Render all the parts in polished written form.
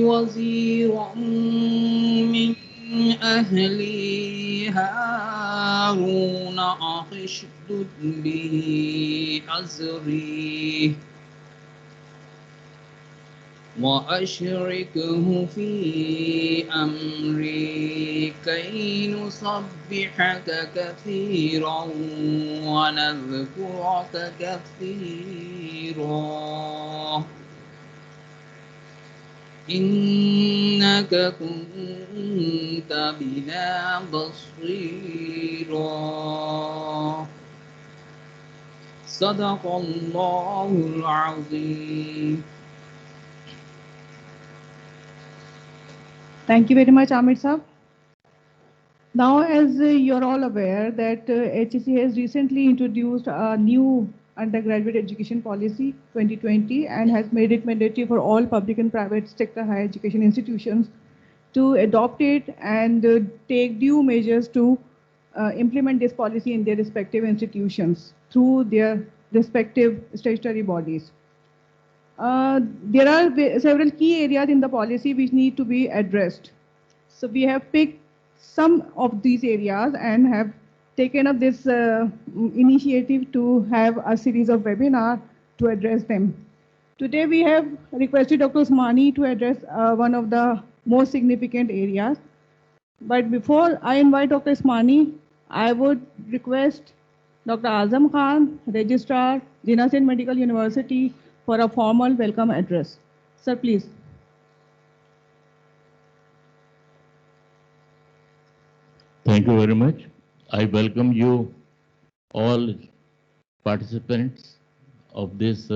وزيرا من أهلي هارون أخي اشدد به أزري وأشركه في أمري كي نسبحك كثيرا ونذكرك كثيرا إنك كنت بنا بصيرا صدق الله العظيم. Thank you very much, Amir Saab. Now, as you're all aware that HEC has recently introduced a new undergraduate education policy 2020 and has made it mandatory for all public and private sector higher education institutions to adopt it and take due measures to implement this policy in their respective institutions through their respective statutory bodies. There are several key areas in the policy which need to be addressed. So we have picked some of these areas and have taken up this initiative to have a series of webinars to address them. Today we have requested Dr. Usmani to address one of the most significant areas. But before I invite Dr. Usmani, I would request Dr. Azam Khan, Registrar, Jinnah Sindh Medical University, for a formal welcome address. Sir, please. Thank you very much. I welcome you all participants of this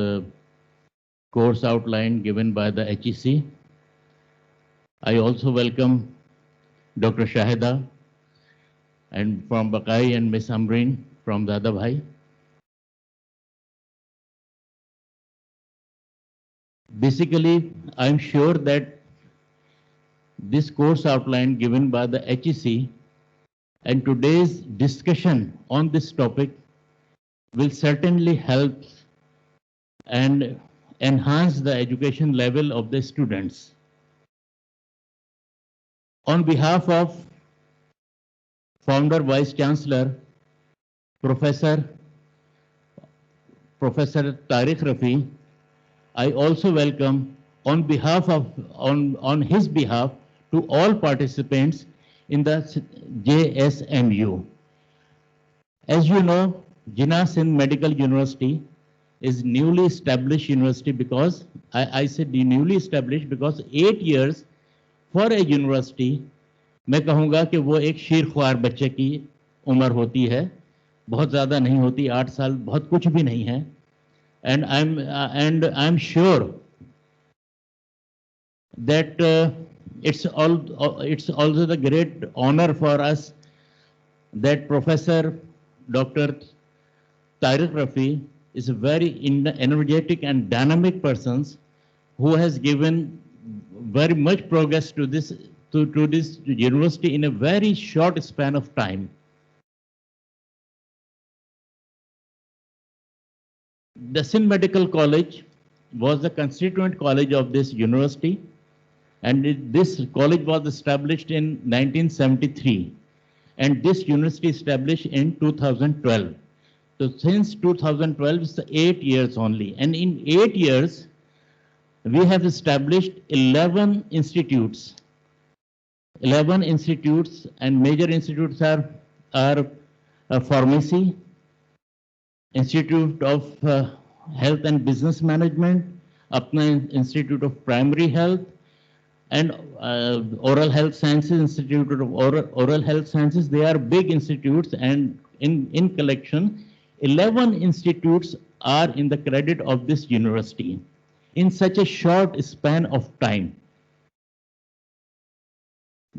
course outline given by the HEC. I also welcome Dr. Shahida and from Bakai and Ms. Amreen from Dadabhai. Basically, I'm sure that this course outline given by the HEC and today's discussion on this topic will certainly help and enhance the education level of the students. On behalf of Founder Vice Chancellor, Professor Tariq Rafi, I also welcome on his behalf to all participants in the JSMU. As you know, Jinnah Sindh Medical University is newly established university because I said newly established because 8 years for a university, मैं कहूँगा कि वो एक शीरख्वार बच्चे की उम्र होती है, बहुत ज़्यादा नहीं होती, 8 साल बहुत कुछ भी नहीं है. And I'm sure that it's also the great honor for us that Professor Dr. Tariq Rafi is a very energetic and dynamic person who has given very much progress to this university in a very short span of time. The Sindh Medical College was the constituent college of this university, and this college was established in 1973, and this university established in 2012. So since 2012, it's 8 years only, and in 8 years, we have established 11 institutes. 11 institutes, and major institutes are pharmacy, Institute of Health and Business Management, Apna Institute of Primary Health, and Oral Health Sciences, Institute of Oral Health Sciences. They are big institutes, and in collection, 11 institutes are in the credit of this university in such a short span of time.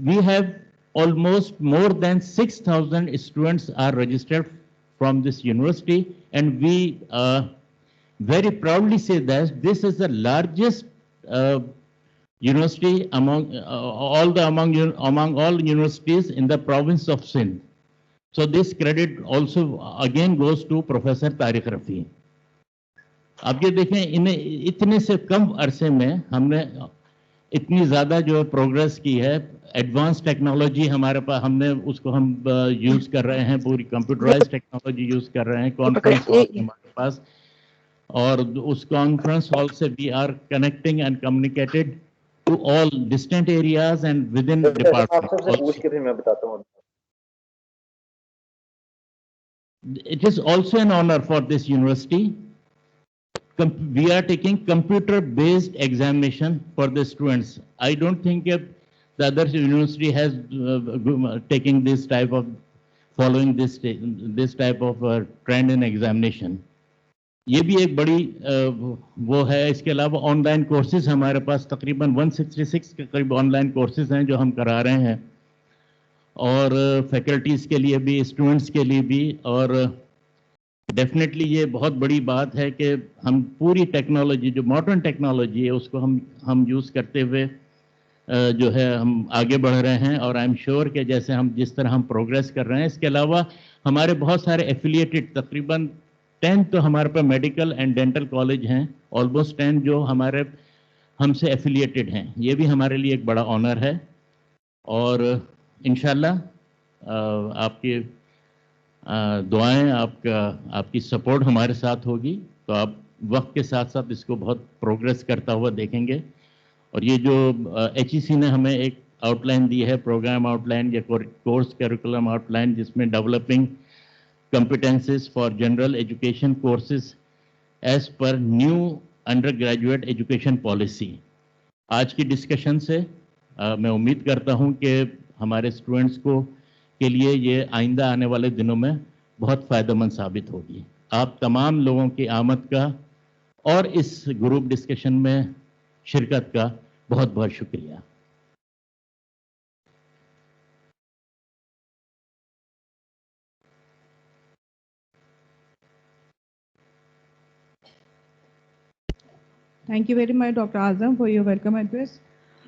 We have almost more than 6,000 students are registered from this university, and we very proudly say that this is the largest university among all universities in the province of Sindh. So this credit also again goes to Professor Tariq Rafi. अब ये देखें, इतने से कम अरसे में हमने इतनी ज़्यादा जो प्रोग्रेस की है, एडवांस टेक्नोलॉजी हमारे पास, हमने उसको हम यूज़ कर रहे हैं, पूरी कंप्यूटराइज टेक्नोलॉजी यूज़ कर रहे हैं कॉन्फ्रेंस हॉल हमारे पास, और उस कॉन्फ्रेंस हॉल से we are connecting and communicated to all distant areas and with in department also. फिर मैं बताता हूँ. It is also an honor for this university. We are taking computer-based examination for the students. I don't think if the other university has taking this type of, following this type of trend in examination. ये भी एक बड़ी वो है. इसके अलावा online courses हमारे पास तकरीबन 166 के करीब ऑनलाइन कोर्सेज हैं जो हम करा रहे हैं, और फैकल्टीज़ के लिए भी, स्टूडेंट्स के लिए भी. और डेफिनेटली ये बहुत बड़ी बात है कि हम पूरी टेक्नोलॉजी, जो मॉडर्न टेक्नोलॉजी है, उसको हम यूज़ करते हुए जो है हम आगे बढ़ रहे हैं. और आई एम श्योर कि जैसे हम जिस तरह हम प्रोग्रेस कर रहे हैं, इसके अलावा हमारे बहुत सारे एफिलिएटेड, तकरीबन 10 तो हमारे पास मेडिकल एंड डेंटल कॉलेज हैं, ऑलमोस्ट 10 जो हमारे हमसे एफिलिएटेड हैं. ये भी हमारे लिए एक बड़ा ऑनर है. और इंशाल्लाह आपकी दुआएं, आपकी सपोर्ट हमारे साथ होगी, तो आप वक्त के साथ साथ इसको बहुत प्रोग्रेस करता हुआ देखेंगे. और ये जो HEC ने हमें एक आउटलाइन दी है, प्रोग्राम आउटलाइन या कोर्स करिकुलम आउटलाइन, जिसमें developing competencies for general education courses as per new undergraduate education policy. आज की डिस्कशन से मैं उम्मीद करता हूं कि हमारे स्टूडेंट्स को के लिए ये आइंदा आने वाले दिनों में बहुत फ़ायदेमंद साबित होगी. आप तमाम लोगों की आमद का और इस ग्रुप डिस्कशन में शिरकत का बहुत बहुत शुक्रिया. Thank you very much, Dr. Azam, for your welcome address.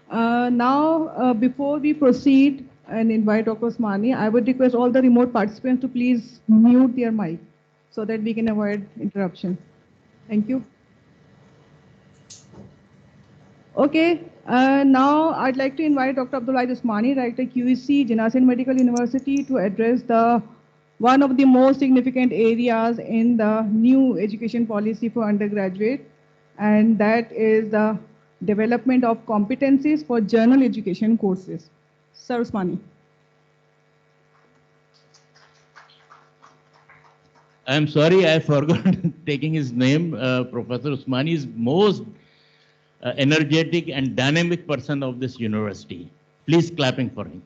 Now, before we proceed and invite Dr. Osmani, I would request all the remote participants to please mute their mic so that we can avoid interruption. Thank you. Okay, now I'd like to invite Dr. Abdullah Osmani, Director QEC, Jinnah Medical University, to address one of the most significant areas in the new education policy for undergraduate, and that is the development of competencies for general education courses. Sir Osmani. I'm sorry, I forgot taking his name. Professor Usmani is most energetic and dynamic person of this university. Please clapping for him.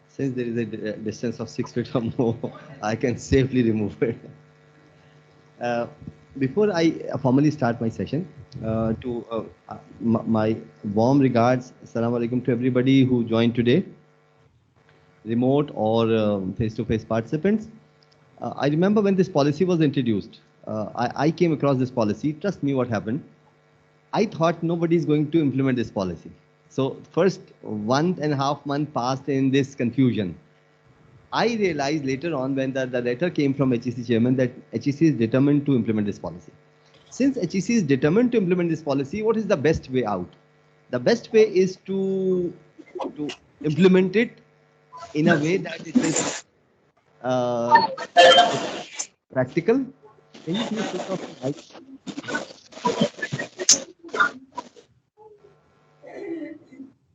Since there is a distance of 6 feet or more, I can safely remove it. Before I formally start my session, my warm regards, Assalamu alaikum, to everybody who joined today, remote or face-to-face participants. I remember when this policy was introduced, I came across this policy. Trust me, what happened? I thought nobody is going to implement this policy. So first 1.5 months passed in this confusion. I realized later on when the letter came from HEC chairman that HEC is determined to implement this policy. Since HEC is determined to implement this policy, what is the best way out? The best way is to implement it in a way that it is practical. Can you please switch off the mic?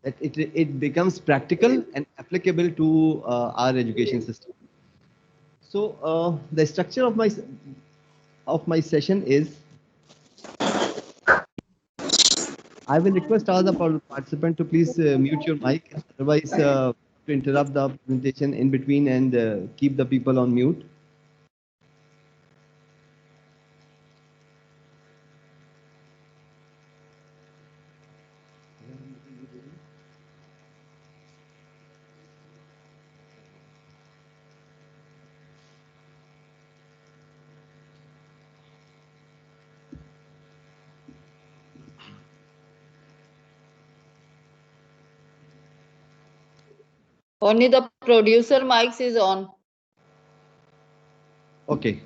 That it becomes practical and applicable to our education system. So the structure of my session is, I will request all the participants to please mute your mic, otherwise to interrupt the presentation in between and keep the people on mute. Only the producer mics is on. Okay.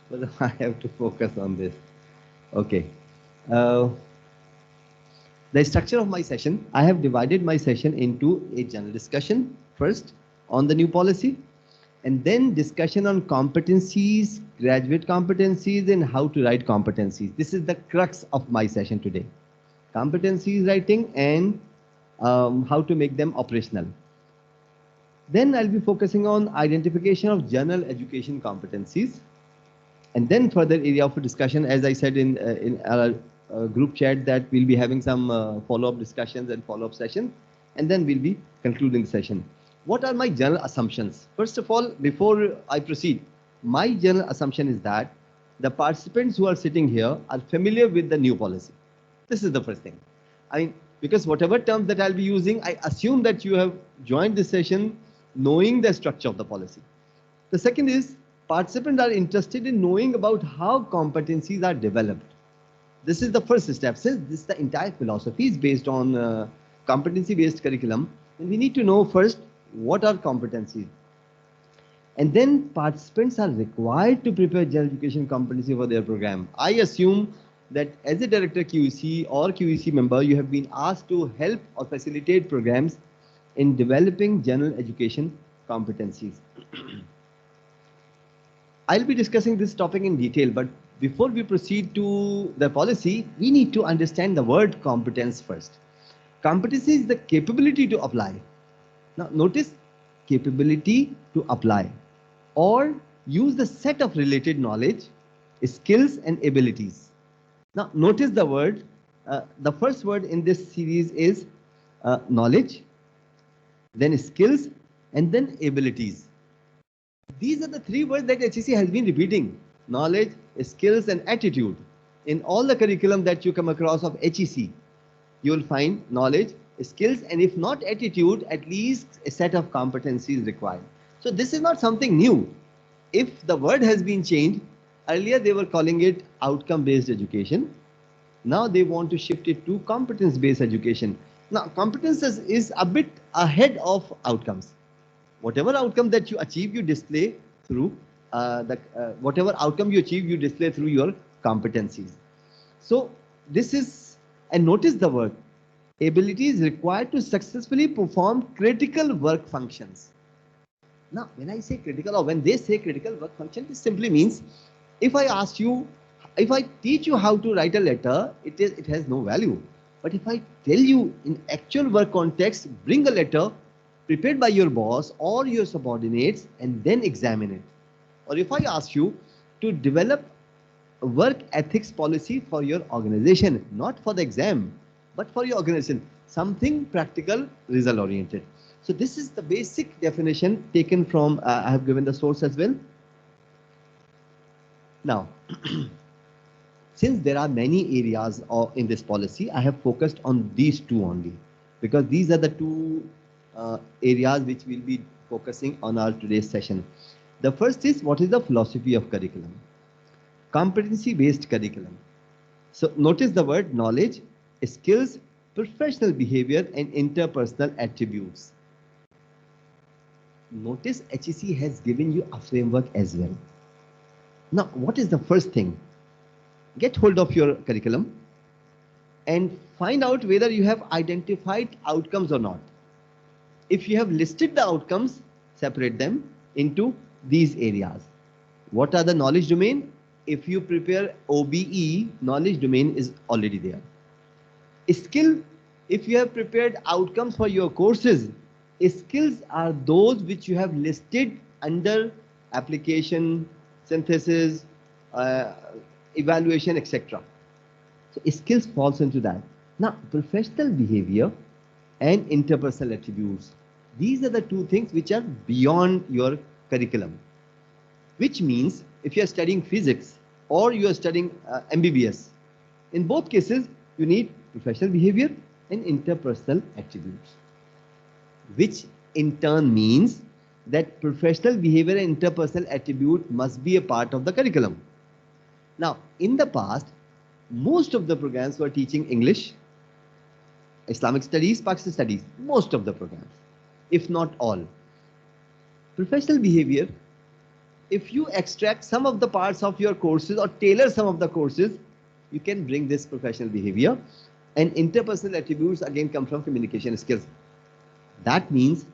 But I have to focus on this. Okay. Uh, the structure of my session, I have divided my session into a general discussion first on the new policy, and then discussion on competencies, graduate competencies, and how to write competencies. This is the crux of my session today. Competencies writing and how to make them operational. Then I'll be focusing on identification of general education competencies. And then further area of discussion, as I said in our group chat, that we'll be having some follow-up discussions and follow-up sessions, and then we'll be concluding the session. What are my general assumptions? First of all, before I proceed, my general assumption is that the participants who are sitting here are familiar with the new policy. This is the first thing. I mean, because whatever terms that I'll be using, I assume that you have joined this session knowing the structure of the policy. The second is, participants are interested in knowing about how competencies are developed. This is the first step. Since this the entire philosophy is based on competency-based curriculum, then we need to know first what are competencies. And then participants are required to prepare general education competency for their program. I assume that as a director QEC or QEC member, you have been asked to help or facilitate programs in developing general education competencies. I'll be discussing this topic in detail, but before we proceed to the policy, we need to understand the word competence first. Competency is the capability to apply. Now notice, capability to apply or use the set of related knowledge, skills and abilities. Now notice the word, the first word in this series is knowledge, then skills, and then abilities. These are the three words that HEC has been repeating: knowledge, skills, and attitude. In all the curriculum that you come across of HEC, you will find knowledge, skills, and if not attitude, at least a set of competencies required. So this is not something new. If the word has been changed, earlier they were calling it outcome-based education. Now they want to shift it to competence-based education. Now competence is a bit ahead of outcomes. Whatever outcome that you achieve, you display through whatever outcome you achieve, you display through your competencies. So this is, and notice the word, ability is required to successfully perform critical work functions. Now, when I say critical, or when they say critical work function, this simply means, if I ask you, if I teach you how to write a letter, it has no value. But if I tell you in actual work context, bring a letter prepared by your boss or your subordinates and then examine it. Or if I ask you to develop a work ethics policy for your organization, not for the exam, but for your organization, something practical, result oriented. So this is the basic definition taken from, I have given the source as well. Now, since there are many areas in this policy, I have focused on these two only, because these are the two areas which we'll be focusing on our today's session. The first is, what is the philosophy of curriculum? Competency-based curriculum. So notice the word knowledge, skills, professional behavior, and interpersonal attributes. Notice HEC has given you a framework as well. Now, what is the first thing? Get hold of your curriculum and find out whether you have identified outcomes or not. If you have listed the outcomes, separate them into these areas. What are the knowledge domain? If you prepare OBE, knowledge domain is already there. Skill, if you have prepared outcomes for your courses, skills are those which you have listed under application, synthesis, evaluation, etc. So skills falls into that. Now, professional behavior and interpersonal attributes. These are the two things which are beyond your curriculum. Which means if you are studying physics or you are studying MBBS, in both cases you need professional behavior and interpersonal attributes. Which in turn means that professional behavior and interpersonal attribute must be a part of the curriculum. Now, in the past, most of the programs were teaching English, Islamic studies, Pakistan studies, most of the programs, if not all. Professional behavior, if you extract some of the parts of your courses or tailor some of the courses, you can bring this professional behavior. And interpersonal attributes again come from communication skills. That means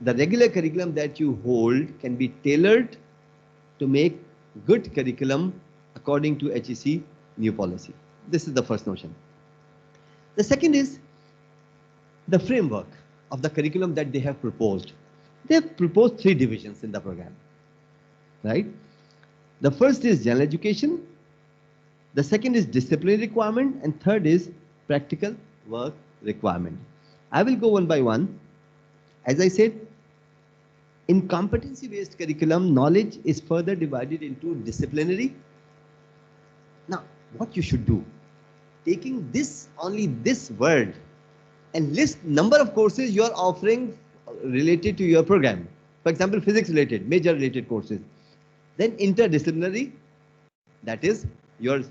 the regular curriculum that you hold can be tailored to make good curriculum according to HEC new policy. This is the first notion. The second is the framework of the curriculum that they have proposed. They have proposed 3 divisions in the program, right? The first is general education, the second is discipline requirement, and third is practical work requirement. I will go one by one. As I said, in competency-based curriculum, knowledge is further divided into disciplinary. Now, what you should do, taking this, only this word, and list number of courses you are offering related to your program. For example, physics related, major related courses. Then interdisciplinary, that is your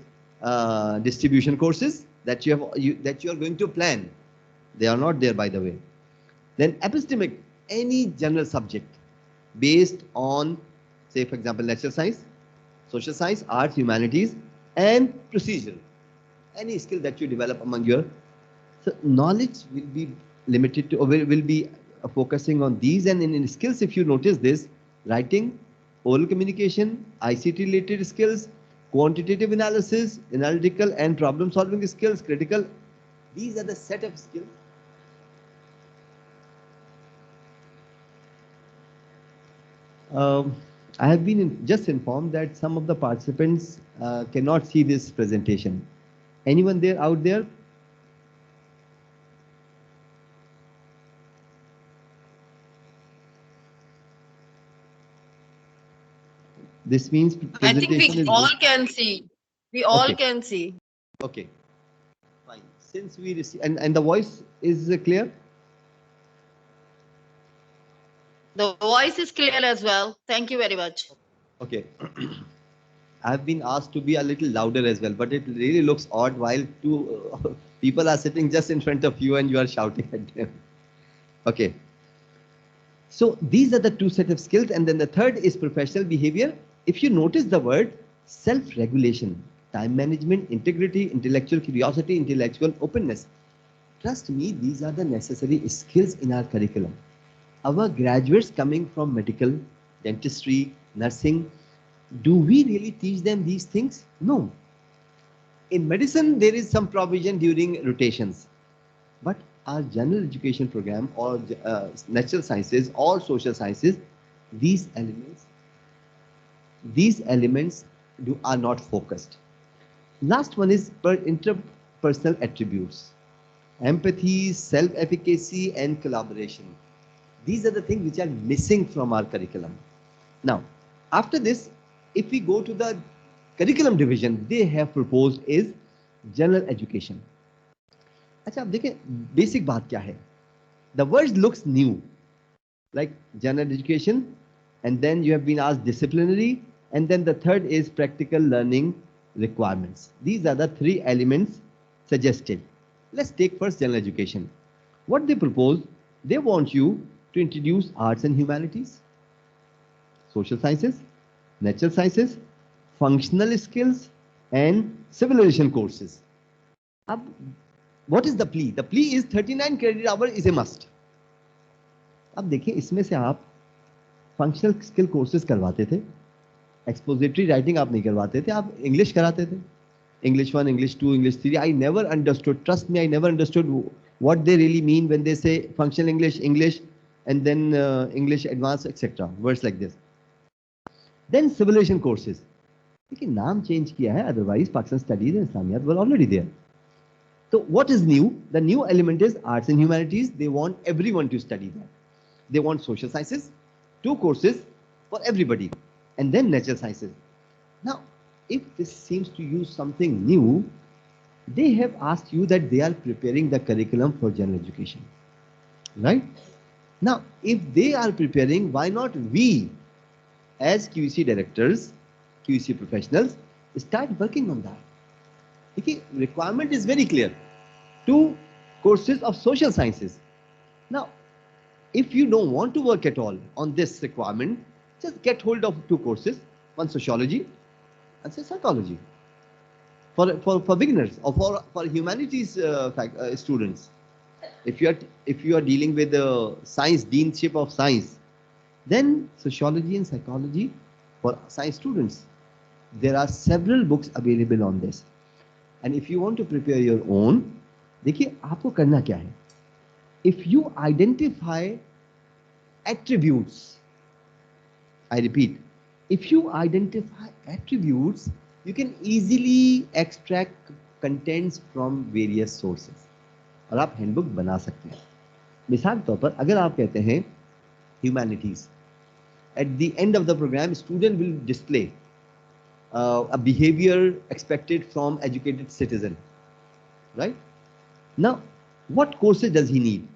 distribution courses that you are going to plan. They are not there, by the way. Then epistemic, any general subject based on, say, for example, natural science, social science, arts, humanities, and procedural. Any skill that you develop among your, so knowledge will be limited to, or will be focusing on these. And in skills, if you notice this, writing, oral communication, ICT related skills, quantitative analysis, analytical and problem solving skills, critical, these are the set of skills. I have been just informed that some of the participants cannot see this presentation. Anyone there out there? This means I think presentation we is all can see. We all can see. Okay, fine. Since we receive, and the voice is clear? The voice is clear as well. Thank you very much. Okay. I have been asked to be a little louder as well, but it really looks odd while 2 people are sitting just in front of you and you are shouting at them. Okay. So these are the 2 set of skills, and then the third is professional behavior. If you notice the word self-regulation, time management, integrity, intellectual curiosity, intellectual openness, trust me, these are the necessary skills in our curriculum. Our graduates coming from medical, dentistry, nursing, do we really teach them these things? No. In medicine, there is some provision during rotations, but our general education program or natural sciences or social sciences, these elements are not focused. Last one is interpersonal attributes, empathy, self-efficacy, and collaboration. These are the things which are missing from our curriculum. Now, after this, if we go to the curriculum division, they have proposed is general education. अच्छा, आप देखें basic बात क्या है? The word looks new, like general education, and then you have been asked disciplinary, and then the third is practical learning requirements. These are the 3 elements suggested. Let's take first general education. What they propose, they want you to introduce arts and humanities, social sciences, natural sciences, functional skills, and civilization courses. What is the plea? The plea is 39 credit hour is a must. अब देखिए, इसमें से आप functional skill courses करवाते थे, expository writing आप नहीं करवाते थे, आप इंग्लिश कराते थे, English 1, English 2, English 3. I never understood, trust me, I never understood what they really mean when they say functional English, and then English advanced, etc. Words like this. Then civilization courses. देखिए, नाम change किया है, otherwise Pakistan studies and Islamiyat were already there. So what is new? The new element is arts and humanities. They want everyone to study that. They want social sciences, 2 courses for everybody, and then natural sciences. Now, if this seems to you something new, they have asked you that they are preparing the curriculum for general education, right? Now, if they are preparing, why not we as QC directors, QC professionals, start working on that? Okay, requirement is very clear. 2 courses of social sciences. Now, if you don't want to work at all on this requirement, just get hold of 2 courses, one sociology and say psychology for beginners or for humanities students. If you are dealing with the science deanship of science, then sociology and psychology for science students. There are several books available on this. And if you want to prepare your own, देखिए आपको करना क्या है? If you identify attributes, I repeat, if you identify attributes, you can easily extract contents from various sources. और आप handbook बना सकते हैं. मिसाल तौर पर अगर आप कहते हैं humanities, at the end of the program, student will display a behavior expected from educated citizen, right? Now, what courses does he need?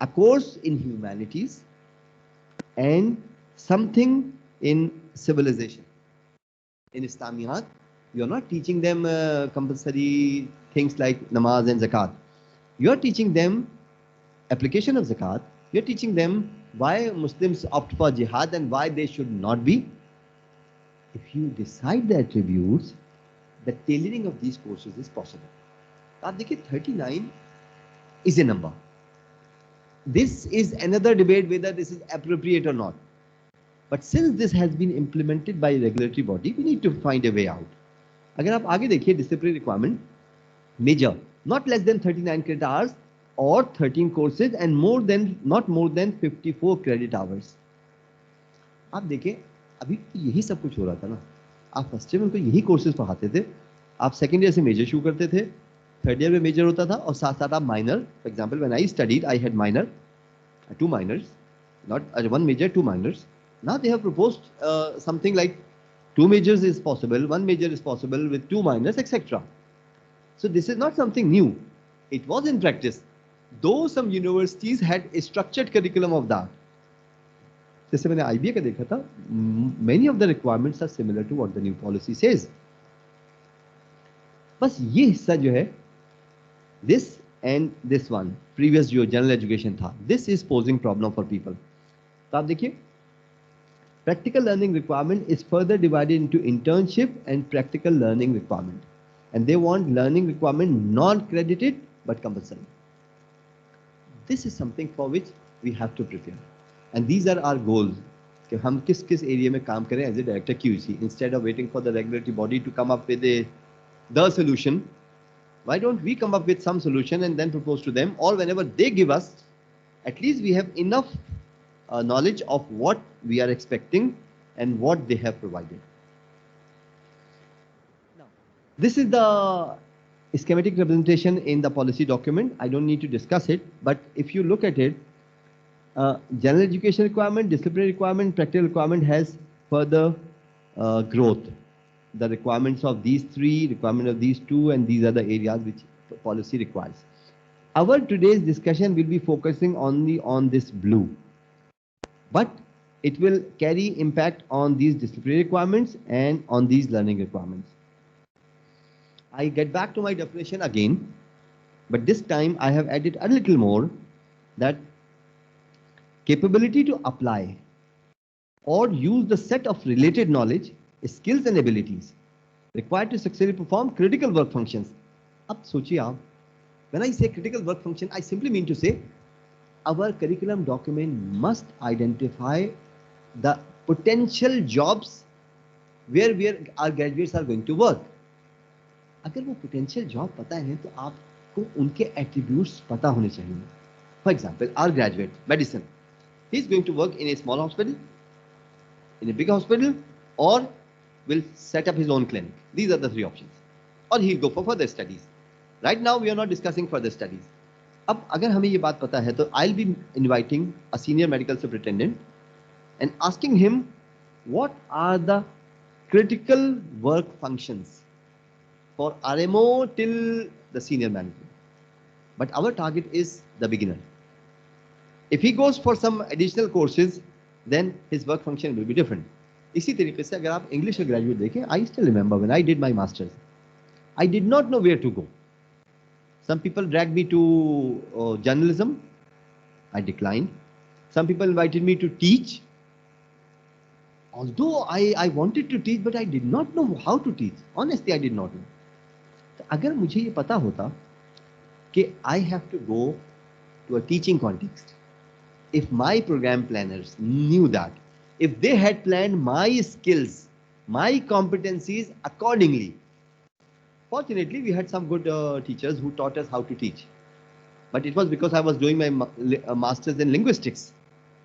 A course in humanities and something in civilization. In Islamiyat, you are not teaching them compulsory things like namaz and zakat. You are teaching them application of zakat. You are teaching them why Muslims opt for jihad and why they should not be. If you decide the attributes, the tailoring of these courses is possible. आप देखिए 39 is a number. This is another debate whether this is appropriate or not. But since this has been implemented by a regulatory body, we need to find a way out. अगर आप आगे देखिए disciplinary requirement, major, not less than 39 credit hours or 13 courses and not more than 54 credit hours. आप देखिए अभी यही सब कुछ हो रहा था ना. आप फर्स्ट ईयर में उनको यही कोर्सेज पढ़ाते थे, आप सेकेंड ईयर से मेजर शुरू करते थे, थर्ड ईयर में मेजर होता था और साथ साथ आप minor. For example when I studied I had minor, 2 minors, not 1 major, 2 minors. Now they have proposed something like 2 majors is possible, 1 major is possible with 2 minors, etc. So this is not something new. It was in practice, though some universities had a structured curriculum of that. जैसे मैंने IBA का देखा था, many of the requirements are similar to what the new policy says. बस ये हिस्सा जो है, this and this one, previous जो general education था, this is posing problem for people. तो आप देखिए, practical learning requirement is further divided into internship and practical learning requirement, and they want learning requirement non-credited but compulsory. This is something for which we have to prepare. And these are our goals. कि हम किस किस area में काम करें as a director QC, instead of waiting for the regulatory body to come up with the solution. Why don't we come up with some solution and then propose to them, or whenever they give us, at least we have enough knowledge of what we are expecting and what they have provided. Now, this is the schematic representation in the policy document. I don't need to discuss it, but if you look at it, general education requirement, disciplinary requirement, practical requirement has further growth. The requirements of these 3, requirement of these 2, and these are the areas which policy requires. Our today's discussion will be focusing only on this blue, but it will carry impact on these disciplinary requirements and on these learning requirements. I get back to my definition again, but this time I have added a little more, that capability to apply or use the set of related knowledge, skills and abilities required to successfully perform critical work functions. अब सोचिए आप, when I say critical work function, I simply mean to say our curriculum document must identify the potential jobs where our graduates are going to work. अगर वो potential job पता है तो आपको उनके attributes पता होने चाहिए. For example, our graduate, medicine, he is going to work in a small hospital, in a big hospital, or will set up his own clinic. These are the 3 options. Or he'll go for further studies. Right now, we are not discussing further studies. अब अगर हमें ये बात पता है तो I'll be inviting a senior medical superintendent and asking him what are the critical work functions for RMO till the senior manager. But our target is the beginner. If he goes for some additional courses, then his work function will be different. इसी तरीके से अगर आप English का graduate देखें, I still remember when I did my masters, I did not know where to go. Some people dragged me to journalism. I declined. Some people invited me to teach. Although I wanted to teach, but I did not know how to teach. Honestly, I did not know. तो अगर मुझे ये पता होता कि I have to go to a teaching context, if my program planners knew that, if they had planned my skills, my competencies accordingly. Fortunately, we had some good teachers who taught us how to teach. But it was because I was doing my masters in linguistics.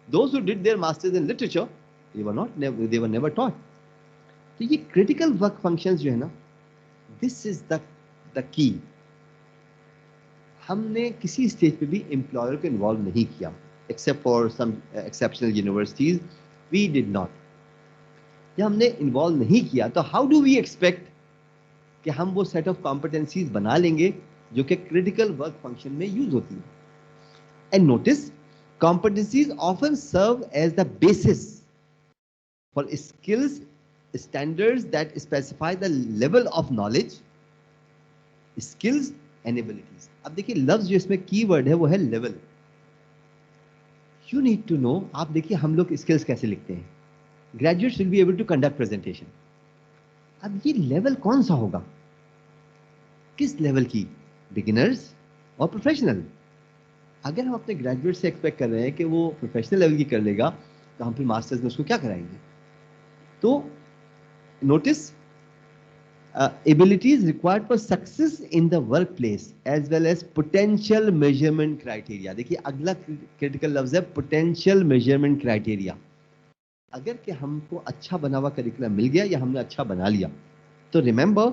Those who did their masters in literature, they were never taught. So ये critical work functions जो है ना, this is the key. हमने किसी stage पे भी employer को involve नहीं किया, except for some exceptional universities, we did not. जब हमने इन्वॉल्व नहीं किया, तो how do we expect कि हम वो सेट ऑफ कॉम्पिटेंसीज बना लेंगे जो कि क्रिटिकल वर्क फंक्शन में यूज होती है. And notice, competencies often serve as the basis for skills standards that specify the level of knowledge, skills and abilities. अब देखिए लफ्ज जो इसमें कीवर्ड है वो है level. You need to know. आप देखिए हम लोग स्किल्स कैसे लिखते हैं. Graduates will be able to conduct presentation. अब ये लेवल कौन सा होगा, किस लेवल की, बिगिनर्स और प्रोफेशनल. अगर हम अपने ग्रेजुएट से एक्सपेक्ट कर रहे हैं कि वो प्रोफेशनल लेवल की कर लेगा, तो हम फिर मास्टर्स में उसको क्या कराएंगे. तो notice, abilities required for success in the work place as well as potential measurement criteria. देखिए अगला क्रिटिकल लफ्ज है पोटेंशियल मेजरमेंट क्राइटेरिया. अगर कि हमको अच्छा बना हुआ करिकुलम मिल गया या हमने अच्छा बना लिया, तो रिमेंबर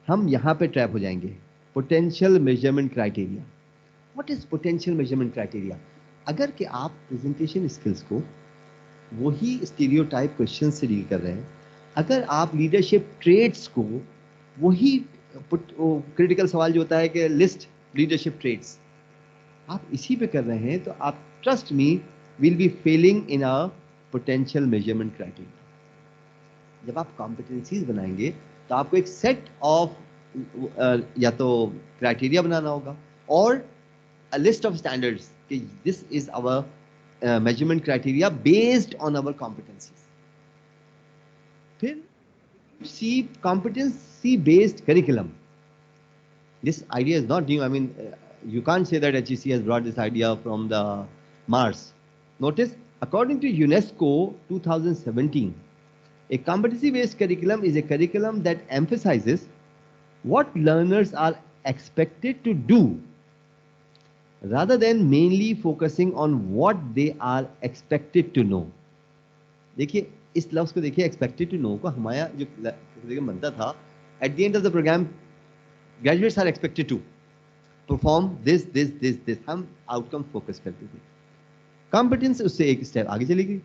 हम यहाँ पे ट्रैप हो जाएंगे. Potential measurement criteria. What is potential measurement criteria? अगर कि आप प्रेजेंटेशन स्किल्स को वही स्टीरियोटाइप क्वेश्चन से डील कर रहे हैं, अगर आप लीडरशिप ट्रेड्स को वही क्रिटिकल सवाल जो होता है कि लिस्ट लीडरशिप ट्रेड्स, आप इसी पे कर रहे हैं, तो आप trust me will be Fehling in a potential measurement criteria. जब आप कॉम्पिटेंसीज बनाएंगे तो आपको एक सेट ऑफ या तो क्राइटेरिया बनाना होगा और a list of standards कि this is our measurement criteria based on our competencies. फिर see competency based curriculum. This idea is not new. I mean, you can't say that HEC has brought this idea from the Mars. Notice, according to UNESCO 2017, a competency based curriculum is a curriculum that emphasizes what learners are expected to do rather than mainly focusing on what they are expected to know. देखिए इस लफ्ज को देखिए, expected to know को हमारा जो बनता था, at the end of the program graduates are expected to perform this. हम outcome focus करते थे. Competence उससे एक स्टेप आगे चली गई.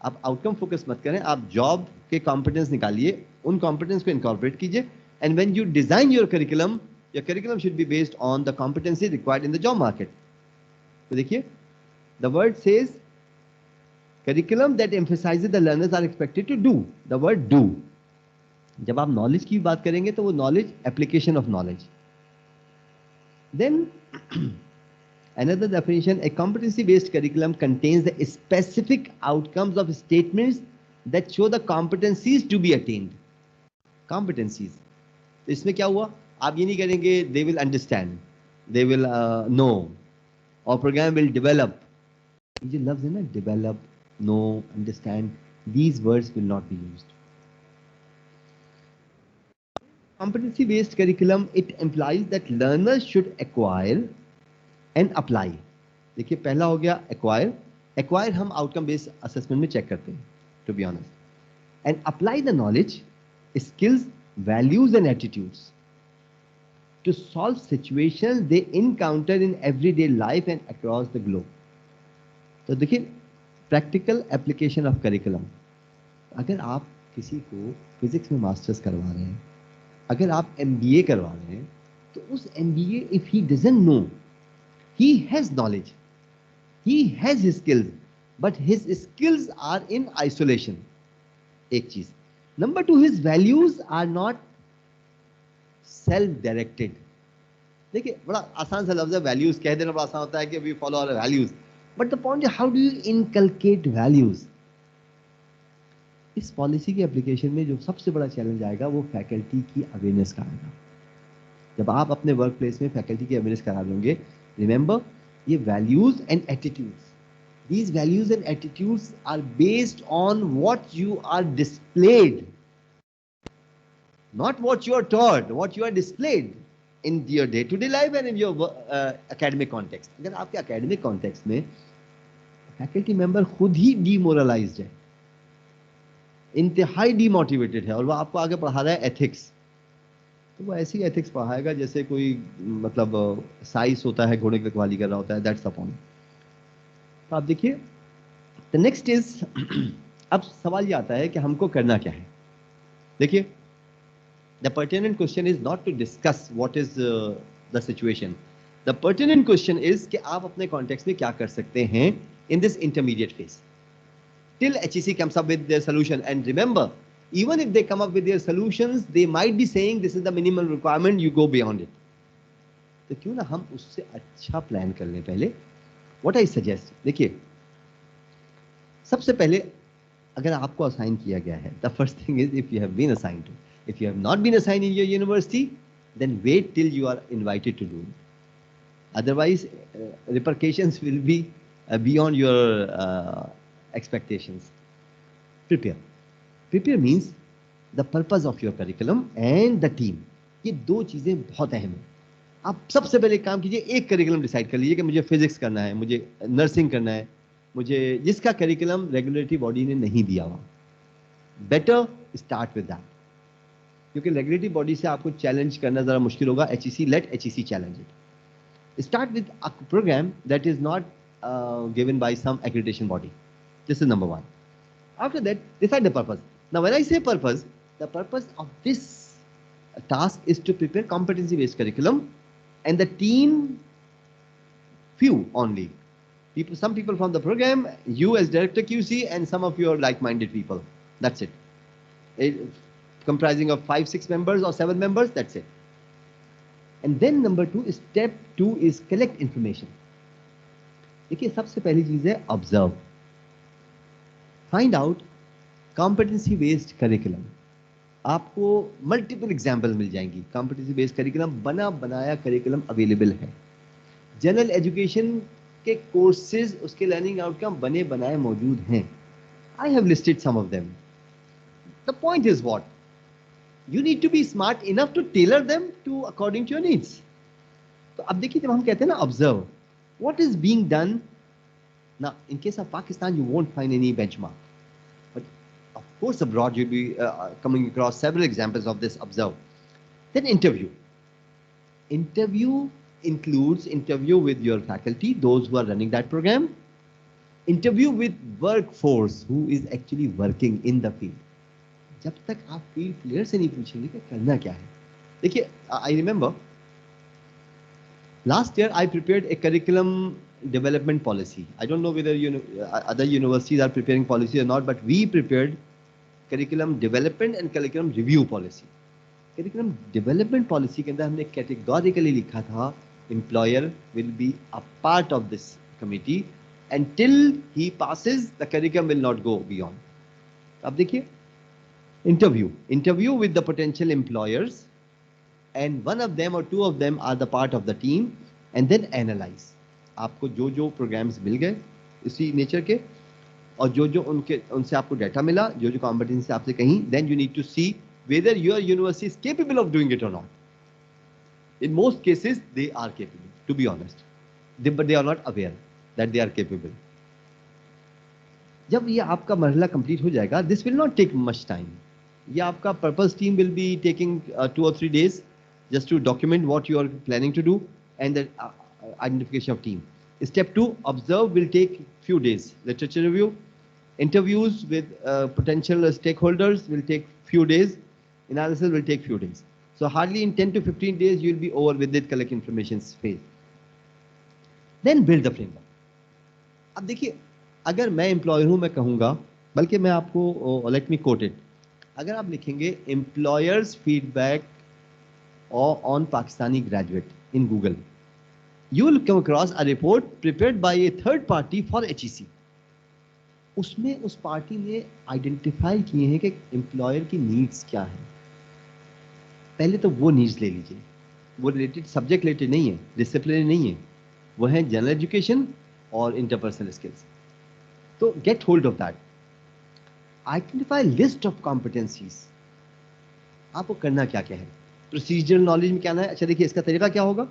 आप outcome focus मत करें, आप job के competence निकालिए, उन competence को incorporate कीजिए, and when you design your curriculum, your curriculum should be based on the competency required in the job market. तो देखिए, the word says curriculum that emphasizes the learners are expected to do. The word do. जब आप knowledge की बात करेंगे तो वो knowledge, application of knowledge. Then another definition, a competency-based curriculum contains the specific outcomes of statements that show the competencies to be attained. Competencies. तो इसमें क्या हुआ? आप ये नहीं करेंगे they will understand, they will know, or program will develop. ये लफ्ज है ना, develop, know, understand, these words will not be used. Competency based curriculum, it implies that learners should acquire and apply. देखिए पहला हो गया acquire हम outcome based assessment में चेक करते हैं, to be honest, and apply the knowledge, skills, values and attitudes to solve situations they encounter in everyday life and across the globe. तो देखिए प्रैक्टिकल एप्लीकेशन ऑफ करिकुलम. अगर आप किसी को physics में मास्टर्स करवा रहे हैं, अगर आप MBA करवा रहे हैं, तो उस MBA if he doesn't know, he has knowledge, He has his skills, but his skills are in isolation. एक चीज. Number two, his values are not self-directed. देखिए बड़ा आसान सा लफ्ज है वैल्यूज, कह देना बड़ा आसान होता है कि we follow our values, but the point how do you inculcate values. इस पॉलिसी के एप्लीकेशन में जो सबसे बड़ा चैलेंज आएगा वो फैकल्टी की अवेयरनेस का आएगा. जब आप अपने वर्क प्लेस में फैकल्टी की अवेयरनेस करा लोगे, रिमेंबर ये values and attitudes, these values and attitudes are based on what you are displayed, not what you are taught, what you are displayed in your day-to-day life and in your academic context. अगर आपके academic context में faculty member खुद ही demoralized है, इंतहाई demotivated है और वो आपको आगे पढ़ा रहा है ethics, तो वो ऐसी ethics पढ़ाएगा जैसे कोई मतलब साइंस होता है, घोड़े की रखवाली कर रहा होता है. That's the point. तो आप देखिए, द नेक्स्ट इज, अब सवाल ये आता है कि हमको करना क्या है. देखिए, the pertinent question is not to discuss what is the situation. The pertinent question is कि आप अपने कॉन्टेक्स्ट में क्या कर सकते हैं in this intermediate phase till HEC comes up with their solution. And remember, even if they come up with their solutions, they might be saying this is the minimal requirement, you go beyond it. तो क्यों ना हम उससे अच्छा plan कर लें पहले. What I suggest, देखिए, सबसे पहले अगर आपको असाइन किया गया है, the first thing is if you have been assigned to, if you have not been assigned in your university, then wait till you are invited to do it. Otherwise, repercussions will be beyond your expectations. Prepare. Prepare means the purpose of your curriculum and the team. ये दो चीजें बहुत अहम हैं. आप सबसे पहले काम कीजिए, एक करिकुलम डिसाइड कर लीजिए कि मुझे फिजिक्स करना है, मुझे नर्सिंग करना है, मुझे जिसका करिकुलम रेगुलेटरी बॉडी ने नहीं दिया हुआ. बेटर स्टार्ट विद दैट, क्योंकि रेगुलेटरी बॉडी से आपको चैलेंज करना जरा मुश्किल होगा. HEC, let HEC challenge it. Start with a program that is not given by some accreditation body. This is number one. After that decide the purpose. Now when I say purpose, the purpose of this task is to prepare competency based curriculum, and the team, few only people, some people from the program, you as director QC, and some of your like-minded people. That's it. Comprising of 5-6 members or 7 members, that's it. And then number two, step 2 is collect information. देखिए, सबसे पहली चीज है observe, find out competency based curriculum. आपको multiple example मिल जाएंगी. Competency based curriculum, बना बनाया करिकुलम अवेलेबल है. जनरल एजुकेशन के कोर्सेज, उसके लर्निंग आउटकम बने बनाए मौजूद हैं. I have listed some of them. The point is what, you need to be smart enough to tailor them to according to your needs. तो अब देखिए, जब हम कहते हैं ना observe what is being done, ना in case of Pakistan you won't find any benchmark. Of course, abroad you'll be coming across several examples of this. Observe. Then interview. Interview includes interview with your faculty, those who are running that program. Interview with workforce who is actually working in the field. जब तक आप field player से नहीं पूछेंगे कि करना क्या है. देखिए, I remember last year I prepared a curriculum development policy. I don't know whether other universities are preparing policy or not, but we prepared curriculum development and curriculum review policy. Curriculum development policy के अंदर हमने categorically लिखा था, employer will be a part of this committee until he passes, the curriculum will not go beyond. अब देखिए, interview with the potential employers, and one of them or two of them are the part of the team, and then analyze. आपको जो जो programmes मिल गए इसी nature के, और जो जो उनसे आपको डाटा मिला, जो जो कॉम्पिटेंसी आपसे कहीं, then you need to see whether your university is capable of doing it or not. In most cases they are capable, to be honest, but they are not aware that they are capable. जब ये आपका मरहला complete हो जाएगा, this will not take much time. ये आपका purpose team will be taking 2 or 3 days just to document what you are planning to do, and the identification of team. Step 2, observe, will take few days. Literature review, interviews with potential stakeholders will take few days. Analysis will take few days. So hardly in 10 to 15 days you will be over with it, collect information phase. Then build the framework. अब देखिए, अगर मैं employer हूं, मैं कहूंगा, बल्कि मैं आपको लेट मी कोट इट, अगर आप लिखेंगे employers feedback on Pakistani graduate in Google, you will come across a report prepared by a third party for HEC. उसमें उस पार्टी ने आइडेंटिफाई किए हैं कि एम्प्लॉयर की नीड्स क्या है। पहले तो वो नीड्स ले लीजिए, वो रिलेटेड सब्जेक्ट रिलेटेड नहीं है, डिसिप्लिन नहीं है, वो है जनरल एजुकेशन और इंटरपर्सनल स्किल्स। तो get hold of that, identify list of competencies. आपको करना क्या क्या है, प्रोसीजरल नॉलेज में क्या है। अच्छा देखिए, इसका तरीका क्या होगा,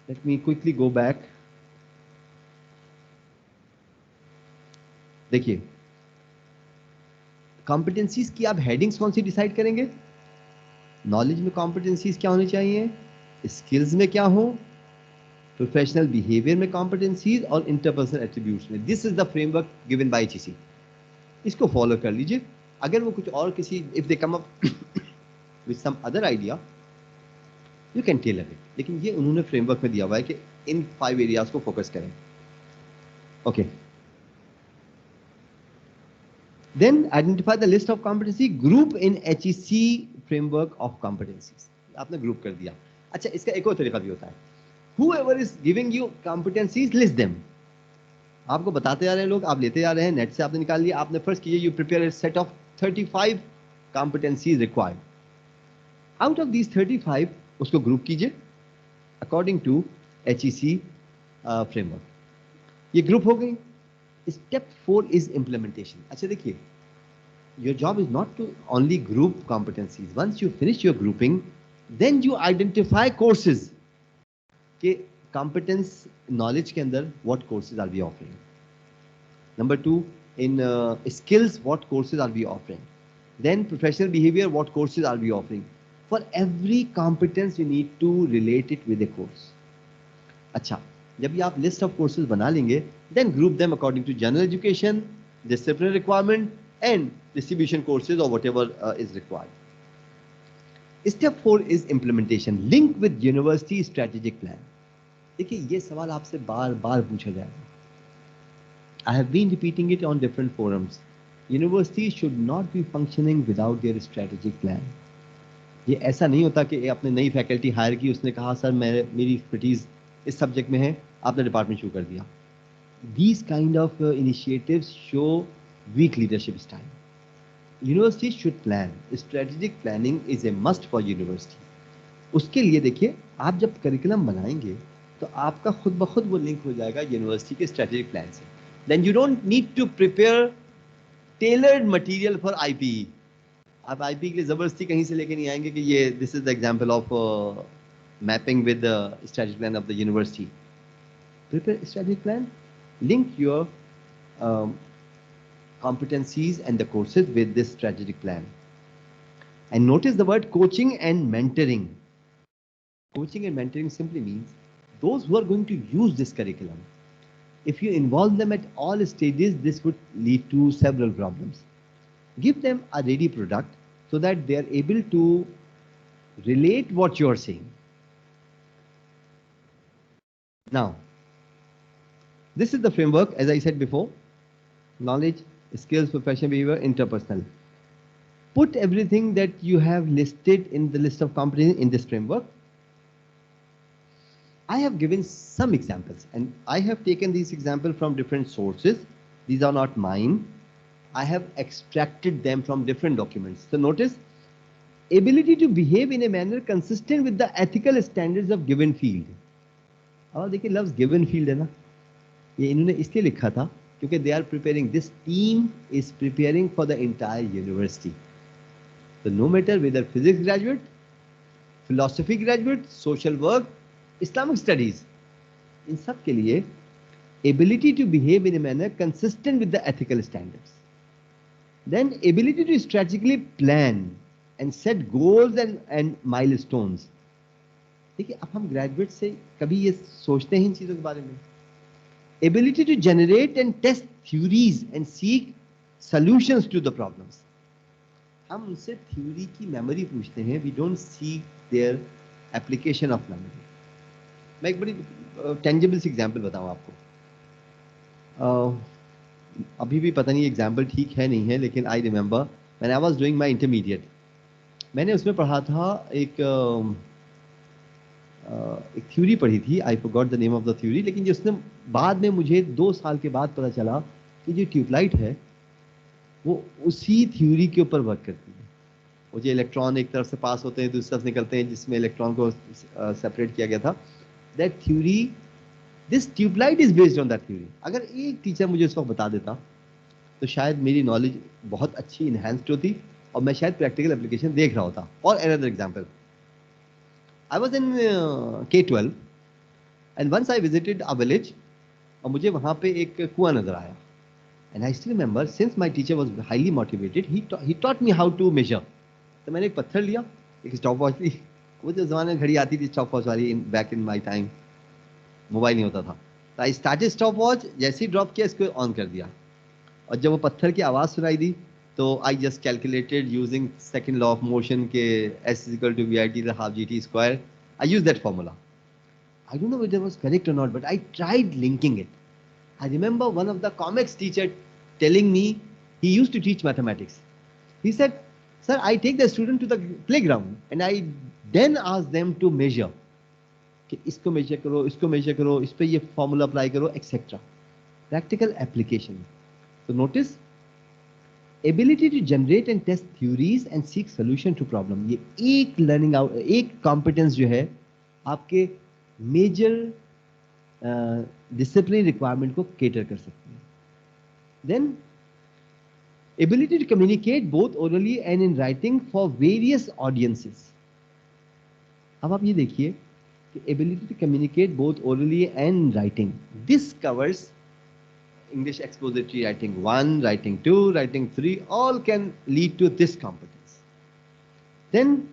let me quickly go back. देखिए, कॉम्पिटेंसीज की आप हेडिंग्स कौन सी डिसाइड करेंगे। नॉलेज में कॉम्पिटेंसीज क्या होनी चाहिए, स्किल्स में क्या हो, प्रोफेशनल बिहेवियर में कॉम्पिटेंसीज और इंटरपर्सनल एट्रीब्यूट्स में। This is the framework given by HEC। इसको फॉलो कर लीजिए। अगर वो कुछ और किसी, if they come up with some other idea, you can tailor it, लेकिन ये उन्होंने फ्रेमवर्क में दिया हुआ है कि इन 5 एरियाज को फोकस करें। Okay, then identify the list of competency, group in HEC framework of competencies. आपने ग्रुप कर दिया। अच्छा, इसका एक और तरीका भी होता है, whoever is giving you competencies, list them। आपको बताते जा रहे हैं लोग, आप लेते जा रहे हैं, नेट से आपने निकाल लिया, आपने फर्स्ट कीजिए, you prepare a set of 35 competencies required। Out of these 35 उसको ग्रुप कीजिए अकॉर्डिंग टू HEC फ्रेमवर्क। ये ग्रुप हो गई। Step 4 is implementation. अच्छा देखिए, your job is not to only group competencies. Once you finish your grouping, then you identify courses के competence knowledge के अंदर what courses are we offering. Number 2, in skills what courses are we offering. Then professional behaviour what courses are we offering. For every competence you need to relate it with a course। अच्छा, जब ये आप list of courses बना लेंगे, then group them according to general education, disciplinary requirement and distribution courses or whatever is required। Step 4 is implementation, link with university strategic plan। देखिए, ये सवाल आपसे बार बार पूछा जाएगा। I have been repeating it on different forums। Universities should not be functioning without their strategic plan। ये ऐसा नहीं होता कि आपने नई फैकल्टी हायर की, उसने कहा सर मेरी एक्सपर्टीज इस सब्जेक्ट में है, आपने डिपार्टमेंट शुरू कर दिया। These kind of initiatives show weak leadership style. University should plan, strategic planning is a must for university. उसके लिए देखिए, आप जब करिकुलम बनाएंगे तो आपका खुद ब खुद वो लिंक हो जाएगा यूनिवर्सिटी के स्ट्रेटेजिक प्लान से। Then you don't need to prepare tailored material for IPE। आप IPE के लिए जबरदस्ती कहीं से लेके नहीं आएंगे कि ये this is the example of mapping with the strategic plan of the university. Prepare strategic plan, link your competencies and the courses with this strategic plan, and notice the word coaching and mentoring। Coaching and mentoring simply means those who are going to use this curriculum, if you involve them at all stages, this would lead to several problems। Give them a ready product so that they are able to relate what you are saying। Now, this is the framework, as I said before: knowledge, skills, professional behavior, interpersonal। Put everything that you have listed in the list of competencies in this framework। I have given some examples, and I have taken these examples from different sources. These are not mine। I have extracted them from different documents। So notice, ability to behave in a manner consistent with the ethical standards of given field। और देखिए, लफ्ज given field है ना, ये इन्होंने इसलिए लिखा था क्योंकि they are preparing, this team is preparing for the entire university। So no matter whether physics graduate, philosophy graduate, social work, Islamic studies, इन सब के लिए ability to behave in a manner consistent with the ethical standards। Then ability to strategically plan and set goals and milestones। देखिए, अब हम graduate से कभी ये सोचते हैं इन चीजों के बारे में। Ability to generate and test theories and seek solutions to the problems। हम उनसे थ्योरी की मेमोरी पूछते हैं, we don't seek their application of memory। मैं एक बड़ी tangible सी एग्जांपल बताऊं आपको। अभी भी पता नहीं एग्जाम्पल ठीक है नहीं है, लेकिन I remember when I was doing my intermediate, मैंने उसमें पढ़ा था एक थ्योरी पढ़ी थी, I forgot the name of the theory, लेकिन जिसने बाद में मुझे 2 साल के बाद पता चला कि जो ट्यूबलाइट है वो उसी थ्योरी के ऊपर वर्क करती है। वो जो इलेक्ट्रॉन एक तरफ से पास होते हैं दूसरी तरफ निकलते हैं, जिसमें इलेक्ट्रॉन को सेपरेट किया गया था, that theory, this tubelight is based on that theory. अगर एक टीचर मुझे उस वक्त बता देता तो शायद मेरी नॉलेज बहुत अच्छी इन्हेंस्ड होती और मैं शायद प्रैक्टिकल एप्लीकेशन देख रहा होता। और another example, I was in K12 and once I visited a village, और मुझे वहां पे एक कुआं नजर आया, and I still remember since my teacher was highly motivated, he taught me how to measure. तो मैंने एक पत्थर लिया, एक स्टॉप वॉच ली, वो जो जमाने में घड़ी आती थी स्टॉप वॉच वाली, back in my time mobile नहीं होता था, तो आई स्टार्टेड स्टॉप वॉच, जैसे ही ड्रॉप किया इसको ऑन कर दिया, और जब वो पत्थर की आवाज़ सुनाई दी तो I just calculated using second law of motion के S = VIT half GT square. I used that formula. I don't know whether it was correct or not, but I tried linking it. I remember one of the comics teacher telling me, he used to teach mathematics. He said, sir, I take the student to the playground and I then ask them to measure. कि इसको major करो, इसको major करो, इस पे ये formula apply करो, etcetera. Practical application. So notice, ability to generate and test theories and seek solution to problem, ये एक learning out, एक competence जो है आपके major discipline requirement को cater कर सकती है। Then ability to communicate both orally and in writing for various audiences। अब आप ये देखिए कि ability to communicate both orally and in writing, this covers English expository writing 1, writing 2, writing 3, all can lead to this competence. Then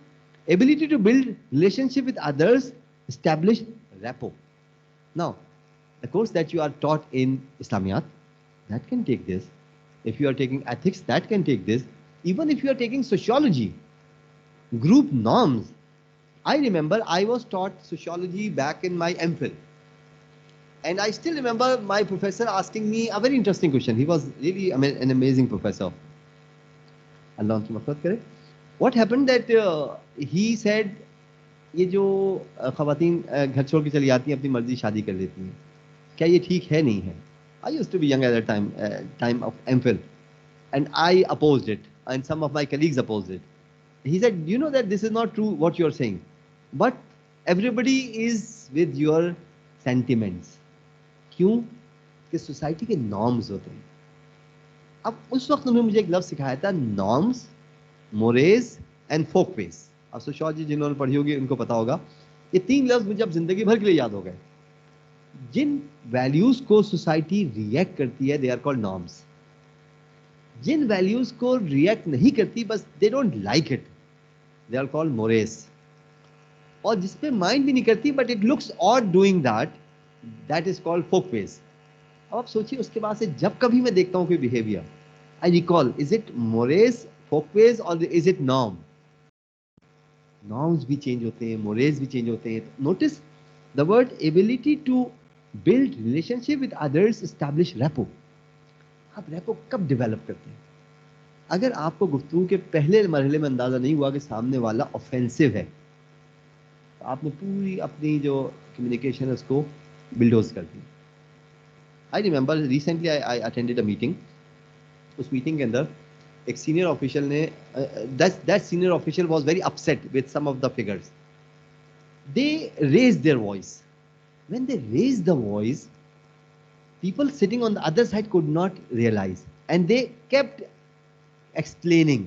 ability to build relationship with others, establish rapport. Now, the course that you are taught in Islamiyat, that can take this. If you are taking ethics, that can take this. Even if you are taking sociology, group norms. I remember I was taught sociology back in my MPhil. And I still remember my professor asking me a very interesting question. He was really an amazing professor. Allah उनकी मग़फ़िरत करे. What happened that he said, ये जो ख़वातीन घर छोड़ के चली जाती हैं, अपनी मर्जी शादी कर लेती हैं, क्या ये ठीक है? नहीं है. I used to be young at that time of MPhil, and I opposed it, and some of my colleagues opposed it. He said, you know that this is not true what you are saying, but everybody is with your sentiments. क्यों? कि society के norms होते हैं। अब उस वक्त उन्होंने मुझे एक लफ्ज़ सिखाया था, नॉर्म्स, मोरेज एंड फोकवेज। अब सोशियोलॉजी जिन्होंने पढ़ी होगी उनको पता होगा, ये 3 लफ्ज़ मुझे अब जिंदगी भर के लिए याद हो गए। जिन वैल्यूज को सोसाइटी रिएक्ट करती है, दे आर कॉल्ड नॉर्म्स। जिन वैल्यूज को रिएक्ट नहीं करती, बस they don't like it, they are called mores. और जिसपे माइंड भी नहीं करती but it looks odd doing that, that is called folkways. अब आप सोचिए, उसके बाद से जब कभी मैं देखता हूँ कोई behaviour, I recall, is it mores, folkways or is it norm? Norms भी चेंज होते हैं, mores भी चेंज होते हैं। Notice the word ability to build relationship with others, establish rapport. आप rapport कब डेवलप करते हैं? अगर आपको गुफ्तगू के पहले मरहले में अंदाजा नहीं हुआ कि सामने वाला ऑफेंसिव है, तो आपने पूरी अपनी जो कम्युनिकेशन है उसको बिल्डोज कर दी। I remember recently I attended a meeting. उस मीटिंग के अंदर एक सीनियर ऑफिशियल ने, that senior official was very upset with some of the figures. They raised their voice. When they raised the voice, people sitting on the other side could not realise and they kept explaining.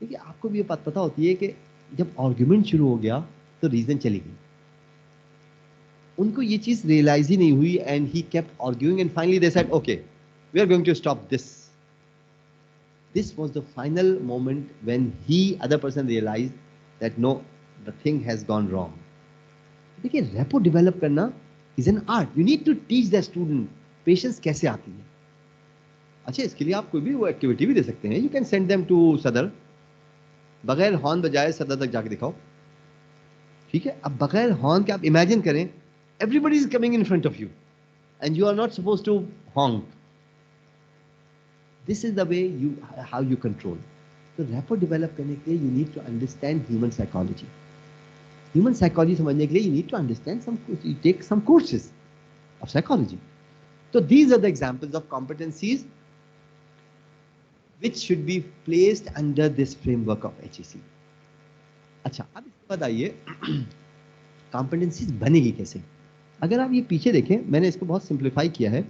देखिए, आपको भी ये बात पता होती है कि जब आर्ग्यूमेंट शुरू हो गया तो रीजन चली गई। उनको ये चीज रियलाइज ही नहीं हुई, and he kept arguing and finally they said, okay, we are going to stop this. This was the final moment when he, other person, realise that no, the thing has gone wrong. देखिए, rapport develop करना is an art. You need to teach the student patience कैसे आती है। अच्छा, इसके लिए आप कोई भी वो एक्टिविटी भी दे सकते हैं। You can send them to Saddar, बगैर हॉर्न बजाए सदर तक जाके दिखाओ, ठीक है? अब बगैर हॉर्न के आप इमेजिन करें, everybody is coming in front of you, and you are not supposed to honk. This is the way how you control. तो rapport develop करने के लिए you need to understand human psychology. Human psychology समझने के लिए you need to understand you take some courses of psychology. So these are the examples of competencies which should be placed under this framework of HEC. अच्छा, अब इसके बाद आइए competencies बनेगी कैसे? अगर आप ये पीछे देखें, मैंने इसको बहुत सिंप्लीफाई किया है.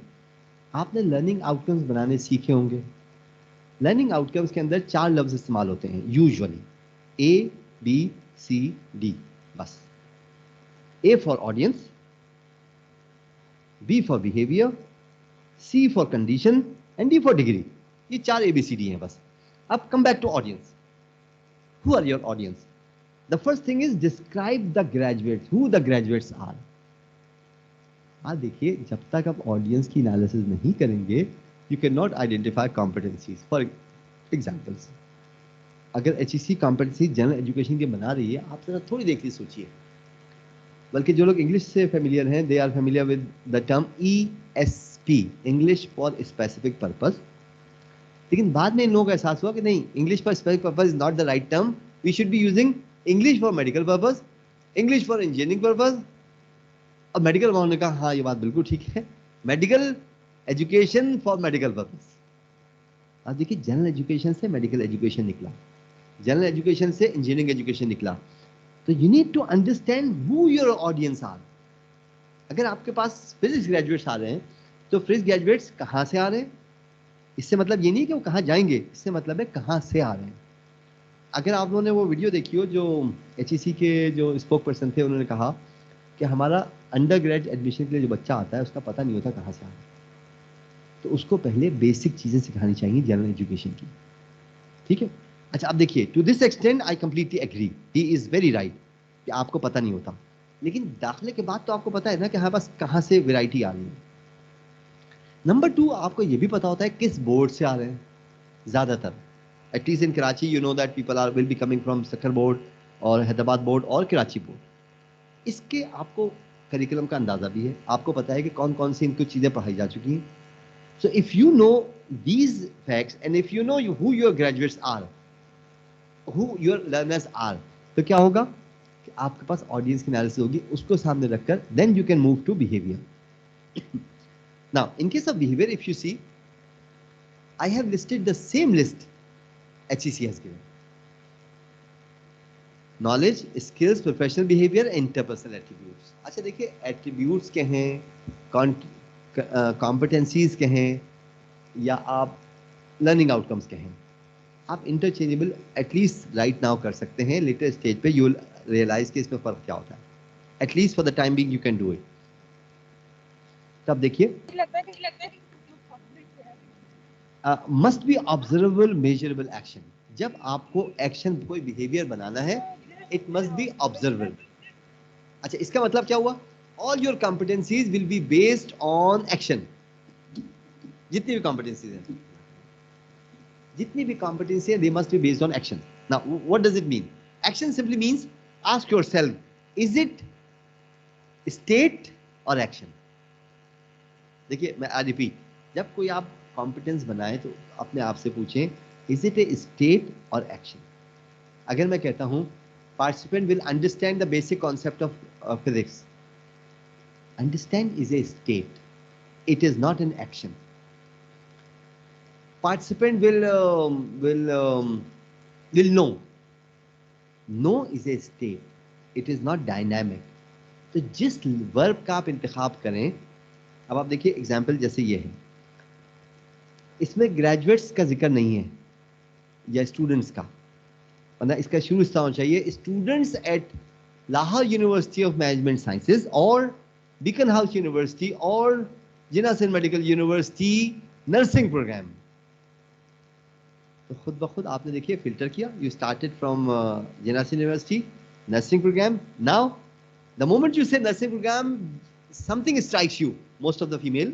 आपने लर्निंग आउटकम्स बनाने सीखे होंगे. लर्निंग आउटकम्स के अंदर 4 लफ्ज इस्तेमाल होते हैं usually, A, B, C, D. बस. A for audience, B for behavior, C for condition and D for degree. ये 4 ABCD हैं बस. अब come back to audience. Who are your audience? The first thing is describe the graduates. Who the graduates are? आप देखिए, जब तक आप audience की एनालिसिस नहीं करेंगे, you can not identify competencies. For examples, अगर HEC कॉम्पिटेंसी जनरल एजुकेशन की बना रही है, आप जरा थोड़ी देर के लिए सोचिए. बल्कि जो लोग इंग्लिश से फेमिलियर हैं, they are familiar with the term ESP, English for specific purpose. लेकिन बाद में इन लोगों को एहसास हुआ कि नहीं, English for specific purpose is not the right term. We should be using English for medical purpose, English for engineering purpose. अब मेडिकल वालों ने कहा हाँ ये बात बिल्कुल ठीक है, medical education for medical purpose. अब देखिए, जनरल एजुकेशन से मेडिकल एजुकेशन निकला, जनरल एजुकेशन से इंजीनियरिंग एजुकेशन निकला. तो you need to understand who your audience are. अगर आपके पास फिजिक्स ग्रेजुएट्स आ रहे हैं, तो फिजिक्स ग्रेजुएट्स कहाँ से आ रहे हैं? इससे मतलब ये नहीं कि वो कहाँ जाएंगे, इससे मतलब है कहाँ से आ रहे हैं. अगर आप लोगों ने वो वीडियो देखी हो जो HEC के जो स्पोक पर्सन थे, उन्होंने कहा कि हमारा अंडर ग्रेड एडमिशन के लिए जो बच्चा आता है, उसका पता नहीं होता कहाँ से आ रहा है. तो उसको पहले बेसिक चीज़ें सिखानी चाहिए जनरल एजुकेशन की. ठीक है. अच्छा, अब देखिए, to this extend I completely agree, he is very right कि आपको पता नहीं होता. लेकिन दाखिले के बाद तो आपको पता है ना कि हमारे पास कहाँ से वैरायटी आ रही है. नंबर 2, आपको ये भी पता होता है किस बोर्ड से आ रहे हैं ज़्यादातर. At least in Karachi you know that people are will be coming from Sukkur board और हैदराबाद बोर्ड और कराची बोर्ड. इसके आपको करिकुलम का अंदाज़ा भी है, आपको पता है कि कौन कौन सी इनको चीज़ें पढ़ाई जा चुकी हैं. So if you know these facts and if you know who your graduates are, who your learners are, तो क्या होगा कि आपके पास ऑडियंस की एनालिसिस होगी, उसको सामने रखकर then you can move to behaviour. Now in case of behaviour, if you see, I have listed the same list HEC has given. Knowledge, skills, professional behavior, interpersonal attributes. अच्छा देखिए, attributes के हैं, competencies के हैं, या आप learning outcomes के हैं. आप interchangeable at least right now कर सकते हैं. later stage पे you will realize कि इसमें फर्क क्या होता है. At least for the time being you can do it. तब देखिए, must be observable, measurable action. जब आपको एक्शन, कोई बिहेवियर बनाना है, it must be observable. अच्छा, इसका मतलब क्या हुआ? All your competencies will be based on action. जितनी भी competencies हैं, जितनी भी competencies हैं, they must be based on action. Now, what does it mean? Action simply means ask yourself, is it state or action? देखिए, मैं I repeat, जब कोई आप कॉम्पिटेंस बनाए तो अपने आप से पूछें, इज इट ए स्टेट और एक्शन. अगर मैं कहता हूं participant will understand the basic concept of physics, understand is a state, it is not an action. Participant will know is a state, it is not dynamic. तो जिस verb का आप इंतखाब करें, अब आप देखिए एग्जाम्पल जैसे ये है, इसमें ग्रेजुएट्स का जिक्र नहीं है या स्टूडेंट्स का, वरना इसका शुरू इस तरह होना चाहिए, students at Lahore university of management sciences और बीकन हाउस यूनिवर्सिटी और Jinnah Sindh medical university nursing program. तो खुद ब खुद आपने देखिए फिल्टर किया, you started from Jinnah Sindh university nursing program. Now the moment you say nursing program, something strikes you. Most of the female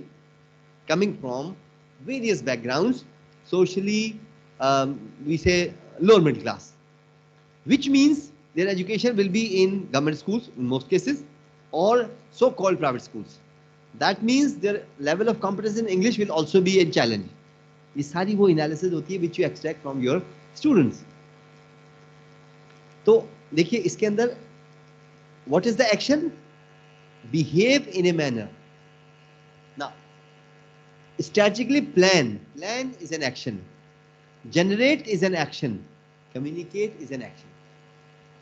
coming from various backgrounds, socially we say lower middle class, which means their education will be in government schools in most cases or so-called private schools. That means their level of competence in English will also be a challenge. ये सारी वो analysis होती है which you extract from your students. तो देखिए इसके अंदर what is the action? Behave in a manner. Now, strategically plan. Plan is an action. Generate is an action. Communicate is an action.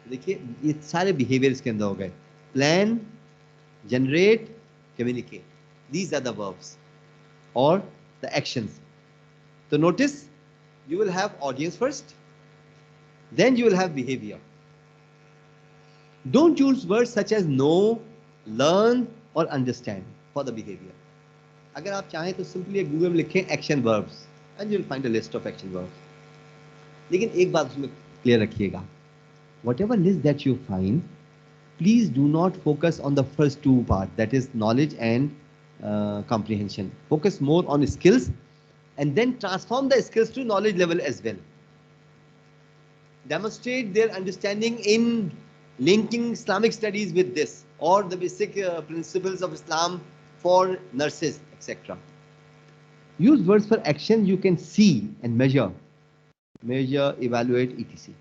देखिए ये सारे behavior इसके अंदर हो गए. Plan, generate, communicate. These are the verbs or the actions. So notice you will have audience first, then you will have behavior. Don't use words such as know, learn or understand for the behavior. अगर आप चाहें तो simply Google में लिखें action verbs and you will find a list of action verbs. लेकिन एक बात उसमें clear रखिएगा. Whatever list that you find, please do not focus on the first two parts, that is knowledge and comprehension. Focus more on skills and then transform the skills to knowledge level as well. Demonstrate their understanding in linking Islamic studies with this or the basic principles of Islam for nurses, etc. Use words for action you can see and measure, evaluate, etc.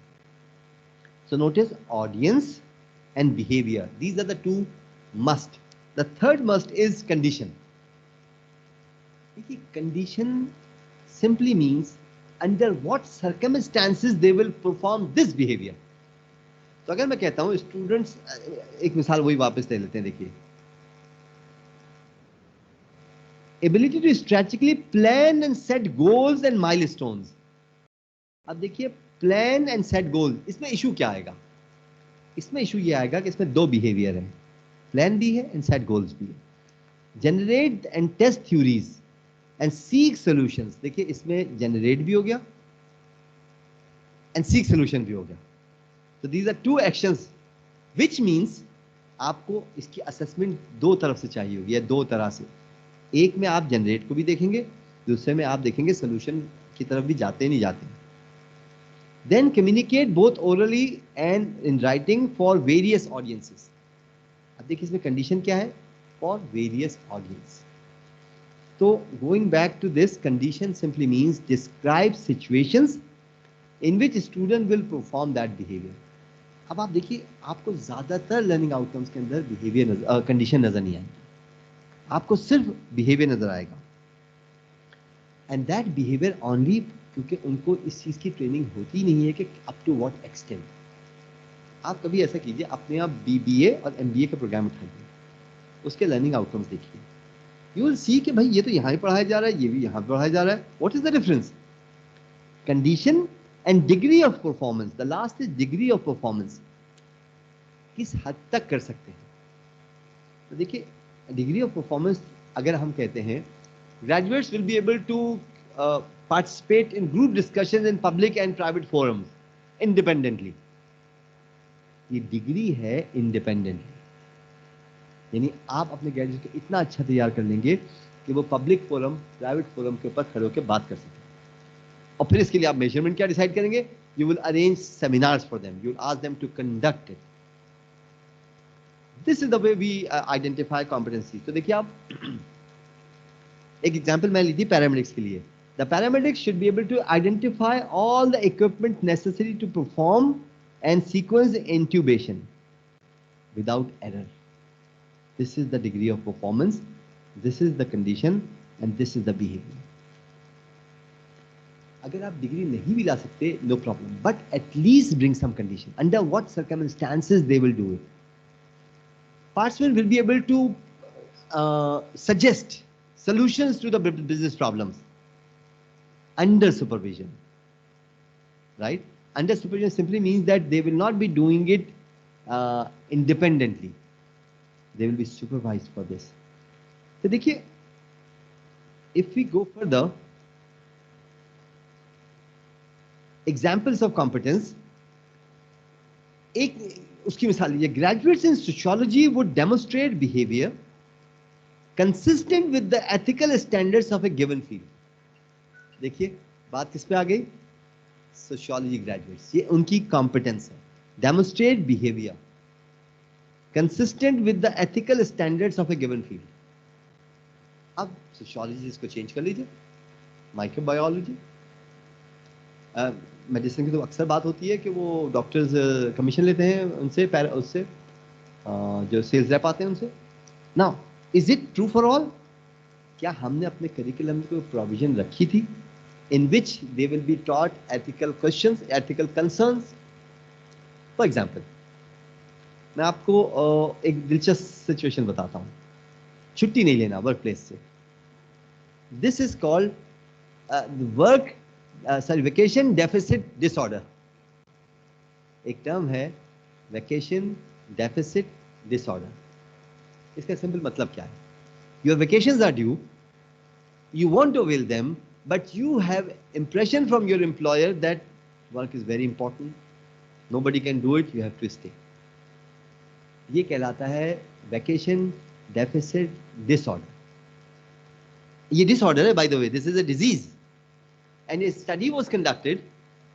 So notice audience and behavior. These are the two must. The third must is condition. Condition simply means under what circumstances they will perform this behavior. तो अगर मैं कहता हूं students, एक मिसाल वही वापस ले लेते हैं. देखिए ability to strategically plan and set goals and milestones. अब देखिए प्लान एंड सेट गोल, इसमें इशू क्या आएगा? इसमें इशू ये आएगा कि इसमें दो बिहेवियर है, प्लान भी है एंड सेट गोल्स भी है. Generate and test theories and seek solutions. देखिए इसमें जनरेट भी हो गया एंड सीक सॉल्यूशन भी हो गया. तो these are two actions which means आपको इसकी असेसमेंट दो तरफ से चाहिए होगी या दो तरह से. एक में आप जनरेट को भी देखेंगे, दूसरे में आप देखेंगे सॉल्यूशन की तरफ भी जाते नहीं जाते. Then communicate both orally and in writing for various audiences. अब देखिए इसमें condition क्या है? For various audience. So going back to this, condition simply means describe situations in which student will perform that behavior. अब आप देखिए आपको ज्यादातर learning outcomes के अंदर behavior condition नजर नहीं आएगी, आपको सिर्फ behavior नजर आएगा. And that behavior only क्योंकि उनको इस चीज़ की ट्रेनिंग होती नहीं है कि अप टू व्हाट एक्सटेंट. आप कभी ऐसा कीजिए, अपने आप BBA और MBA का प्रोग्राम उठाइए, उसके लर्निंग आउटकम्स देखिए. यू विल सी कि भाई ये तो यहाँ ही पढ़ाया जा रहा है, ये भी यहाँ पढ़ाया जा रहा है. What is the difference? Condition and degree of performance. The last is degree of performance. किस हद तक कर सकते हैं? तो देखिए डिग्री ऑफ परफॉर्मेंस अगर हम कहते हैं graduates will be able to participate in group discussions in public and private forums independently. ये डिग्री है independently, यानी आप अपने ग्रेजुएट को इतना अच्छा तैयार कर लेंगे कि वो पब्लिक फोरम, प्राइवेट फोरम के ऊपर खड़े होकर बात कर सकें. और फिर इसके लिए आप मेजरमेंट क्या डिसाइड करेंगे? You will arrange seminars for them, you will ask them to conduct it. This is the way we identify competency. तो देखिए आप एक एग्जांपल मैं ली थी पैरामेडिक्स के लिए. The paramedics should be able to identify all the equipment necessary to perform and sequence intubation without error. This is the degree of performance, this is the condition, and this is the behavior. अगर आप degree नहीं भी ला सकते, no problem, but at least bring some condition. Under what circumstances they will do it. Participants will be able to suggest solutions to the business problems. Under supervision, right? Under supervision simply means that they will not be doing it independently. They will be supervised for this. So देखिए, if we go further, examples of competence. एक उसकी मिसाल लीजिए. Graduates in sociology would demonstrate behavior consistent with the ethical standards of a given field. देखिए बात किस पे आ गई? सोशियोलॉजी ग्रेजुएट्स, ये उनकी कॉम्पिटेंस है. Demonstrate behaviour consistent with the ethical standards of A given field. अब सोशियोलॉजी इसको चेंज कर लीजिए, माइक्रोबायोलॉजी। मेडिसिन की तो अक्सर बात होती है कि वो डॉक्टर्स कमीशन लेते हैं उनसे, उससे जो सेल्स रैप आते हैं उनसे। Now is it true for all? क्या हमने अपने करिकुलम में कोई प्रोविजन रखी थी in which they will be taught ethical questions, ethical concerns? For example, मैं आपको एक दिलचस्प सिचुएशन बताता हूँ। छुट्टी नहीं लेना वर्क प्लेस से, this is called vacation deficit disorder. एक टर्म है वेकेशन डेफिसिट डिसऑर्डर। इसका सिंपल मतलब क्या है? Your vacations are due, you want to avail them, but you have impression from your employer that work is very important, nobody can do it, you have to stay. ये कहलाता है vacation deficit disorder. ये disorder है, by the way, this is a disease, and a study was conducted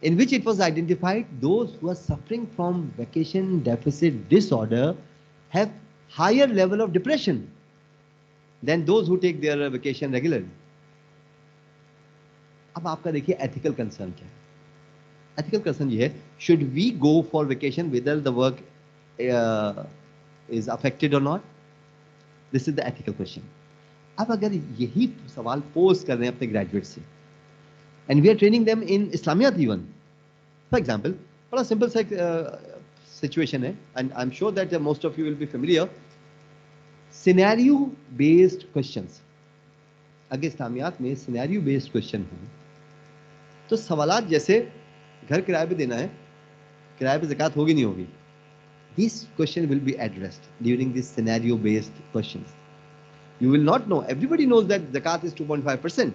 in which it was identified those who are suffering from vacation deficit disorder have higher level of depression than those who take their vacation regularly. अब आपका देखिए ethical concern क्या है? Ethical concern ये है, should we go for vacation whether the work is affected or not? This is the ethical question. अब अगर यही सवाल पोज कर रहे हैं अपने ग्रेजुएट से, and we are training them in Islamiyat even, for example, बड़ा सिंपल सा सिचुएशन है, and I am sure that most of you will be familiar. Scenario based questions. अगर इस्लामियात में सिनेरियो बेस्ड क्वेश्चन हो तो सवालात जैसे घर किराए पे देना है, किराए पे ज़कात होगी नहीं होगी, this question will be addressed during this scenario based questions. You will not know. Everybody knows that zakat is 2.5%.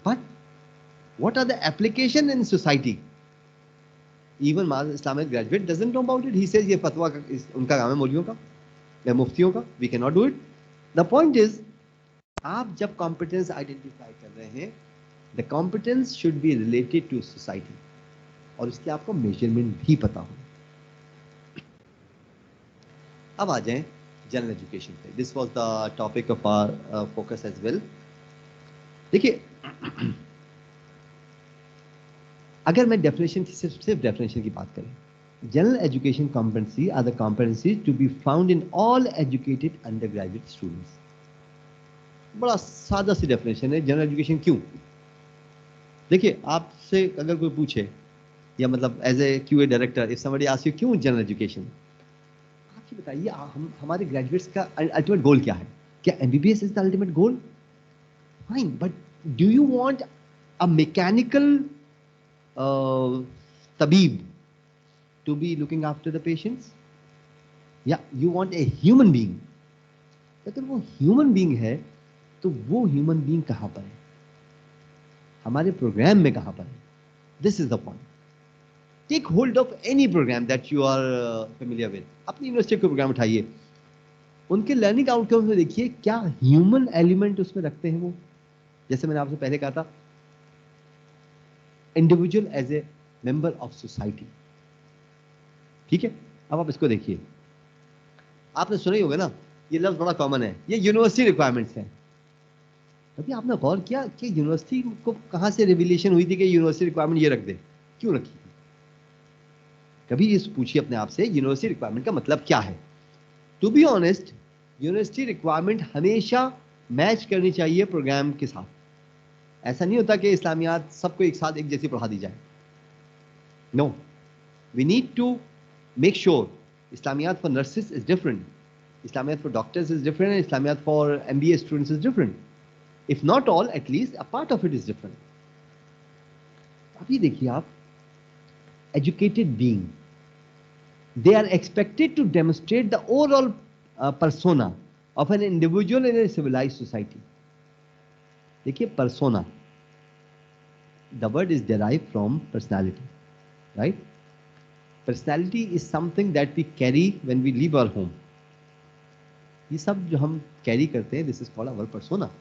But what are the application in society? Even Islamic graduate doesn't know about it. He says ये फतवा उनका काम है, मौलवियों का या मुफ्तियों का. We cannot do it. The point is, आप जब competence identify कर रहे हैं, the competence should be related to society. और इसके आपको measurement भी पता हो. अब आ जाएं जनरल एजुकेशन पे. This was the topic of our focus as well. देखिए, अगर मैं डेफिनेशन की सिर्फ डेफिनेशन की बात करें, general education competency are the competency to be found in all educated undergraduate students. बड़ा सादा सी डेफिनेशन है. जनरल एजुकेशन क्यों? देखिए, आपसे अगर कोई पूछे, या मतलब as a QA director, if somebody asks you क्यों जनरल एजुकेशन, बताइए हमारे ग्रेजुएट्स का अल्टीमेट गोल क्या है? क्या MBBS is the ultimate goal? Fine, but do you want a mechanical तबीब to be looking after the patients, या you want a human being? अगर वो ह्यूमन बीइंग है तो वो ह्यूमन बीइंग कहां पर है? हमारे प्रोग्राम में कहां पर है? This is the point. Take hold of any program that you are familiar with. अपनी यूनिवर्सिटी के प्रोग्राम उठाइए, उनके लर्निंग आउटकम्स में देखिए क्या ह्यूमन एलिमेंट उसमें रखते हैं वो. जैसे मैंने आपसे पहले कहा था, individual as a member of society. ठीक है, अब आप इसको देखिए. आपने सुना ही होगा ना, ये लफ्ज बड़ा कॉमन है, ये यूनिवर्सिटी रिक्वायरमेंट्स हैं. अभी आपने गौर किया कि यूनिवर्सिटी को कहां से रिविलेशन हुई थी कि यूनिवर्सिटी रिक्वायरमेंट ये रख दे? क्यों रखी? कभी ये पूछिए अपने आप से, यूनिवर्सिटी रिक्वायरमेंट का मतलब क्या है? To be honest, university requirement हमेशा मैच करनी चाहिए प्रोग्राम के साथ. ऐसा नहीं होता कि इस्लामियात सबको एक साथ एक जैसी पढ़ा दी जाए. No, we need to make sure Islamiyat for nurses is different, Islamiyat for doctors is different, Islamiyat for MBA students is different. If not all, at least a part of it is different. अभी देखिए आप, educated being, they are expected to demonstrate the overall persona of an individual in a civilized society. देखिए, persona, the word is derived from personality, right? Personality is something that we carry when we leave our home. ये सब जो हम carry करते हैं, this is called our persona.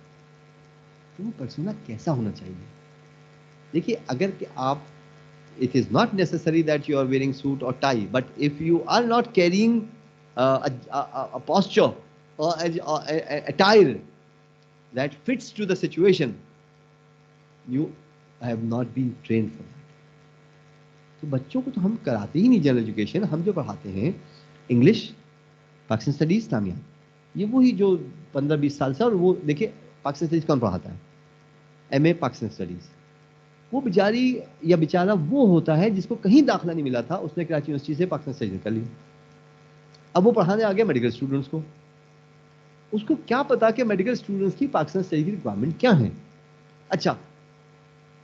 तो वो persona कैसा होना चाहिए? देखिए, अगर कि आप, it is not necessary that you are wearing suit or tie, but if you are not carrying a posture or a attire that fits to the situation, you have not been trained for that. तो बच्चों को तो हम कराते ही नहीं general education. हम जो पढ़ाते हैं इंग्लिश, पाकिस्तान स्टडीज, इस्लामिया, ये वही जो 15-20 साल से. और वो देखिए पाकिस्तान स्टडीज कौन पढ़ाता है? MA Pakistan studies. वो बेचारी या बेचारा वो होता है जिसको कहीं दाखिला नहीं मिला था, उसने कराची यूनिवर्सिटी से पाकिस्तान स्टडीज कर लिया. अब वो पढ़ाने आ गया मेडिकल स्टूडेंट्स को. उसको क्या पता कि मेडिकल स्टूडेंट्स की पाकिस्तान स्टडीज की रिक्वायरमेंट क्या है. अच्छा,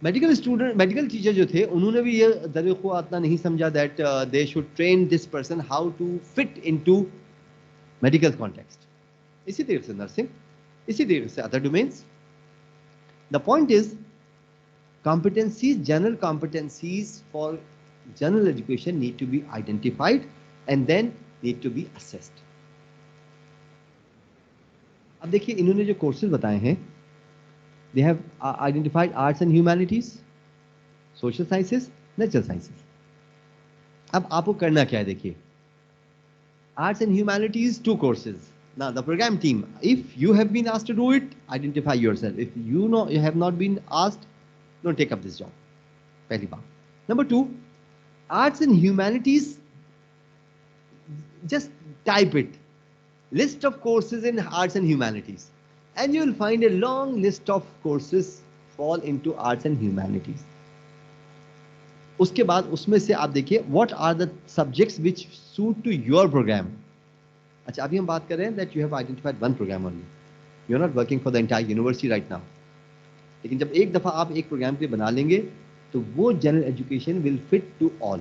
मेडिकल टीचर जो थे उन्होंने भी ये दरिक़ो इतना नहीं समझा that they should train this person how to fit into medical context. इसी तरीके से नर्सिंग, इसी तरीके से other domains. The point is competencies, general competencies for general education need to be identified and then need to be assessed. अब देखिए इन्होंने जो कोर्सेज बताए हैं, they have identified arts and humanities, social sciences, natural sciences. अब आपको करना क्या है? देखिए arts and humanities 2 courses. Now the program team, if you have been asked to do it, identify yourself. If you have not been asked, don't take up this job. पहली बात. Number 2, arts and humanities, just type it. List of courses in arts and humanities. And you will find a long list of courses fall into arts and humanities. उसके बाद उसमें से आप देखिए what are the subjects which suit to your program. अच्छा, अभी हम बात कर रहे हैं that you have identified one program only. You are not working for the entire university right now. लेकिन जब एक दफ़ा आप एक प्रोग्राम के बना लेंगे तो वो general education will fit to all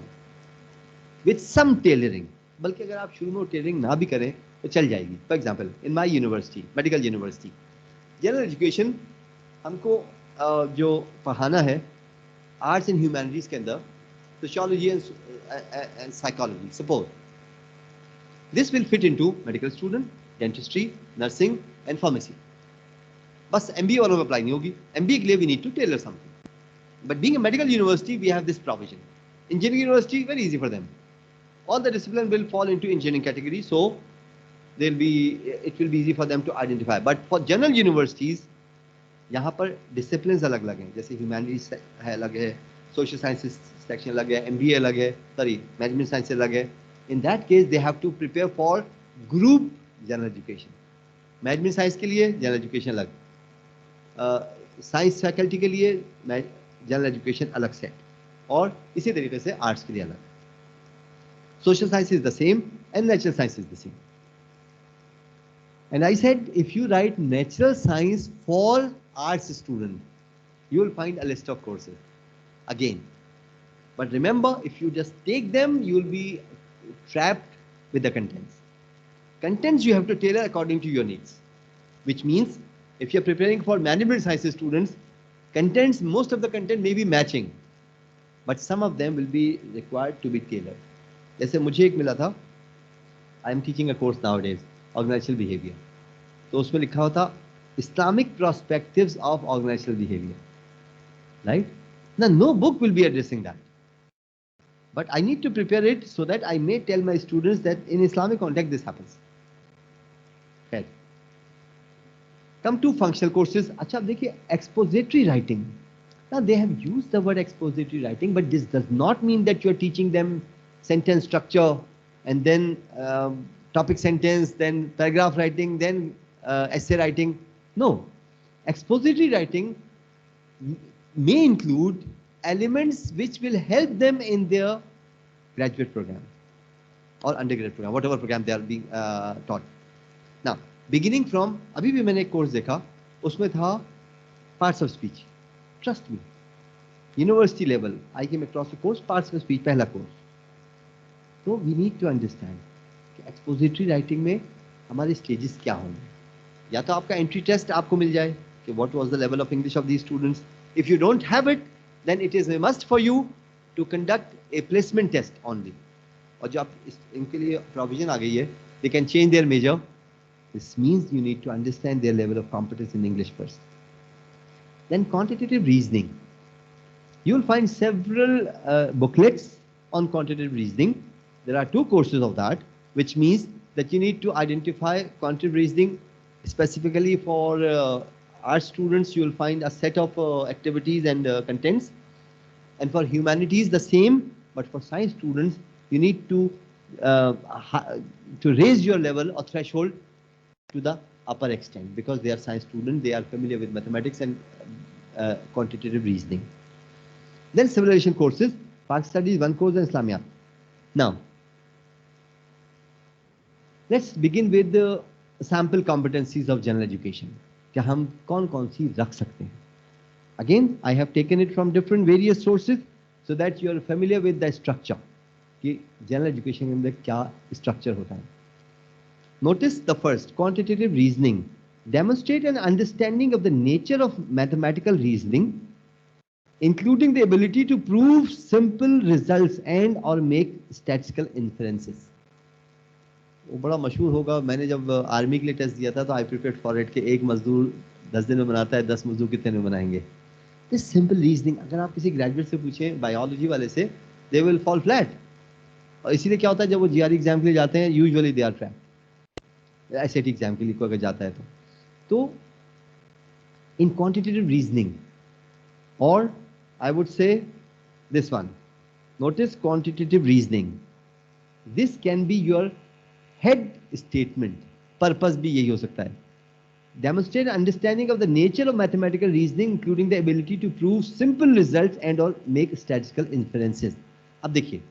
with some tailoring. बल्कि अगर आप शुरू में टेलरिंग ना भी करें तो चल जाएगी. For example in my university, medical university, general education हमको जो पढ़ाना है आर्ट्स एंड ह्यूमैनिटीज़ के अंदर, sociology and psychology, suppose this will fit into medical student, dentistry, nursing and pharmacy. बस MBA वालों में अप्लाई नहीं होगी. MBA के लिए we need to tailor something. But being a medical university, we have this provision. Engineering university, very easy for them. All the discipline will fall into engineering category, so it will be easy for them to identify. But for general universities, यहाँ पर disciplines अलग-अलग हैं. जैसे humanities है अलग है, social sciences section अलग है, MBA अलग है, management science अलग है. In that case, they have to prepare for group general education. Management science के लिए general education अलग. साइंस फैकल्टी के लिए जनरल एजुकेशन अलग सेट, और इसी तरीके से आर्ट्स के लिए अलग. Social science is the same and natural science is the same. And I said if you right natural science for arts student, you will find a list of courses again. But remember, if you just take them, you will be trapped with the contents. Contents you have to tailor according to your needs, which means if you're preparing for management sciences students, contents, most of the content may be matching, but some of them will be required to be tailored. जैसे मुझे एक मिला था, I am teaching a course nowadays, organizational behavior. तो उसमें लिखा होता Islamic perspectives of organizational behavior, right? Now no book will be addressing that, but I need to prepare it so that I may tell my students that in Islamic context this happens. Okay. Come to functional courses. अच्छा, अब देखिए expository writing. Now they have used the word expository writing, but this does not mean that you are teaching them sentence structure and then topic sentence, then paragraph writing, then essay writing. No, expository writing may include elements which will help them in their graduate program or undergraduate program, whatever program they are being taught. Now, beginning from, अभी भी मैंने एक course देखा, उसमें था parts of speech. Trust me, university level I के मैक्रॉस course, parts of speech पहला course. तो वी नीड टू अंडरस्टैंड कि एक्सपोजिटरी राइटिंग में हमारे स्टेजेस क्या होंगे. या तो आपका एंट्री टेस्ट आपको मिल जाए कि what was the level of English of these students. If you don't have it, then it is a must for you to conduct a placement test only. और जो आप इनके लिए प्रोविजन आ गई है, they can change their major. This means you need to understand their level of competence in English first. Then quantitative reasoning. You will find several booklets on quantitative reasoning. There are 2 courses of that, which means that you need to identify quantitative reasoning specifically for arts students, you will find a set of activities and contents. And for humanities, the same. But for science students, you need uh, to raise your level or threshold to the upper extent, because they are science students, they are familiar with mathematics and quantitative reasoning. Then civilization courses, Pak studies, one course, and Islamiyat. Now, let's begin with the sample competencies of general education. कि हम कौन-कौन सी रख सकते हैं? Again, I have taken it from different various sources so that you are familiar with the structure. कि general education के अंदर क्या structure होता है. Notice the first, quantitative reasoning. Demonstrate an understanding of the nature of mathematical reasoning, including the ability to prove simple results and or make statistical inferences. वो बड़ा मशहूर होगा. मैंने जब आर्मी के लिए टेस्ट दिया था तो आई प्रिपेयर्ड फॉर इट कि एक मजदूर 10 दिन में बनाता है, 10 मजदूर कितने में बनाएंगे. दिस सिंपल रीजनिंग अगर आप किसी ग्रेजुएट से पूछें, बायोलॉजी वाले से, दे विल फॉल फ्लैट. और इसीलिए क्या होता है, जब वो जीआरई एग्जाम के लिए जाते हैं, usually they are trap. SAT exam के लिए कोई अगर जाता है तो इन क्वांटिटेटिव रीजनिंग, और I would say this one, notice quantitative reasoning, this can be your head statement. Purpose भी यही हो सकता है. Demonstrate understanding of the nature of mathematical reasoning, including the ability to prove simple results and or make statistical inferences. अब देखिए,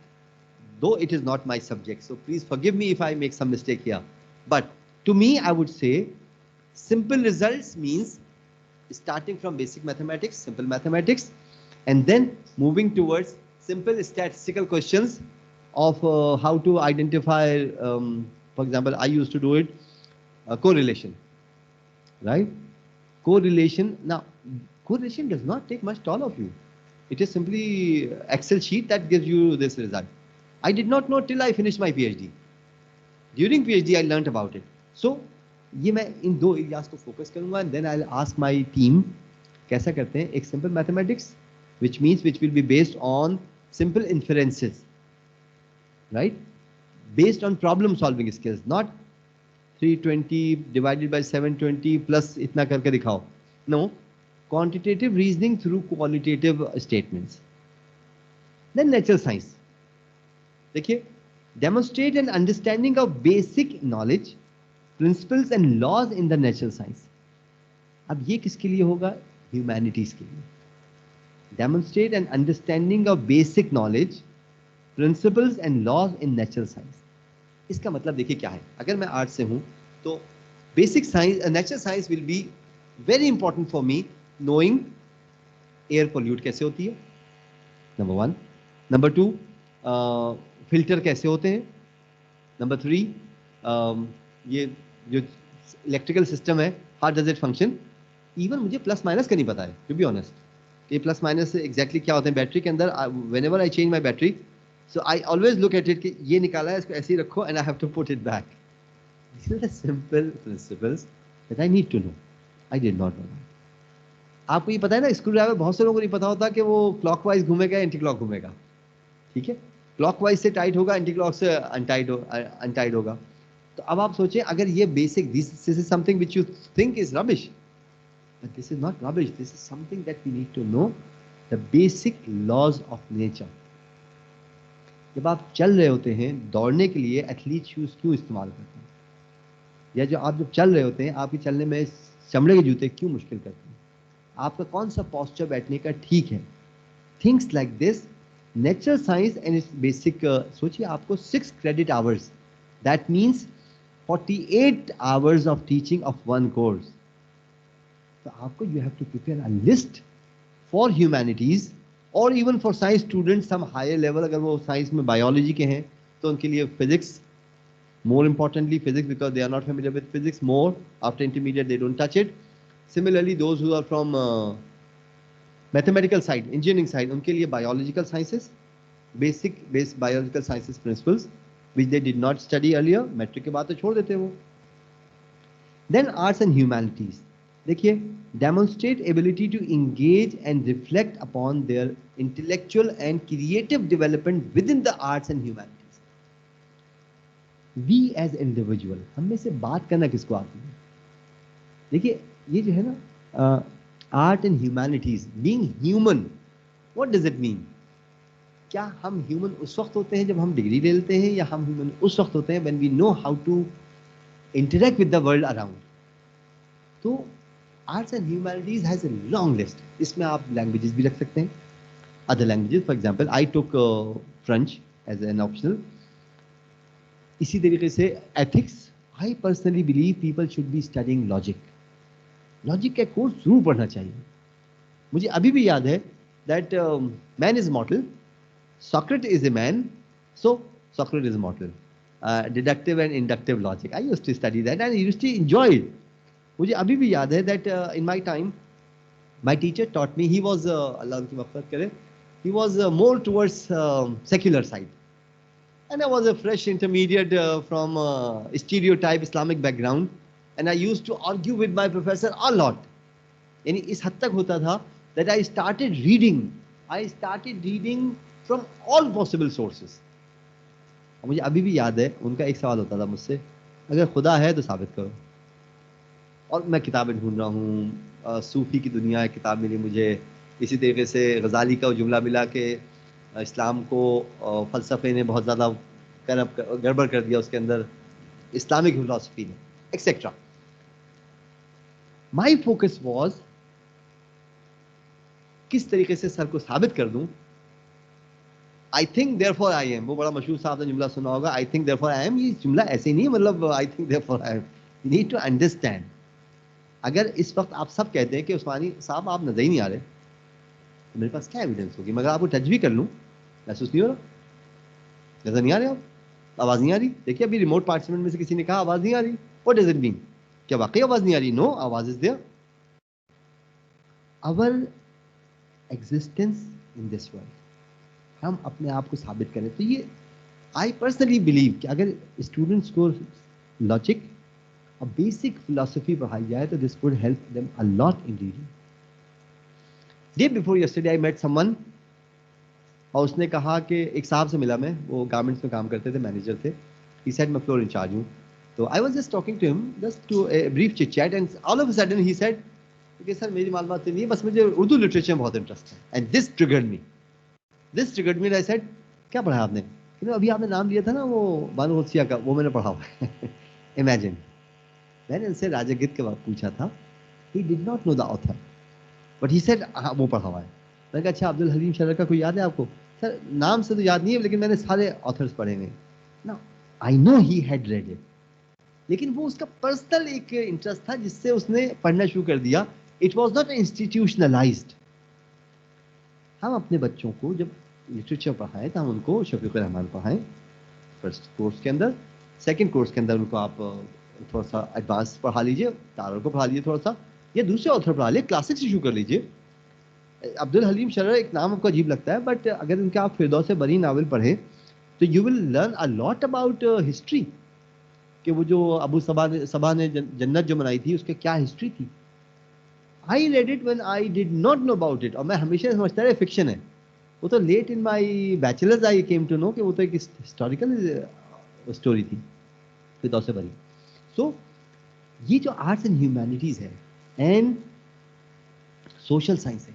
though it is not my subject, so please forgive me if I make some mistake here. But to me, I would say simple results means starting from basic mathematics, simple mathematics, and then moving towards simple statistical questions of how to identify, for example, I used to do it, correlation. Right? Correlation. Now, correlation does not take much toll of you. It is simply Excel sheet that gives you this result. I did not know till I finished my PhD. During PhD, I learnt about it. So, ये मैं इन दो areas को focus करूंगा, and then I'll ask my team कैसा करते हैं. एक simple mathematics, which will be based on simple inferences, right? Based on problem solving skills, not 320 divided by 720 plus इतना करके दिखाओ. No, quantitative reasoning through qualitative statements. Then natural science. देखिए, demonstrate an understanding of basic knowledge, principles and laws in the natural science. अब ये किसके लिए होगा? Humanities के लिए. Demonstrate an understanding of basic knowledge, principles and laws in natural science. इसका मतलब देखिए क्या है. अगर मैं आर्ट से हूं तो basic science, natural science will be very important for me, knowing air pollute कैसे होती है, नंबर 1. नंबर 2, फिल्टर कैसे होते हैं. नंबर 3, ये जो इलेक्ट्रिकल सिस्टम है, how does it function. Even मुझे प्लस माइनस का नहीं पता है, टू बी ऑनेस्ट, कि प्लस माइनस एग्जैक्टली क्या होते हैं बैटरी के अंदर. Whenever I change my battery, so I always look at it कि ये निकाला है, इसको ऐसे ही रखो, and I have to put it back. These are the simple principles that I need to know. I did not know that. आपको ये पता है ना, स्क्रू ड्राइवर बहुत से लोगों को नहीं पता होता कि वो क्लॉकवाइज घूमेगा, एंटी क्लॉक घूमेगा. ठीक है, क्लॉकवाइज से टाइट होगा, एंटी क्लॉक से अनटाइट होगा. तो अब आप सोचें, अगर ये basic, this is something which you think is rubbish, but this is not rubbish. This is something that we need to know, the basic laws of nature. जब आप चल रहे होते हैं, दौड़ने के लिए एथलीट शूज क्यों इस्तेमाल करते हैं, या जो आप जब चल रहे होते हैं, आपके चलने में चमड़े के जूते क्यों मुश्किल करते हैं, आपका कौन सा पोस्चर बैठने का ठीक है. Things like this, natural science and it's basic. सोचिए, आपको 6 credit hours, that means 48 hours of teaching of 1 course. तो आपको you have to prepare a list for humanities और even for science students, some higher level. अगर वो science में biology के हैं तो उनके लिए physics, more importantly physics, because they are not familiar with physics more. After intermediate they don't touch it. Similarly, those who are from mathematical side, engineering side, उनके लिए biological sciences, basic biological sciences principles which they did not study earlier. Matric के बाद तो छोड़ देते हैं वो. Then arts and humanities. देखिए, demonstrate ability to engage and reflect upon their intellectual and creative development within the arts and humanities. We as individual, हम में से बात करना किसको आती है. देखिए, ये जो है ना, art and humanities, being human, what does it mean? क्या हम ह्यूमन उस वक्त होते हैं जब हम डिग्री ले लेते हैं, या हम ह्यूमन उस वक्त होते हैं when we know how to interact with the world around? तो arts and humanities has a long list. इसमें आप लैंग्वेजेस भी रख सकते हैं, other languages. For example I took French as an optional. इसी तरीके से ethics. I personally believe people should be studying logic. Logic का कोर्स जरूर पढ़ना चाहिए. मुझे अभी भी याद है that man is mortal, Socrates is a man, so Socrates is mortal. Deductive and inductive logic. I used to study that and I used to enjoy it. मुझे अभी भी याद है that in my time, my teacher taught me. He was अल्लाह उनकी मग़फ़िरत करे, he was more towards secular side, and I was a fresh intermediate from stereotype Islamic background, and I used to argue with my professor a lot. यानी इस हद तक होता था that I started reading from all possible sources. मुझे अभी भी याद है उनका एक सवाल होता था मुझसे, अगर खुदा है तो साबित करो. और मैं किताबें ढूंढ रहा हूँ, सूफी की दुनिया एक किताब मिली मुझे, इसी तरीके से गजाली का जुमला मिला कि इस्लाम को फ़लसफ़े ने बहुत ज़्यादा गड़बड़ कर दिया, उसके अंदर इस्लामिक फिलॉसफी ने, एक्सेट्रा. माई फोकस वॉज किस तरीके से सर को साबित कर दूं. I think therefore I am, वो बड़ा मशहूर साहब ने जुमला सुना होगा, I think therefore I am. ये जुमला ऐसे ही नहीं है, मतलब I think therefore I am. You need to understand. अगर इस वक्त आप सब कहते हैं कि उस्मानी साहब आप नजर ही नहीं आ रहे, तो मेरे पास क्या एविडेंस होगी? मगर आपको टच भी कर लूँ, महसूस नहीं हो रहा, नजर नहीं आ रहे आप, आवाज़ नहीं आ रही. देखिए अभी रिमोट पार्टिसिपेंट में से किसी ने कहा आवाज़ नहीं आ रही. What does it mean? क्या वाकई आवाज़ नहीं आ रही? नो, आवाज़ is there. Our existence in this world, हम अपने आप को साबित करें. तो ये आई पर्सनली बिलीव कि अगर स्टूडेंट्स को लॉजिक और बेसिक फिलॉसफी पढ़ाई जाए तो this would help them a lot in reading. Day before yesterday I met someone, और उसने कहा कि एक साहब से मिला मैं, वो गारमेंट्स में काम करते थे, मैनेजर थे. ही सेड मैं फ्लोर इंचार्ज हूँ. तो I was just talking to him, just to a brief chit chat, and all of a sudden he said कि सर मेरी मालूमात नहीं है, बस मुझे उर्दू लिटरेचर में बहुत इंटरेस्ट है. And this triggered me. I said क्या पढ़ा आपने? अभी आपने नाम लिया था ना वो बानो गौसिया का, वो मैंने पढ़ा हुआ है. इमेजिन. मैंने उनसे राजा गिद्ध के बाद पूछा था. He did not know the author, but he said हाँ वो पढ़ा हुआ है. मैंने कहा अच्छा अब्दुल हलीम शर्र का कोई याद है आपको? सर नाम से तो याद नहीं है, लेकिन मैंने सारे ऑथर्स पढ़े हुए. ना I know he had read it, लेकिन वो उसका पर्सनल एक इंटरेस्ट था जिससे उसने पढ़ना शुरू कर दिया. It was not institutionalised. हम अपने बच्चों को जब लिटरेचर पढ़ाएं तो हम उनको शफीक रहमान पढ़ाएं फर्स्ट कोर्स के अंदर. सेकंड कोर्स के अंदर उनको आप थोड़ा सा एडवांस पढ़ा लीजिए, तारों को पढ़ा लीजिए थोड़ा सा, या दूसरे ऑथर पढ़ा लीजिए, क्लासिक से शुरू कर लीजिए. अब्दुल हलीम शर्र एक नाम आपको अजीब लगता है, बट अगर उनके आप फिरदौस बरी नावल पढ़ें तो you will learn a lot about history, कि वो जो अबू सबा ने जन्नत जो बनाई थी उसके क्या हिस्ट्री थी. I read it when I did not know about it, और मैं हमेशा समझता है फिक्शन है. वो तो late in my bachelor's I came to know कि वो तो एक हिस्टोरिकल स्टोरी थी फिरदौस बरी. सो ये जो आर्ट्स एंड ह्यूमैनिटीज है एंड सोशल साइंस है,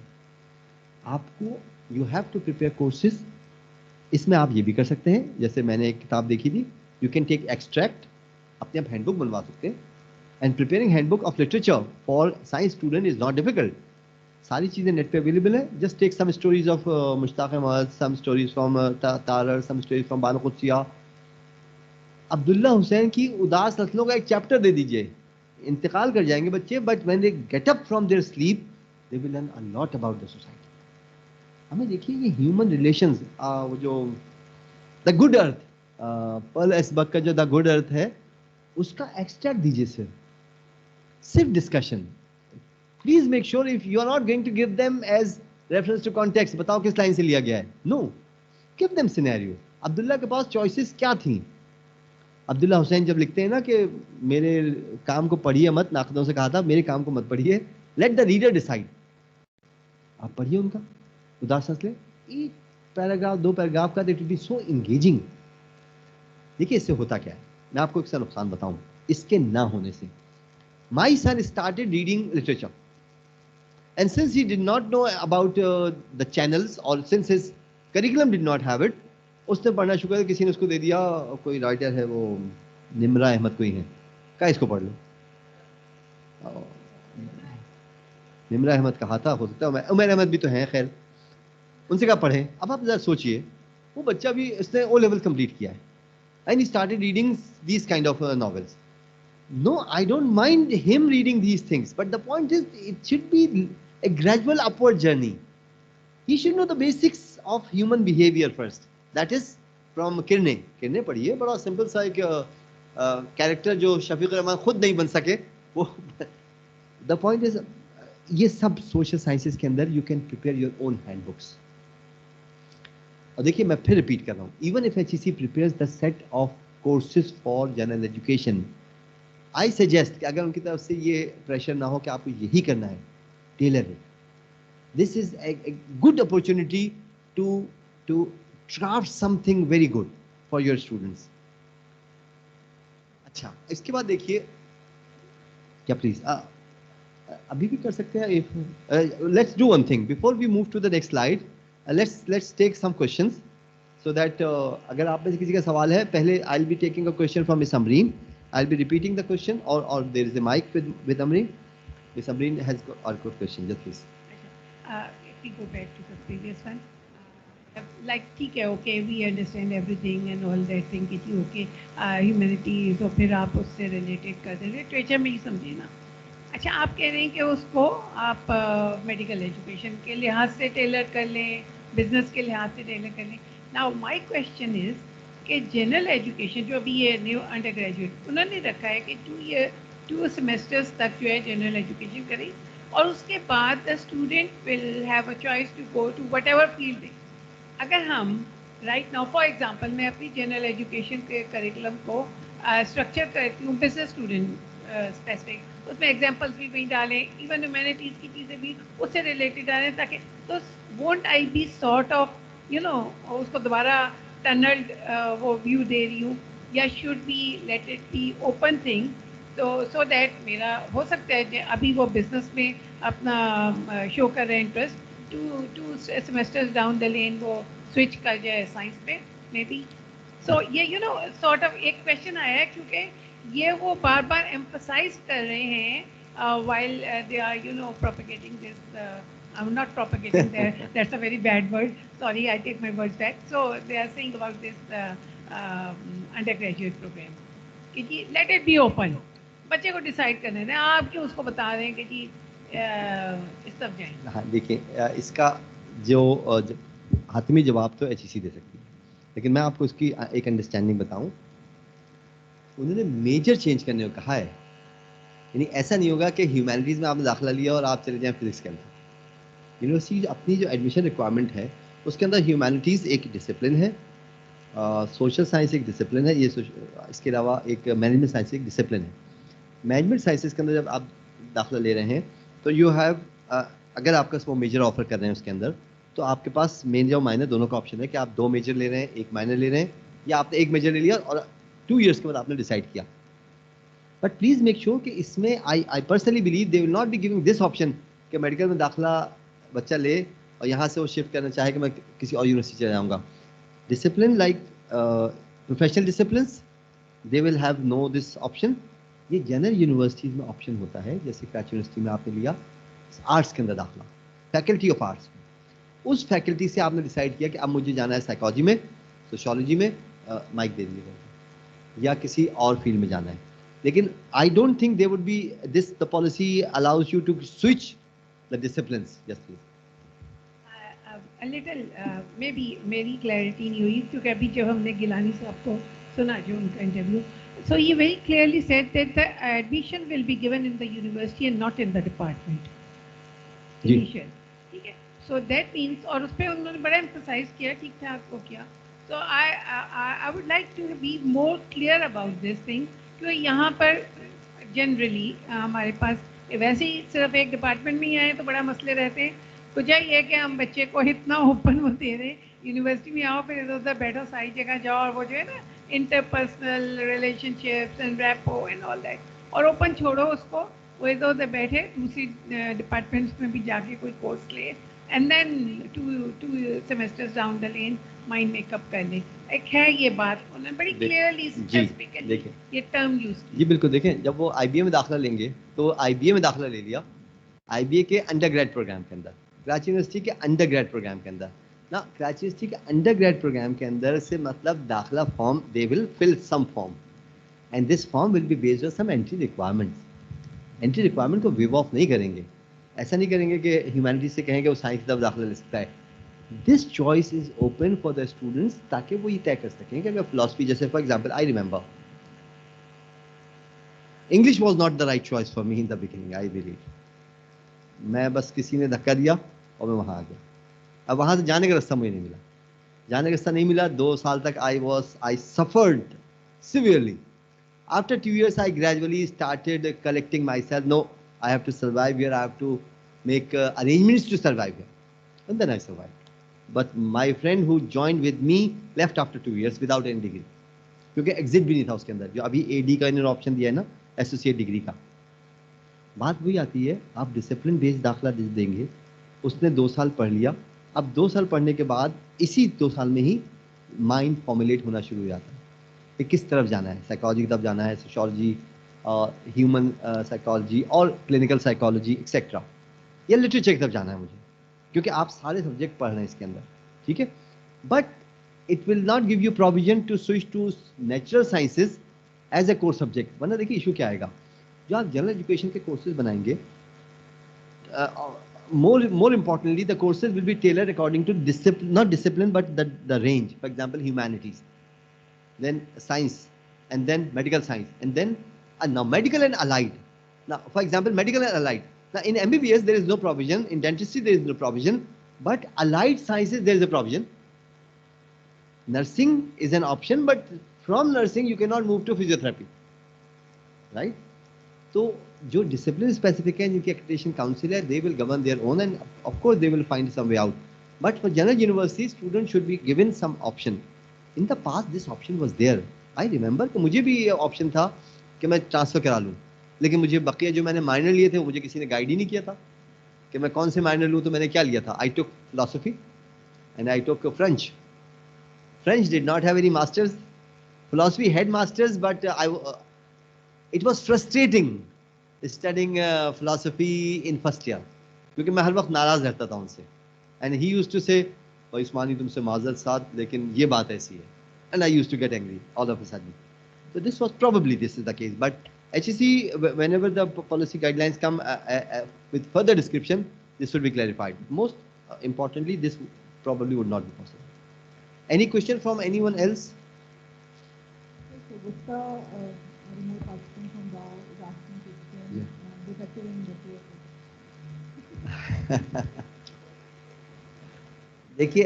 आपको you have to prepare courses. इसमें आप ये भी कर सकते हैं, जैसे मैंने एक किताब देखी थी, यू कैन टेक एक्सट्रैक्ट, अपने आप हैंडबुक बनवा सकते हैं. And preparing handbook of literature for science student is not difficult. सारी चीज़ें नेट पे अवेलेबल है. Just take some stories of Mushtaq Ahmad, some stories from Tarar, some stories from Bano Qudsia. Abdullah Hussain की उदास नस्लों का एक चैप्टर दे दीजिए. इंतकाल कर जाएंगे बच्चे, but when they get up from there sleep they will learn a lot about the society. हमें देखिए ये ह्यूमन रिलेशंस, वो जो द गुड अर्थ, पर्ल एसबक का जो द गुड अर्थ है उसका एक्सट्रैक्ट दीजिए. सिर्फ discussion. Please make sure if you are not going to give them as reference to context, बताओ किस लाइन से लिया गया है. No, give them scenario. Abdullah के पास चॉइसेस क्या थी? अब्दुल्ला हुसैन जब लिखते हैं ना कि मेरे काम को पढ़िए मत, नाकदों से कहा था मेरे काम को मत पढ़िए, लेट द रीडर डिसाइड. आप पढ़िए उनका उदास नस्लें, एक पैराग्राफ 2 पैराग्राफ का, it will be so engaging. देखिए इससे होता क्या है, मैं आपको एक नुकसान बताऊं इसके ना होने से. My son started reading literature And since he did not know about the channels, or since his curriculum did not have it, उसने पढ़ना शुरू किया, किसी ने उसको दे दिया, कोई राइटर है वो निम्रा अहमद कोई है, क्या इसको पढ़ लो, निम्रा अहमद कहा था, हो सकता है उमर अहमद भी तो हैं, खैर उनसे क्या पढ़े। अब आप जरा सोचिए, वो बच्चा भी इसने ओ लेवल कंप्लीट किया है, and he started reading these kind of novels. No, I don't mind him reading these things, but the point is it should be a gradual upward journey. He should know the basics of human behavior first. That is from किरने पढ़िए, बड़ा simple सा एक character जो शफीक रहमान खुद नहीं बन सके वो। The point is ये सब सोशल साइंसेस के अंदर you can prepare your own handbooks. और देखिए मैं फिर रिपीट कर रहा हूँ, even if HEC prepares the set of courses for general education, I suggest कि अगर उनकी तरफ से ये प्रेशर ना हो कि आपको यही करना है, टेलर है। This is a good opportunity to craft something very good for your students. अच्छा, इसके बाद देखिए क्या प्लीज अभी भी कर सकते हैं। If let's do one thing before we move to the next slide, let's take some questions so that अगर आप में से किसी का सवाल है, पहले I'll be taking a question from Miss Amreen. I'll be repeating the question, or there is a mic with Amreen. Miss Amreen has got a good question. Just please. If we go back to the previous one, like ठीक है, okay, we understand everything and all that thing कि okay, humanity, तो फिर आप उससे related कर दें, literature में ही समझे ना। अच्छा, आप कह रहे हैं कि उसको आप मेडिकल एजुकेशन के लिहाज से टेलर कर लें, बिजनेस के लिहाज से टेलर कर लें। नाउ माय क्वेश्चन इज कि जनरल एजुकेशन जो अभी ये न्यू अंडर ग्रेजुएट उन्होंने रखा है कि 2 सेमेस्टर्स तक जो है जनरल एजुकेशन करें, और उसके बाद the student will have a choice to go to whatever field. अगर हम राइट नाउ फॉर एग्जांपल मैं अपनी जनरल एजुकेशन के करिकुलम को स्ट्रक्चर करती हूँ बिजनेस स्टूडेंट स्पेसिफिक, उसमें एग्जांपल्स भी वहीं डालें, इवन ह्यूमैनिटीज़ की चीज़ें भी उससे रिलेटेड डालें, ताकि तो won't I B sort of you know उसको दोबारा टनल्ड वो व्यू दे रही हूँ, या should be let it be open thing, तो सो दैट मेरा हो सकता है कि अभी वो बिजनेस में अपना शो कर रहे हैं interest, two semesters down the lane वो स्विच कर जाए साइंस में मे बी। सो ये यू नो सॉर्ट ऑफ एक क्वेश्चन आया है, क्योंकि ये वो बार बार एम्फसाइज कर रहे हैं while they are you know propagating this I'm not propagating there, that's a very bad word, sorry, I take my words back. So they are saying about this undergraduate program कि जी let it be open, बच्चे को decide करने दें, आप क्यों उसको बता रहे हैं कि जी इस तरफ जाएं। हाँ देखिए, इसका जो हातमी जवाब तो HEC दे सकती है, लेकिन मैं आपको इसकी एक अंडरस्टैंडिंग बताऊं। उन्होंने मेजर चेंज करने को कहा है, यानी ऐसा नहीं होगा कि ह्यूमैनिटीज़ में आपने दाखिला लिया और आप चले जाएं फिजिक्स के अंदर। यूनिवर्सिटी अपनी जो एडमिशन रिक्वायरमेंट है उसके अंदर ह्यूमैनिटीज़ एक डिसिप्लिन है, सोशल साइंस एक डिसिप्लिन है, ये इसके अलावा एक मैनेजमेंट साइंस एक डिसिप्लिन है। मैनेजमेंट साइंसेज के अंदर जब आप दाखिला ले रहे हैं तो यू हैव अगर आपका वो मेजर ऑफर कर रहे हैं उसके अंदर, तो आपके पास मेन या माइनर दोनों का ऑप्शन है कि आप 2 मेजर ले रहे हैं, 1 माइनर ले रहे हैं, या आपने 1 मेजर ले लिया और 2 इयर्स के बाद आपने डिसाइड किया। बट प्लीज़ मेक श्योर कि इसमें आई personally believe they will not be giving this option कि मेडिकल में दाखिला बच्चा ले और यहाँ से वो शिफ्ट करना चाहे कि मैं किसी और यूनिवर्सिटी चला जाऊँगा। Discipline like professional disciplines they will have no this option. ये जनरल यूनिवर्सिटीज़ में ऑप्शन होता है, जैसे कराची यूनिवर्सिटी में आपने लिया आर्ट्स के अंदर दाखिला, फैकल्टी ऑफ आर्ट्स, उस फैकल्टी से आपने डिसाइड किया कि अब मुझे जाना है साइकोलॉजी में, सोशियोलॉजी में, माइक दे दीजिएगा, या किसी और फील्ड में जाना है। लेकिन I don't think they would be this the policy allows you to switch the disciplines. Just please a little maybe मेरी क्लैरिटी नहीं हुई, क्योंकि अभी जब हमने गिलानी साहब को सुना जो उनका interview, so he very clearly said that the admission will be given in the university and not in the department initial, ठीक है। so that means और उस पर उन्होंने बड़ा emphasize किया, ठीक ठाक को किया। so I would like to be more clear about this thing, क्योंकि यहाँ पर generally हमारे पास वैसे ही सिर्फ एक डिपार्टमेंट में ही आए तो बड़ा मसले रहते हैं। कुछ ये है कि हम बच्चे को इतना ओपन वो दे रहे, यूनिवर्सिटी में आओ फिर इधर उधर बैठो, सारी जगह जाओ, और वो जो है ना interpersonal relationships and rapport and all that, और ओपन छोड़ो उसको, वो इधर उधर बैठे दूसरी डिपार्टमेंट्स में भी जाके कोई कोर्स ले and then two semesters down the lane mind make up कर ले। एक है ये बात, उन्होंने बड़ी क्लियरली स्पेसिफिकली ये टर्म यूज की। जी बिल्कुल, देखें जब वो IBA में दाखिला लेंगे तो IBA में दाखिला ले लिया, IBA के अंडरग्रेड प्रोग्राम के अंदर, कराची यूनिवर्सिटी के अंडरग्रेड प्रोग्राम के अंदर ना, कराची यूनिवर्सिटी के अंडरग्रेड प्रोग्राम के अंदर से मतलब दाखिला form, they will fill some form and this form will be based on some entry requirements. Entry requirement को वेव ऑफ नहीं करेंगे, ऐसा नहीं करेंगे कि ह्यूमैनिटी से कहेंगे वो साइंस की तरफ दाखिला ले सकता है। This choice is open for the students, ताकि वो ये तय कर सकें कि अगर फिलॉसफी, जैसे for example I remember English was not the right choice for me in the beginning, I believe. मैं बस किसी ने धक्का दिया और मैं वहाँ आ गया। अब वहाँ से जाने का रास्ता मुझे नहीं मिला, जाने का रास्ता नहीं मिला। 2 साल तक I suffered severely. After 2 years, I gradually started collecting myself. No, I have to survive here. I have to make arrangements to survive here. And then I survived. But my friend who joined with me left after 2 years without any degree. क्योंकि exit भी नहीं था उसके अंदर, जो अभी AD का इन्होंने ऑप्शन दिया है ना, एसोसिएट डिग्री का। बात वही आती है, आप डिसिप्लिन बेस्ड दाखिला देंगे। उसने 2 साल पढ़ लिया, अब 2 साल पढ़ने के बाद इसी 2 साल में ही माइंड फॉर्मुलेट होना शुरू हो जाता है कि किस तरफ जाना है, साइकोलॉजी की तरफ जाना है, सोशियोलॉजी, ह्यूमन साइकोलॉजी और क्लिनिकल साइकोलॉजी एक्सेट्रा, या लिटरेचर की तरफ जाना है मुझे, क्योंकि आप सारे सब्जेक्ट पढ़ रहे हैं इसके अंदर, ठीक है। But it will not give you provision to switch to natural sciences as a course subject. वरना देखिए इशू क्या आएगा, जो आप जनरल एजुकेशन के कोर्सेज बनाएंगे, more importantly the courses will be tailored according to discipline, not discipline but the range. For example, humanities, then science, and then medical science, and then now medical and allied. Now for example, medical and allied, now in MBBS there is no provision, in dentistry there is no provision, but allied sciences there is a provision. Nursing is an option, but from nursing you cannot move to physiotherapy, right? So जो discipline specific है, जिनकी accreditation council है, they will govern their own, and of course they will find some way out. But for general universities, students should be given some option. In the past this option was there. I remember कि मुझे भी ये option था कि मैं transfer करा लूँ, लेकिन मुझे बकिया जो मैंने माइनर लिए थे वो मुझे किसी ने गाइड ही नहीं किया था कि मैं कौन से माइनर लूँ। तो मैंने क्या लिया था, I took philosophy and I took French. French did not have any masters. Philosophy had masters, but it was frustrating studying philosophy in first year, क्योंकि मैं हर वक्त नाराज रहता था उनसे। And he used to say, भाई उस्मानी तुमसे माजरत साथ, लेकिन ये बात ऐसी है। And I used to get angry all of a sudden. So this is the case. But HEC, whenever the policy guidelines come with further description, this will be clarified. Most importantly, this probably would not be possible. Any question from anyone else? Remote participant from Dow is asking question, defective and inductive. देखिए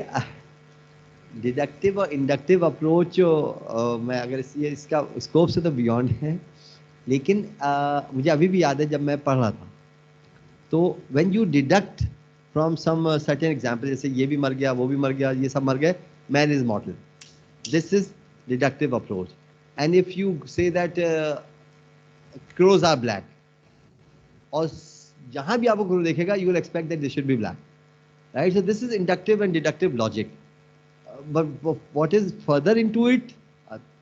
deductive और inductive approach मैं अगर इसका scope से तो beyond है, लेकिन मुझे अभी भी याद है जब मैं पढ़ रहा था, तो when you deduct from some certain example, जैसे ये भी मर गया, वो भी मर गया, ये सब मर गए, man is मॉर्टल, this is deductive approach. And if you say that crows are black, और जहाँ भी आपको crow देखेगा, you will expect that they should be black, right? So this is inductive and deductive logic. But what is further into it,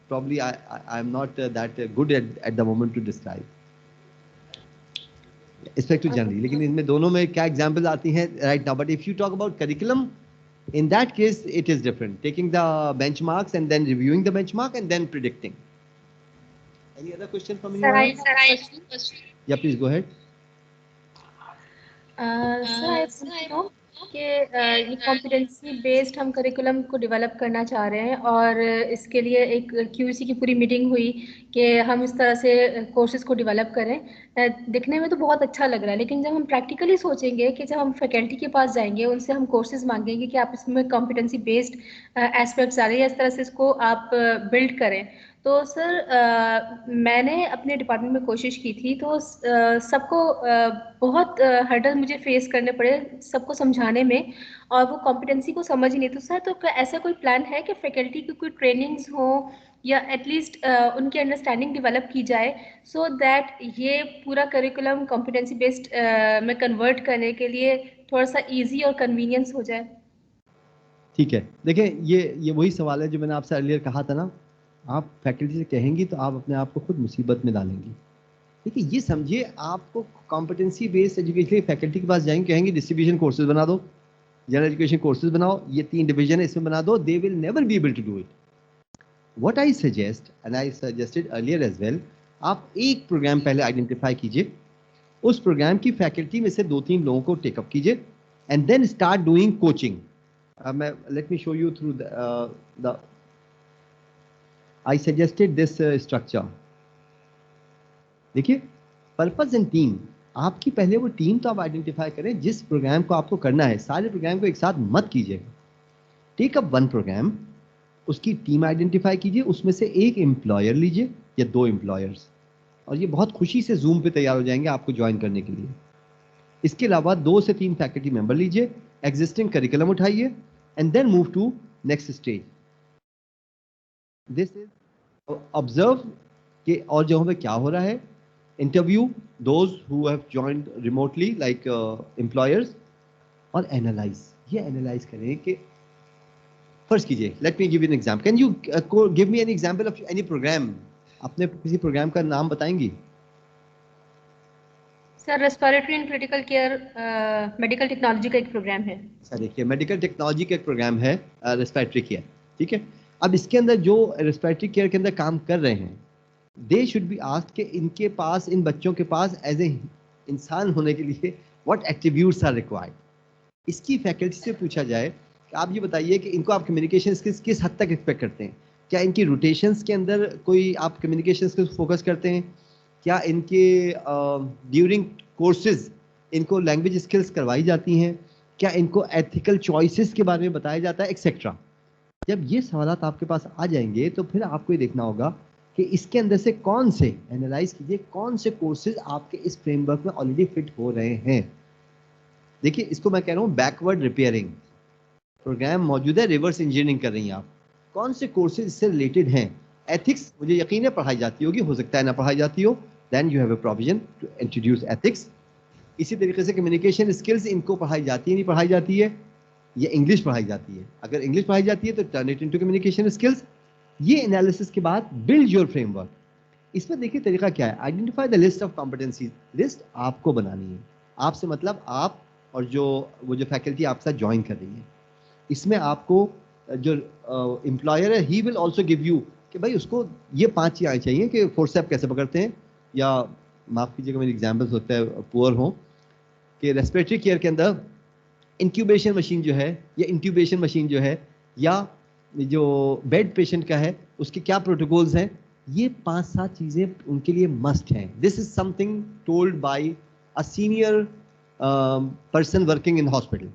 probably I'm not that good at the moment to describe. Respect to generally, लेकिन इनमें दोनों में क्या examples आती हैं right now? But if you talk about curriculum, in that case it is different. Taking the benchmarks and then reviewing the benchmark and then predicting. Any other question from anyone? Sir, Yeah, please go ahead. Sir I want to know कि ये competency based हम curriculum को develop करना चाह रहे हैं, और इसके लिए एक QC की पूरी मीटिंग हुई कि हम इस तरह से कोर्सेज को डेवलप करें। दिखने में तो बहुत अच्छा लग रहा है, लेकिन जब हम प्रैक्टिकली सोचेंगे कि जब हम फैकल्टी के पास जाएंगे, उनसे हम कोर्सेज मांगेंगे कि आप इसमें कॉम्पिटेंसी बेस्ड एस्पेक्ट्स आ रहे हैं, इस तरह से इसको आप बिल्ड करें, तो सर मैंने अपने डिपार्टमेंट में कोशिश की थी, तो सबको बहुत हर्डल मुझे फेस करने पड़े सबको समझाने में, और वो कॉम्पिटेंसी को समझ ही नहीं। तो सर, तो क्या ऐसा कोई प्लान है कि फैकल्टी की कोई ट्रेनिंग्स हो या एटलीस्ट उनकी अंडरस्टैंडिंग डेवलप की जाए, सो दैट ये पूरा करिकुलम कॉम्पिटेंसी बेस्ड में कन्वर्ट करने के लिए थोड़ा सा ईजी और कन्वीनियंस हो जाए? ठीक है, देखिए ये वही सवाल है जो मैंने आपसे अर्लियर कहा था ना, आप फैकल्टी से कहेंगी तो आप अपने आप को खुद मुसीबत में डालेंगी। देखिए ये समझिए, आपको कॉम्पिटेंसी बेस्ड एजुकेशन फैकल्टी के पास जाएंगे, कहेंगे डिस्ट्रीब्यूशन कोर्सेज बना दो, जनरल एजुकेशन कोर्सेज बनाओ, ये 3 डिवीजन है इसमें बना दो, they will never be able to do it. What I suggest and I suggested earlier as well, आप एक प्रोग्राम पहले आइडेंटिफाई कीजिए, उस प्रोग्राम की फैकल्टी में से 2-3 लोगों को टेकअप कीजिए and then start doing coaching. Let me show you through the I suggested this structure. देखिए, पर्पस एंड टीम, आपकी पहले वो टीम तो आप आइडेंटिफाई करें जिस प्रोग्राम को आपको करना है। सारे प्रोग्राम को एक साथ मत कीजिएगा, टेक अप 1 प्रोग्राम, उसकी टीम आइडेंटिफाई कीजिए, उसमें से एक एम्प्लॉयर लीजिए या 2 एम्प्लॉयर्स, और ये बहुत खुशी से जूम पे तैयार हो जाएंगे आपको ज्वाइन करने के लिए। इसके अलावा 2 से 3 फैकल्टी मेंबर लीजिए, एग्जिस्टिंग करिकुलम उठाइए and then move to next stage. This is observe कि और जगहों पे क्या हो रहा है, interview those who have joined remotely like employers, और analyze, ये analyze करें कि फर्स्ट कीजिए। Let me give you an example. Can you give me an example of any program? अपने किसी प्रोग्राम का नाम बताएंगी? Sir, respiratory and critical care medical technology का एक प्रोग्राम है। सर देखिए, मेडिकल टेक्नोलॉजी का एक प्रोग्राम है रेस्पिरेटरी केयर, ठीक है। अब इसके अंदर जो रेस्पिरेटरी केयर के अंदर काम कर रहे हैं, दे शुड बी आस्क्ड कि इनके पास, इन बच्चों के पास एज ए इंसान होने के लिए व्हाट एट्रीब्यूट्स आर रिक्वायर्ड। इसकी फैकल्टी से पूछा जाए कि आप ये बताइए कि इनको आप कम्युनिकेशन स्किल्स किस हद तक एक्सपेक्ट करते हैं। क्या इनकी रोटेशंस के अंदर कोई आप कम्युनिकेशन स्किल्स फोकस करते हैं? क्या इनके ड्यूरिंग कोर्सेज इनको लैंग्वेज स्किल्स करवाई जाती हैं? क्या इनको एथिकल चॉइसेस के बारे में बताया जाता है, एक्सेट्रा। जब ये सवालात आपके पास आ जाएंगे तो फिर आपको ये देखना होगा कि इसके अंदर से कौन से, एनालाइज कीजिए कौन से कोर्सेज आपके इस फ्रेमवर्क में ऑलरेडी फिट हो रहे हैं। देखिए, इसको मैं कह रहा हूँ बैकवर्ड रिपेयरिंग। प्रोग्राम मौजूद है, रिवर्स इंजीनियरिंग कर रही हैं आप, कौन से कोर्सेज इससे रिलेटेड हैं। एथिक्स मुझे यकीन है पढ़ाई जाती होगी, हो सकता है ना पढ़ाई जाती हो, then you have a provision to introduce ethics. इसी तरीके से कम्युनिकेशन स्किल्स इनको पढ़ाई जाती है, नहीं पढ़ाई जाती है, ये इंग्लिश पढ़ाई जाती है। अगर इंग्लिश पढ़ाई जाती है तो turn it into communication skills. ये एनालिसिस के बाद बिल्ड योर फ्रेमवर्क। इसमें देखिए तरीका क्या है, identify the list of competencies. List आपको बनानी है, आपसे मतलब आप और वो जो फैकल्टी आपके साथ ज्वाइन कर रही है। इसमें आपको जो एम्प्लॉयर है, he will also give you कि भाई उसको ये 5 चीज़ें आनी चाहिए कि फोर्सेप कैसे पकड़ते हैं, या माफ़ कीजिएगा मेरे एग्जाम्पल्स होते हैं पुअर हों, कि रेस्पिरेटरी केयर के अंदर इंक्यूबेशन मशीन जो है या इंट्यूबेशन मशीन जो है या जो बेड पेशेंट का है उसके क्या प्रोटोकॉल्स हैं। ये 5-7 चीज़ें उनके लिए मस्ट हैं। This is something told by a senior person working in hospital.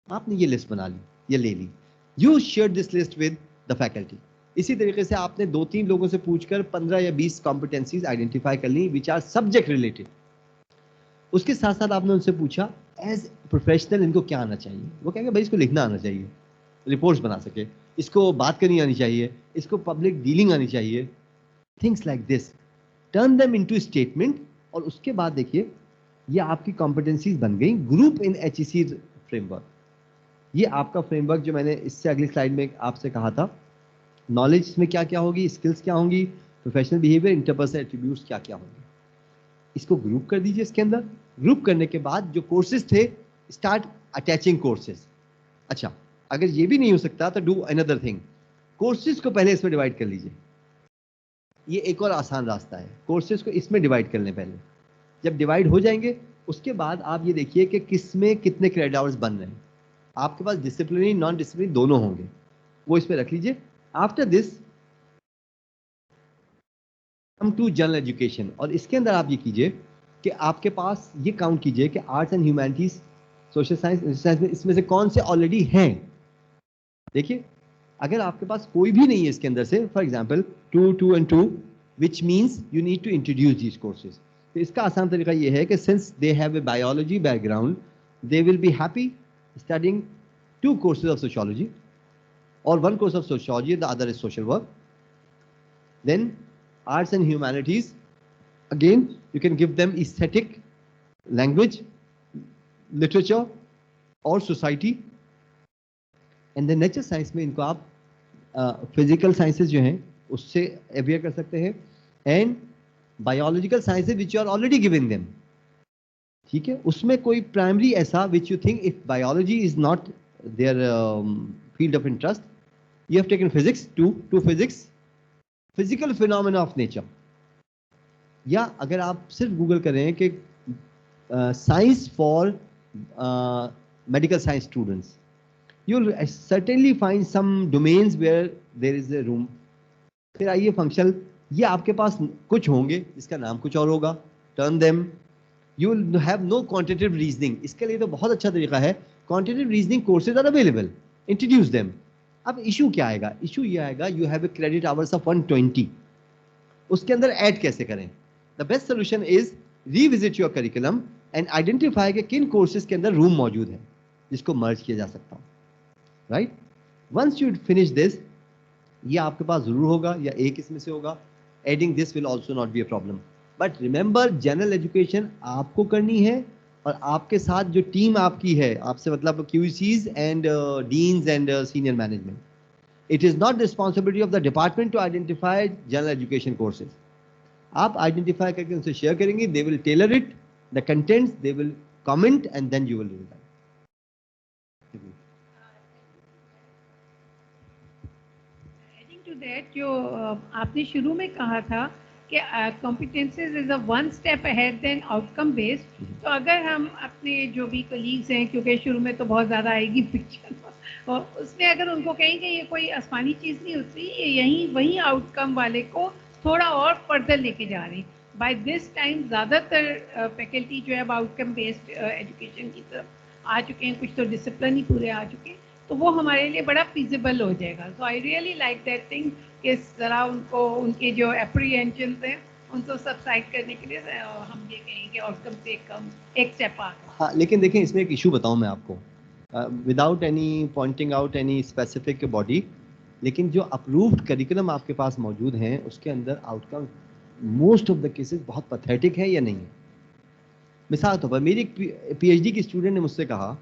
आपने ये लिस्ट बना ली, ये ले ली, you share this list with the faculty. इसी तरीके से आपने 2-3 लोगों से पूछकर 15 या 20 कॉम्पिटेंसीज आइडेंटिफाई कर ली विच आर सब्जेक्ट रिलेटेड। उसके साथ साथ आपने उनसे पूछा एज प्रोफेशनल इनको क्या आना चाहिए। वो कहेंगे भाई इसको लिखना आना चाहिए, रिपोर्ट्स बना सके, इसको बात करनी आनी चाहिए, इसको पब्लिक डीलिंग आनी चाहिए, things like this. Turn them into statement, और उसके बाद देखिए ये आपकी कॉम्पिटेंसीज बन गई। ग्रुप इन HEC फ्रेमवर्क, ये आपका फ्रेमवर्क जो मैंने इससे अगली स्लाइड में आपसे कहा था। नॉलेज में क्या क्या होगी, स्किल्स क्या होंगी, प्रोफेशनल बिहेवियर, इंटरपर्सनल एट्रीब्यूट्स क्या क्या होंगे, इसको ग्रुप कर दीजिए इसके अंदर। ग्रुप करने के बाद जो कोर्सेज थे, स्टार्ट अटैचिंग कोर्सेज। अच्छा, अगर ये भी नहीं हो सकता तो डू अनदर थिंग, कोर्सेज को पहले इसमें डिवाइड कर लीजिए। ये एक और आसान रास्ता है, कोर्सेज को इसमें डिवाइड कर लें पहले। जब डिवाइड हो जाएंगे उसके बाद आप ये देखिए कि किस में कितने क्रेडिट आवर्स बन रहे हैं। आपके पास डिसिप्लिनरी नॉन डिसिप्लिनरी दोनों होंगे, वो इसमें रख लीजिए। After this come to general education, और इसके अंदर आप ये कीजिए कि आपके पास ये काउंट कीजिए कि arts and humanities, social science, science में इसमें से कौन से ऑलरेडी हैं। देखिए अगर आपके पास कोई भी नहीं है इसके अंदर से, for example 2, 2 and 2, which means you need to introduce these courses. तो इसका आसान तरीका ये है कि since they have a biology background, they will be happy studying 2 courses of sociology, or 1 course of sociology, the other is social work. Then arts and humanities, again you can give them aesthetic, language, literature और society. And then nature science में इनको आप physical sciences जो हैं उससे aware कर सकते हैं, and biological sciences which you are already giving them. ठीक है, उसमें कोई प्राइमरी ऐसा which you think if biology is not their field of interest, you have taken physics, to physics, physical phenomena of nature. या अगर आप सिर्फ Google करें कि science for medical science students, you'll certainly find some domains where there is a room. फिर आइए functional, ये आपके पास कुछ होंगे इसका नाम कुछ और होगा, turn them. You will have no quantitative reasoning. इसके लिए तो बहुत अच्छा तरीका है, quantitative reasoning courses are available. Introduce them. अब इशू क्या आएगा? इशू ये आएगा, you have a credit hours of 120. उसके अंदर ऐड कैसे करें? The best solution is revisit your curriculum and identify कि किन courses के अंदर रूम मौजूद है जिसको मर्ज किया जा सकता हो. Right? Once you finish this, ये आपके पास जरूर होगा या एक इसमें से होगा. Adding this will also not be a problem. But remember, general education आपको करनी है और आपके साथ जो टीम आपकी है, आपसे मतलब QCs and deans and senior management. It is not the responsibility of the department to identify general education courses. आप identify करके उनसे share करेंगे, they will tailor it, the contents, they will comment and then you will do that. Adding to that, जो आपने शुरू में कहा था कि competencies is a one step ahead than outcome based. तो अगर हम अपने जो भी कलीग्स हैं, क्योंकि शुरू में तो बहुत ज़्यादा आएगी पिक्चर, और उसमें अगर उनको कहें कि ये कोई आसमानी चीज़ नहीं होती, ये यहीं वहीं आउटकम वाले को थोड़ा और फर्दर लेके जा रहे हैं. बाय दिस टाइम ज़्यादातर फैकल्टी जो है अब आउटकम बेस्ड एजुकेशन की तरफ आ चुके हैं, कुछ तो डिसिप्लिन ही पूरे आ चुके हैं, तो वो हमारे लिए बड़ा फिजिबल हो जाएगा. So I really like that thing कि ज़रा उनको उनके जो एप्रीहेंशंस हैं उनको सबसाइड करने के लिए हम ये कहें कि आउटकम से कम एक स्टेप आ. हाँ, लेकिन देखिए इसमें एक इशू बताऊं मैं आपको, without any pointing out any specific body, लेकिन जो अप्रूव्ड करिकुलम आपके पास मौजूद हैं उसके अंदर outcome most of the cases बहुत पैथेटिक है या नहीं है. मिसाल के तौर पर मेरी एक PhD की स्टूडेंट ने मुझसे कहा,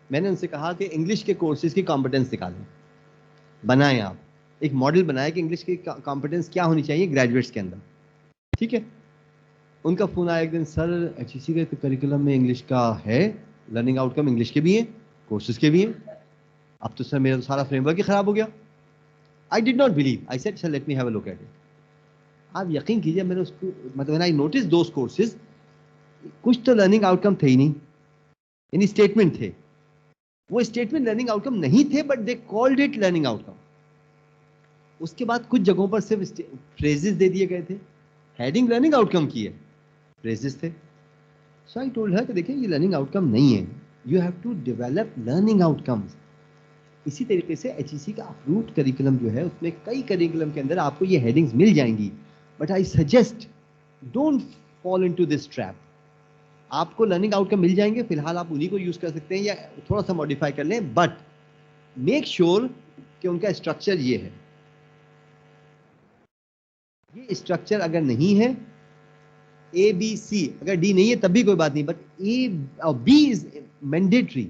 मैंने उनसे कहा कि इंग्लिश के कोर्सेज की कॉम्पिटेंस निकालें, बनाएं, आप एक मॉडल बनाएं कि इंग्लिश की कॉम्पिटेंस क्या होनी चाहिए ग्रेजुएट्स के अंदर. ठीक है, उनका फ़ोन आया एक दिन, सर HEC के करिकुलम में इंग्लिश का है, लर्निंग आउटकम इंग्लिश के भी हैं, कोर्सेज के भी हैं. अब तो सर मेरा तो सारा फ्रेमवर्क ही ख़राब हो गया. आई did not believe, I said sir let me have a look at it. आप यकीन कीजिए, मैंने उसको मतलब आई नोटिस दोस कोर्सेज, कुछ तो लर्निंग आउटकम थे ही नहीं, यानी स्टेटमेंट थे. वो स्टेटमेंट लर्निंग आउटकम नहीं थे, but they called it learning outcome. उसके बाद कुछ जगहों पर सिर्फ फ्रेजेस दे दिए गए थे, हेडिंग लर्निंग आउटकम की है, फ्रेजेस थे. सो आई टोल्ड हर कि देखिए ये लर्निंग आउटकम नहीं है, you have to develop learning outcomes. इसी तरीके से HEC का अप्रूव्ड करिकुलम जो है उसमें कई करिकुलम के अंदर आपको ये हेडिंग्स मिल जाएंगी, but I suggest don't fall into this trap. आपको लर्निंग आउटकम मिल जाएंगे, फिलहाल आप उन्हीं को यूज कर सकते हैं या थोड़ा सा मॉडिफाई कर लें, बट मेक श्योर कि उनका स्ट्रक्चर ये है. ये स्ट्रक्चर अगर नहीं है, ABC, अगर D नहीं है तब भी कोई बात नहीं, बट A और B is mandatory.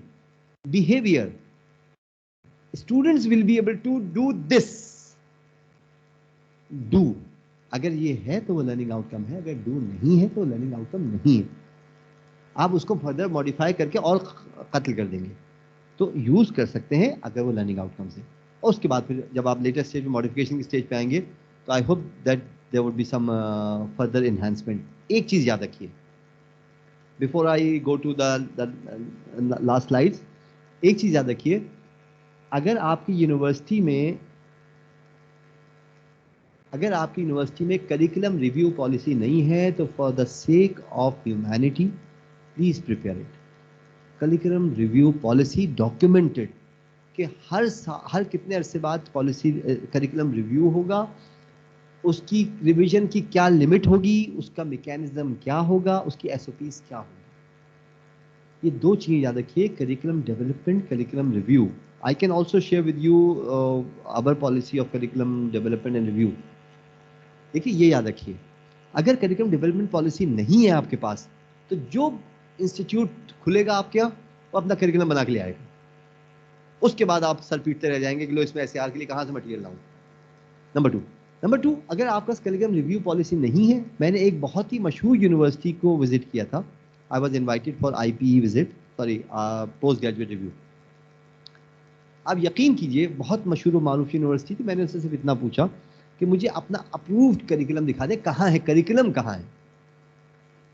Behaviour, students will be able to do this, do. अगर ये है तो वो लर्निंग आउटकम है, अगर डू नहीं है तो लर्निंग आउटकम नहीं है. आप उसको फर्दर मॉडिफाई करके और कत्ल कर देंगे, तो यूज कर सकते हैं अगर वो लर्निंग आउटकम से. और उसके बाद फिर जब आप लेटेस्ट स्टेज में मॉडिफिकेशन की स्टेज पे आएंगे, तो I hope that there would be some further enhancement. एक चीज याद रखिए before I go to the last slides, एक चीज याद रखिए, अगर आपकी यूनिवर्सिटी में करिकुलम रिव्यू पॉलिसी नहीं है, तो for the sake of humanity please prepare it. Curriculum review policy documented, कि हर कितने अरसे बाद पॉलिसी करिकुलम रिव्यू होगा, उसकी रिवीजन की क्या लिमिट होगी, उसका मैकेनिज्म क्या होगा, उसकी एसओपीज क्या होगी। ये दो चीज़ें याद रखिए, curriculum development, curriculum review. I can also share with you our policy of curriculum development and review. देखिए ये याद रखिए, अगर करिकुलम डेवलपमेंट पॉलिसी नहीं है आपके पास, तो जो इंस्टीट्यूट खुलेगा आपके यहाँ वो अपना करिकुलम बना के ले आएगा, उसके बाद आप सर पीटते रह जाएंगे कि लो इसमें SAR के लिए कहाँ से मटेरियल लाऊं। नंबर टू, अगर आपका करिकुलम रिव्यू पॉलिसी नहीं है, मैंने एक बहुत ही मशहूर यूनिवर्सिटी को विजिट किया था, I was invited for IPE visit, sorry post graduate review. आप यकीन कीजिए, बहुत मशहूर और मारूफ यूनिवर्सिटी थी। मैंने उससे सिर्फ इतना पूछा कि मुझे अपना अप्रूव्ड करिकुलम दिखा दे, कहाँ है करिकुलम, कहाँ है।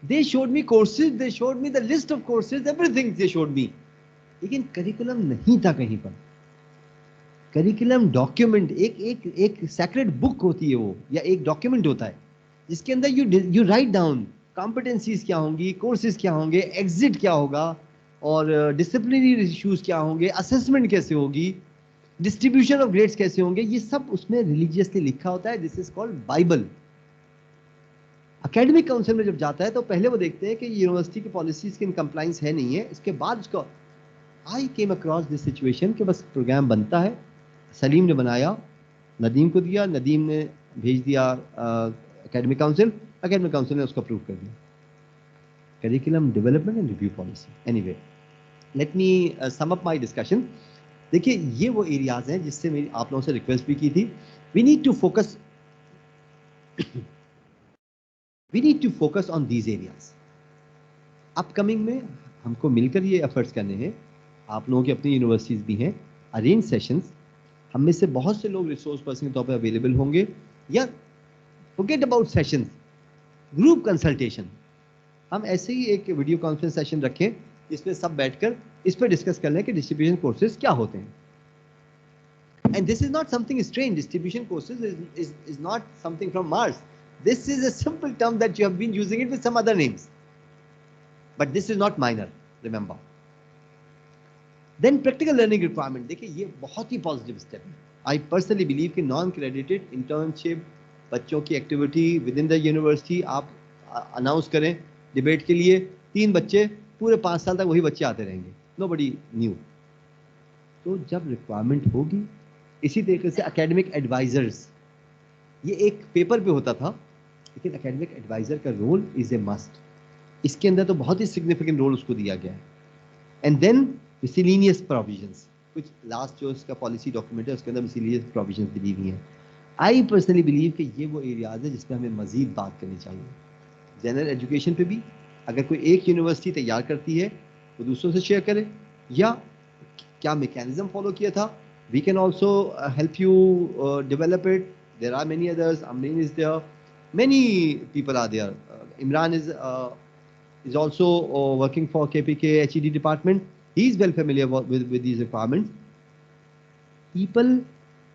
They showed me courses, they showed me the list of courses, everything they showed me, लेकिन करिकुलम नहीं था कहीं पर। करिकुलम डॉक्यूमेंट एक सेक्रेट बुक होती है वो, या एक डॉक्यूमेंट होता है जिसके अंदर यू राइट डाउन कॉम्पिटेंसीज क्या होंगी, कोर्सेज क्या होंगे, एग्जिट क्या होगा, और डिसिप्लिनरी इश्यूज क्या होंगे, असेसमेंट कैसे होगी, डिस्ट्रीब्यूशन ऑफ ग्रेड्स कैसे होंगे, ये सब उसमें रिलीजियसली लिखा होता है। This is called Bible. Academic council में जब जाता है तो पहले वो देखते हैं कि यूनिवर्सिटी की पॉलिसीज की इन कंप्लाइंस है नहीं है, इसके बाद उसका आई केम अक्रॉस दिस सिचुएशन कि बस प्रोग्राम बनता है, सलीम ने बनाया, नदीम को दिया, नदीम ने भेज दिया एकेडमिक काउंसिल ने उसको अप्रूव कर दिया। Curriculum development and review policy. Anyway, let me sum up my discussion. देखिए ये वो एरियाज हैं जिससे मेरी आप लोगों से रिक्वेस्ट भी की थी। We need to focus on these areas. Upcoming में हमको मिलकर ये एफर्ट्स करने हैं। आप लोगों की अपनी यूनिवर्सिटीज भी हैं, अरेंज सेशंस, हम में से बहुत से लोग रिसोर्स पर्सन के तौर पर अवेलेबल होंगे, या forget about sessions, group consultation. हम ऐसे ही एक वीडियो कॉन्फ्रेंस सेशन रखें जिसमें सब बैठकर इस पर डिस्कस कर लें कि डिस्ट्रीब्यूशन कोर्सेज क्या होते हैं। And this is not something strange, distribution courses is not something from Mars, this is a simple term that you have been using it with some other names, but this is not minor, remember. Then practical learning requirement, देखिए ये बहुत ही positive step है। I personally believe कि non credited internship, बच्चों की activity within the university आप announce करें डिबेट के लिए, 3 बच्चे पूरे 5 साल तक वही बच्चे आते रहेंगे, नोबडी न्यू। तो जब रिक्वायरमेंट होगी, इसी तरीके से एकेडमिक एडवाइजर्स, ये एक पेपर पे होता था, लेकिन एकेडमिक एडवाइजर का रोल इज ए मस्ट। इसके अंदर तो बहुत ही सिग्निफिकेंट रोल उसको दिया गया है। एंड देन मिसलेनियस प्रोविजंस, कुछ लास्ट जो इसका पॉलिसी डॉक्यूमेंट है उसके अंदर मिसलेनियस प्रोविजंस दी हुई हैं। आई पर्सनली बिलीव कि ये वो एरियाज है जिसमें हमें मजीद बात करनी चाहिए। जनरल एजुकेशन पे भी अगर कोई एक यूनिवर्सिटी तैयार करती है वो दूसरों से शेयर करे, या क्या मैकेनिज्म फॉलो किया था, we can also help you develop it. There are many others, Amreen is there, many people are there, Imran is also working for KPK HED department. He is well familiar with these requirements. People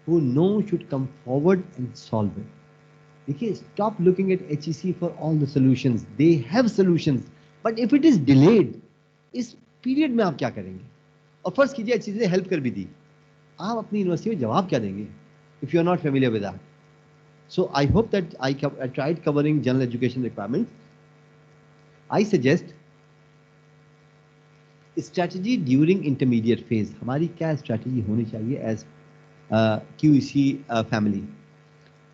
who know should come forward and solve it. देखिए, stop looking at HEC for all the solutions. They have solutions, but if it is delayed, इस period में आप क्या करेंगे? और first कीजिए HEC ने help कर भी दी, आप अपनी यूनिवर्सिटी में जवाब क्या देंगे if you are not familiar with that? So I hope that I tried covering general education requirements. I suggest strategy during intermediate phase. हमारी क्या स्ट्रैटेजी होनी चाहिए as QEC family?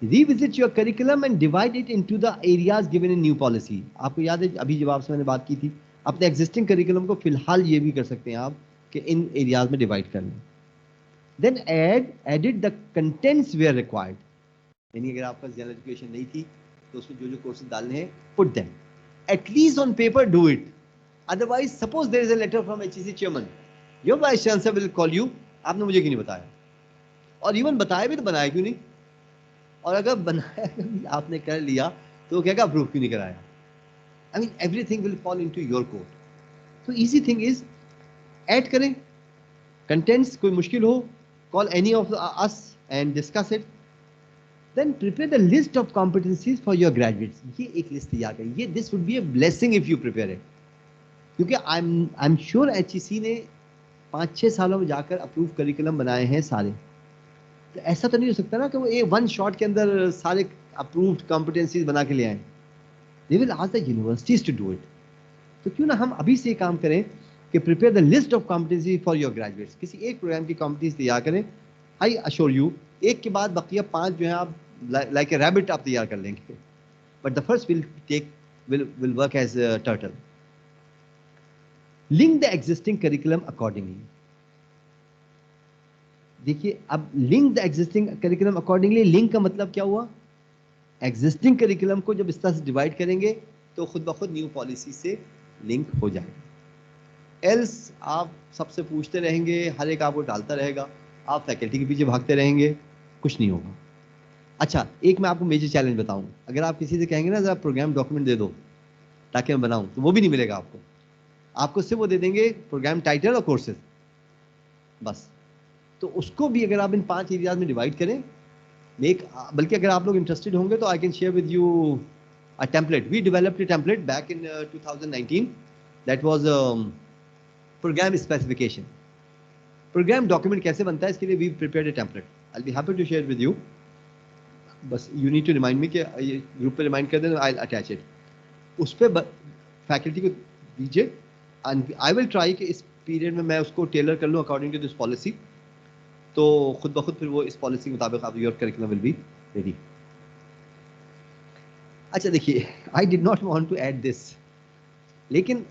Revisit your curriculum and divide it into the areas given in new policy. आपको याद है अभी जब आपसे मैंने बात की थी, अपने एग्जिस्टिंग करिकुलम को फिलहाल ये भी कर सकते हैं आप कि इन एरियाज में डिवाइड कर लें। Then edit the contents where required. यानी अगर आपका जनरल एजुकेशन नहीं थी तो उसमें जो कोर्सेज डालने हैं, put them. At least on paper, do it. Otherwise, suppose there is a letter from HEC chairman, your vice chancellor will call you. आपने मुझे क्यों नहीं बताया? और इवन बताया भी तो बनाया क्यों नहीं? और अगर बनाया भी आपने कर लिया तो क्या अप्रूव क्यों नहीं कराया? I mean, everything will fall into your court. So easy thing is add करें contents, कोई मुश्किल हो, call any of us and discuss it. Then prepare the list of competencies for your graduates. ये एक list तैयार करें। ये this would be a blessing if you prepare it. क्योंकि I'm sure HEC ने 5-6 सालों में जाकर अप्रूव करिकुलम बनाए हैं सारे। तो ऐसा तो नहीं हो सकता ना कि वो एक वन शॉट के अंदर सारे अप्रूव्ड कॉम्पिटेंसीज बना के ले आए। They will ask the universities to do it. तो क्यों ना हम अभी से काम करें कि prepare the list of competency for your graduates. किसी एक प्रोग्राम की कॉम्पिटेंसी तैयार करें, आई अश्योर यू एक के बाद बकिया 5 जो है आप लाइक ए रैबिट आप तैयार कर लेंगे, but the first will work as turtle. Link the existing curriculum accordingly. देखिए अब link the existing curriculum accordingly, link का मतलब क्या हुआ? एग्जिस्टिंग करिकुलम को जब इस तरह से डिवाइड करेंगे तो खुद ब खुद न्यू पॉलिसी से लिंक हो जाएगा। एल्स आप सबसे पूछते रहेंगे, हर एक आपको डालता रहेगा, आप फैकल्टी के पीछे भागते रहेंगे, कुछ नहीं होगा। अच्छा, एक मैं आपको मेजर चैलेंज बताऊं, अगर आप किसी से कहेंगे ना जरा प्रोग्राम डॉक्यूमेंट दे दो ताकि मैं बनाऊं, तो वो भी नहीं मिलेगा आपको। आपको सिर्फ वो दे देंगे प्रोग्राम टाइटल और कोर्सेज, बस। तो उसको भी अगर आप इन 5 एरियाज में डिवाइड करें, बल्कि अगर आप लोग इंटरेस्टेड होंगे तो I can share with you a template. We developed a template back in 2019 that was program specification. Program document कैसे बनता है, इसके लिए we prepared a template. I will be happy to share with you, बस you need to remind me कि ये group पे remind कर देना, आई विल अटैच इट। उस पर फैकल्टी को दीजिए एंड आई विल ट्राई कि इस पीरियड में मैं उसको टेलर कर लूँ अकॉर्डिंग टू दिस पॉलिसी। तो खुद ब खुद फिर वो इस पॉलिसी के मुताबिक आप your curriculum will be ready. अच्छा देखिए, I did not want to add this, लेकिन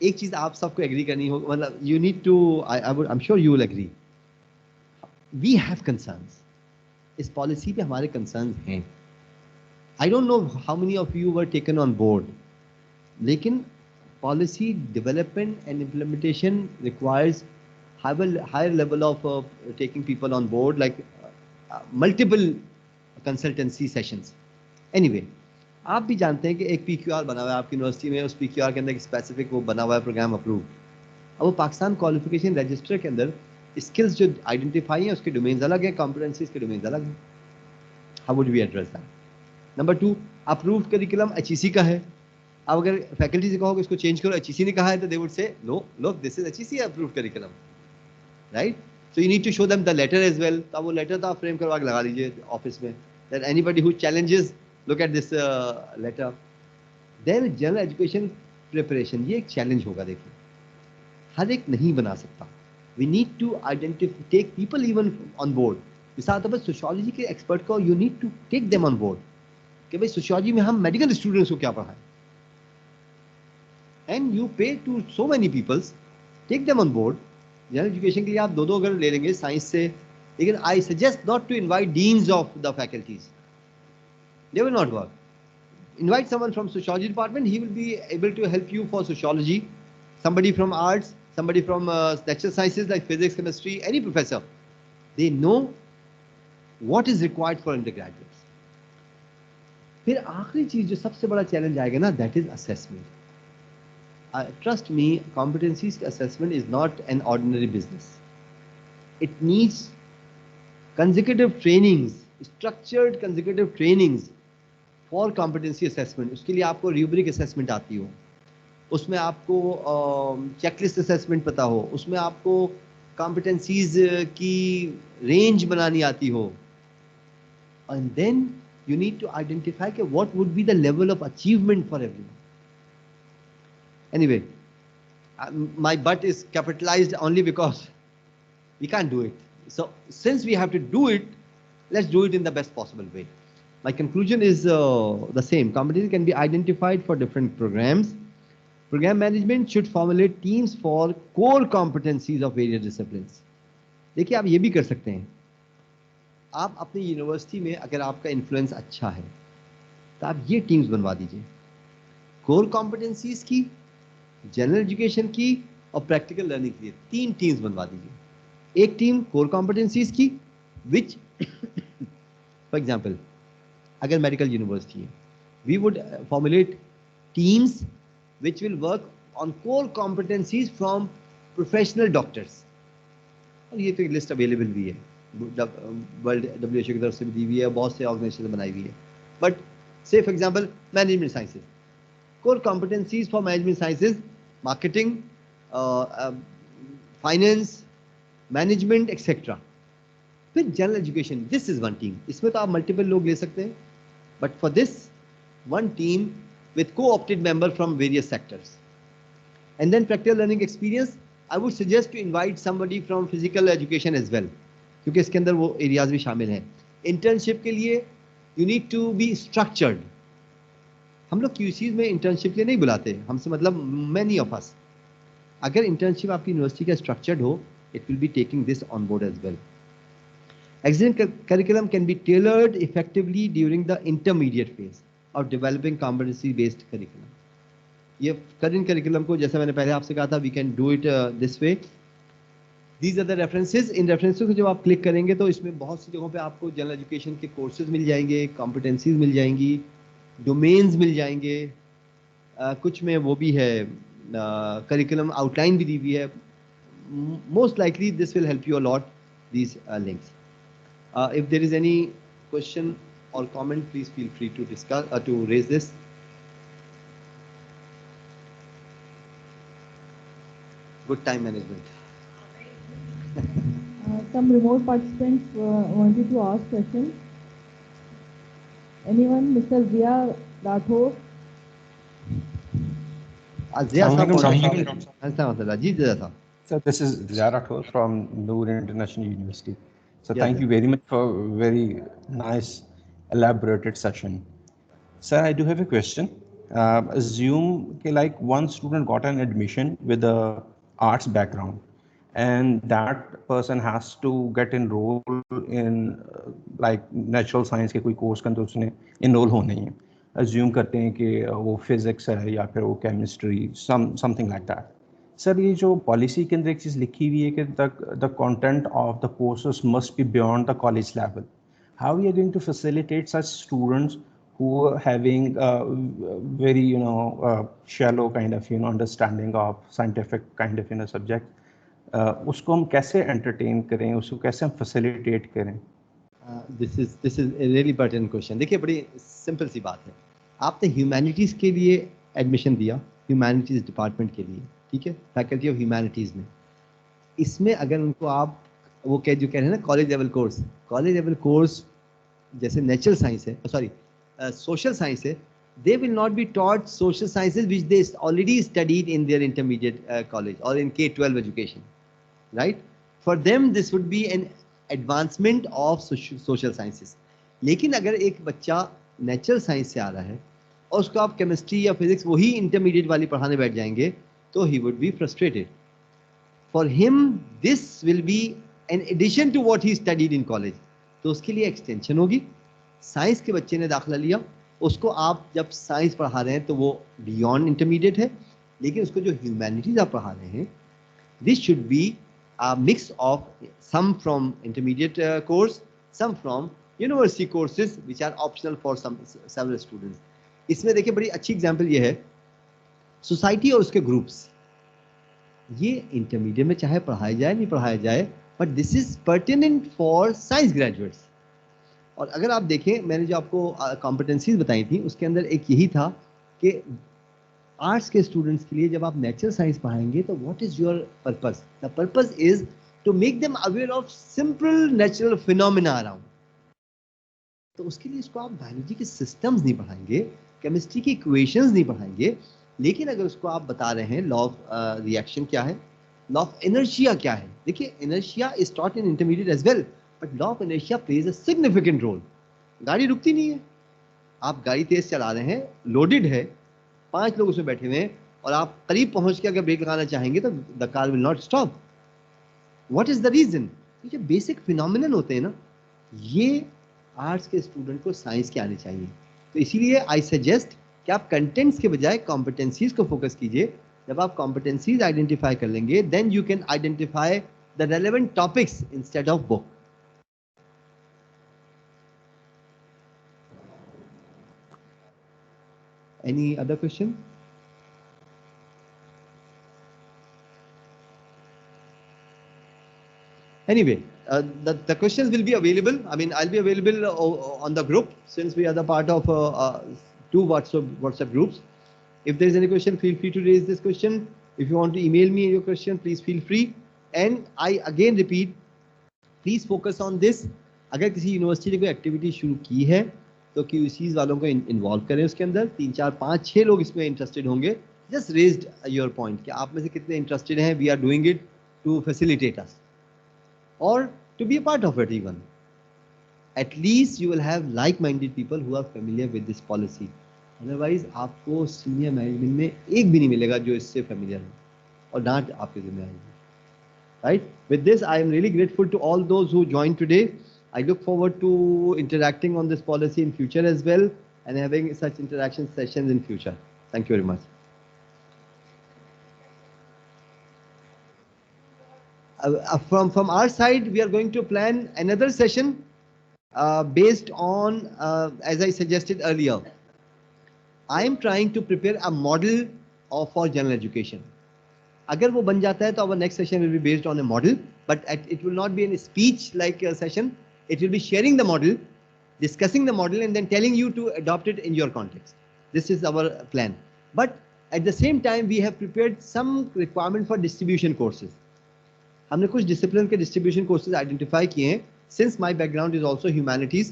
एक चीज आप सबको एग्री करनी होगी, मतलब you need to, I am sure you will agree, we have concerns. इस पॉलिसी पे हमारे कंसर्न्स हैं। I don't know how many of you were taken on board, लेकिन policy development and implementation requires higher level of taking people on board, like multiple consultancy sessions. Anyway, आप भी जानते हैं कि एक PQR बना हुआ है आपकी यूनिवर्सिटी में, उस PQR के अंदर एक स्पेसिफिक वो बना हुआ है प्रोग्राम अप्रूव। अब वो पाकिस्तान क्वालिफिकेशन रजिस्टर के अंदर स्किल्स जो आइडेंटिफाई हैं उसके डोमेन्स अलग हैं, कॉम्पिटेंसीज के डोमेन्स अलग हैं। How would we address that? Number 2, approved curriculum HEC का है। अब अगर फैकल्टी से कहोगे इसको चेंज करो, HEC ने कहा है, तो they would say no, look this is HEC approved curriculum, right? So you need to show them the letter as well. तो वो लेटर तो आप फ्रेम करवा के लगा लीजिए ऑफिस में, that anybody who challenges look at this letter. Then general education preparation, ये एक चैलेंज होगा। देखिए हर एक नहीं बना सकता, we need to identify, take people even on board। मिसाल तौर पर सोशियोलॉजी के एक्सपर्ट को you need to take them on board कि भाई सोशियोलॉजी में हम मेडिकल स्टूडेंट्स को क्या पढ़ाएं, and you pay to so many people, take them on board। General education के लिए आप 2 अगर ले लेंगे साइंस से, लेकिन I suggest not to invite deans of the faculties, they will not work. Invite someone from sociology department, he will be able to help you for sociology, somebody from arts, somebody from natural sciences like physics, chemistry, any professor, they know what is required for undergraduates। फिर आखिरी चीज जो सबसे बड़ा challenge आएगा ना, that is assessment. Trust me, competencies assessment is not an ordinary business. It needs consecutive trainings, structured consecutive trainings for competency assessment। उसके लिए आपको rubric assessment आती हो, उसमें आपको checklist assessment पता हो, उसमें आपको competencies की range बनानी आती हो, and then you need to identify what would be the level of achievement for everyone। Anyway, my butt is capitalized only because we can't do it. So since we have to do it, let's do it in the best possible way. My conclusion is the same. Competencies can be identified for different programs. Program management should formulate teams for core competencies of various disciplines. देखिए आप ये भी कर सकते हैं, आप अपनी university में अगर आपका इन्फ्लुएंस अच्छा है तो आप ये टीम्स बनवा दीजिए, कोर कॉम्पिटेंसीज की, जनरल एजुकेशन की और प्रैक्टिकल लर्निंग के लिए 3 टीम्स बनवा दीजिए। एक टीम कोर कॉम्पिटेंसीज की, विच फॉर एग्जांपल अगर मेडिकल यूनिवर्सिटी है, we would formulate teams which will work on core competencies from professional doctors. और ये तो एक लिस्ट अवेलेबल भी है, वर्ल्ड WHO की तरफ से भी दी हुई है, बहुत से ऑर्गेनाइजेशन बनाई हुई है। But say for example management sciences, core competencies for management sciences, marketing, finance, management etcetera. फिर general education, this is one team, इसमें तो आप मल्टीपल लोग ले सकते हैं, but for this one team with co-opted member from various sectors. And then practical learning experience, I would suggest to invite somebody from physical education as well, क्योंकि इसके अंदर वो एरियाज भी शामिल हैं। इंटर्नशिप के लिए you need to be structured. हम लोग QCs में इंटर्नशिप के लिए नहीं बुलाते, हमसे मतलब many of us. अगर इंटर्नशिप आपकी यूनिवर्सिटी का स्ट्रक्चर्ड हो, it will be taking this on board as well. Excellent curriculum can be tailored effectively during the intermediate phase of developing competency based curriculum. ये current curriculum को जैसा मैंने पहले आपसे कहा था, we can do it this way. These are the references. In references को जब आप क्लिक करेंगे तो इसमें बहुत सी जगहों पे आपको जनरल एजुकेशन के कोर्सेज मिल जाएंगे, competencies मिल जाएंगी, domains मिल जाएंगे, कुछ में वो भी है curriculum outline भी दी हुई है. Most likely this will help you a lot, these links. If there is any question or comment, please feel free to discuss to raise this. Good time management. Some remote participants wanted to ask questions. Anyone? Mr. Zia Rathore. So this is Zia Rathore from Noor International University. So thank you very much for very nice elaborated session. Sir, I do have a question. Assume like one student got an admission with a arts background and that person has to get enrolled in like natural science के कोई course के अंदर उसने enroll होना ही है. Assume करते हैं कि वो physics है या फिर वो chemistry, something like that. Sir ये जो पॉलिसी के अंदर एक चीज़ लिखी हुई है कि the content of the courses must be beyond the college level. How we are going to facilitate such students who are having very shallow kind of understanding of scientific kind of subject, उसको हम कैसे entertain करें, उसको कैसे हम facilitate करें? This is a really pertinent question. देखिए बड़ी simple सी बात है, आपने humanities के लिए admission दिया, humanities department के लिए, ठीक है, फैकल्टी ऑफ ह्यूमैनिटीज़ में, इसमें अगर उनको आप वो जो कह रहे हैं ना कॉलेज लेवल कोर्स जैसे नेचुरल साइंस है, सॉरी सोशल साइंस है, they will not be taught social sciences which they already studied in their intermediate college और in K-12 education, right? For them this would be an advancement of social sciences. लेकिन अगर एक बच्चा natural science से आ रहा है और उसको आप केमिस्ट्री या फिजिक्स वही इंटरमीडिएट वाली पढ़ाने बैठ जाएंगे, तो he would be frustrated. For him, this will be an addition to what he studied in college. तो उसके लिए एक्सटेंशन होगी. साइंस के बच्चे ने दाखिला लिया, उसको आप जब साइंस पढ़ा रहे हैं तो वो बियॉन्ड इंटरमीडिएट है, लेकिन उसको जो ह्यूमैनिटीज आप पढ़ा रहे हैं, this should be a mix of some from intermediate course, some from university courses which are optional for several students. इसमें देखिए बड़ी अच्छी एग्जाम्पल ये है, सोसाइटी और उसके ग्रुप्स, ये इंटरमीडिएट में चाहे पढ़ाया जाए नहीं पढ़ाया जाए, but this is pertinent for science graduates. और अगर आप देखें, मैंने जो आपको कॉम्पिटेंसीज बताई थी उसके अंदर एक यही था कि आर्ट्स के स्टूडेंट्स के लिए जब आप नेचुरल साइंस पढ़ाएंगे तो what is your purpose? The purpose is to make them aware of simple natural phenomena around. तो उसके लिए इसको आप बायोलॉजी के सिस्टम्स नहीं पढ़ाएंगे, केमिस्ट्री की इक्वेशंस नहीं पढ़ाएंगे, लेकिन अगर उसको आप बता रहे हैं लॉ ऑफ रिएक्शन क्या है, लॉ ऑफ इनर्शिया क्या है. देखिए inertia is taught in intermediate as well, but law of inertia plays a significant role. गाड़ी रुकती नहीं है, आप गाड़ी तेज चला रहे हैं, लोडेड है, 5 लोग उसमें बैठे हुए हैं, और आप करीब पहुंच के अगर ब्रेक लगाना चाहेंगे तो the car will not stop. What is the reason? ये बेसिक फिनोमिनन होते हैं ना, ये आर्ट्स के स्टूडेंट को साइंस के आने चाहिए. तो इसीलिए आई सजेस्ट कि आप कंटेंट्स के बजाय कॉम्पिटेंसीज को फोकस कीजिए. जब आप कॉम्पिटेंसीज आइडेंटिफाई कर लेंगे, then you can identify the relevant topics instead of book. Any other question? Anyway, the questions will be available. I mean, I'll be available on the group since we are the part of 2 WhatsApp groups. If there is any question, feel free to raise this question. If you want to email me your question, please feel free. And I again repeat, please focus on this. अगर किसी university ने कोई activity शुरू की है तो QCs वालों को इन्वॉल्व करें उसके अंदर। 3 4 5 6 लोग इसमें इंटरेस्टेड होंगे। जस्ट रेज्ड योर पॉइंट कि आप में से कितने इंटरेस्टेड हैं। We are doing it to facilitate us और to be a part of it even. At least you will have like-minded people who are familiar with this policy. Otherwise आपको senior management में एक भी नहीं मिलेगा जो इससे फेमिलियर हो और डांट आपके जिम्मे आएगी। Right? With this, I am really grateful to all those who joined today. I look forward to interacting on this policy in future as well and having such interaction sessions in future. Thank you very much. From our side, we are going to plan another session based on, as I suggested earlier, I am trying to prepare a model for general education. अगर वो बन जाता है तो our next session will be based on a model, but it will not be a speech like a session. It will be sharing the model, discussing the model, and then telling you to adopt it in your context. This is our plan. But at the same time, we have prepared some requirement for distribution courses. हमने कुछ discipline के distribution courses identify किए हैं. Since my background is also humanities,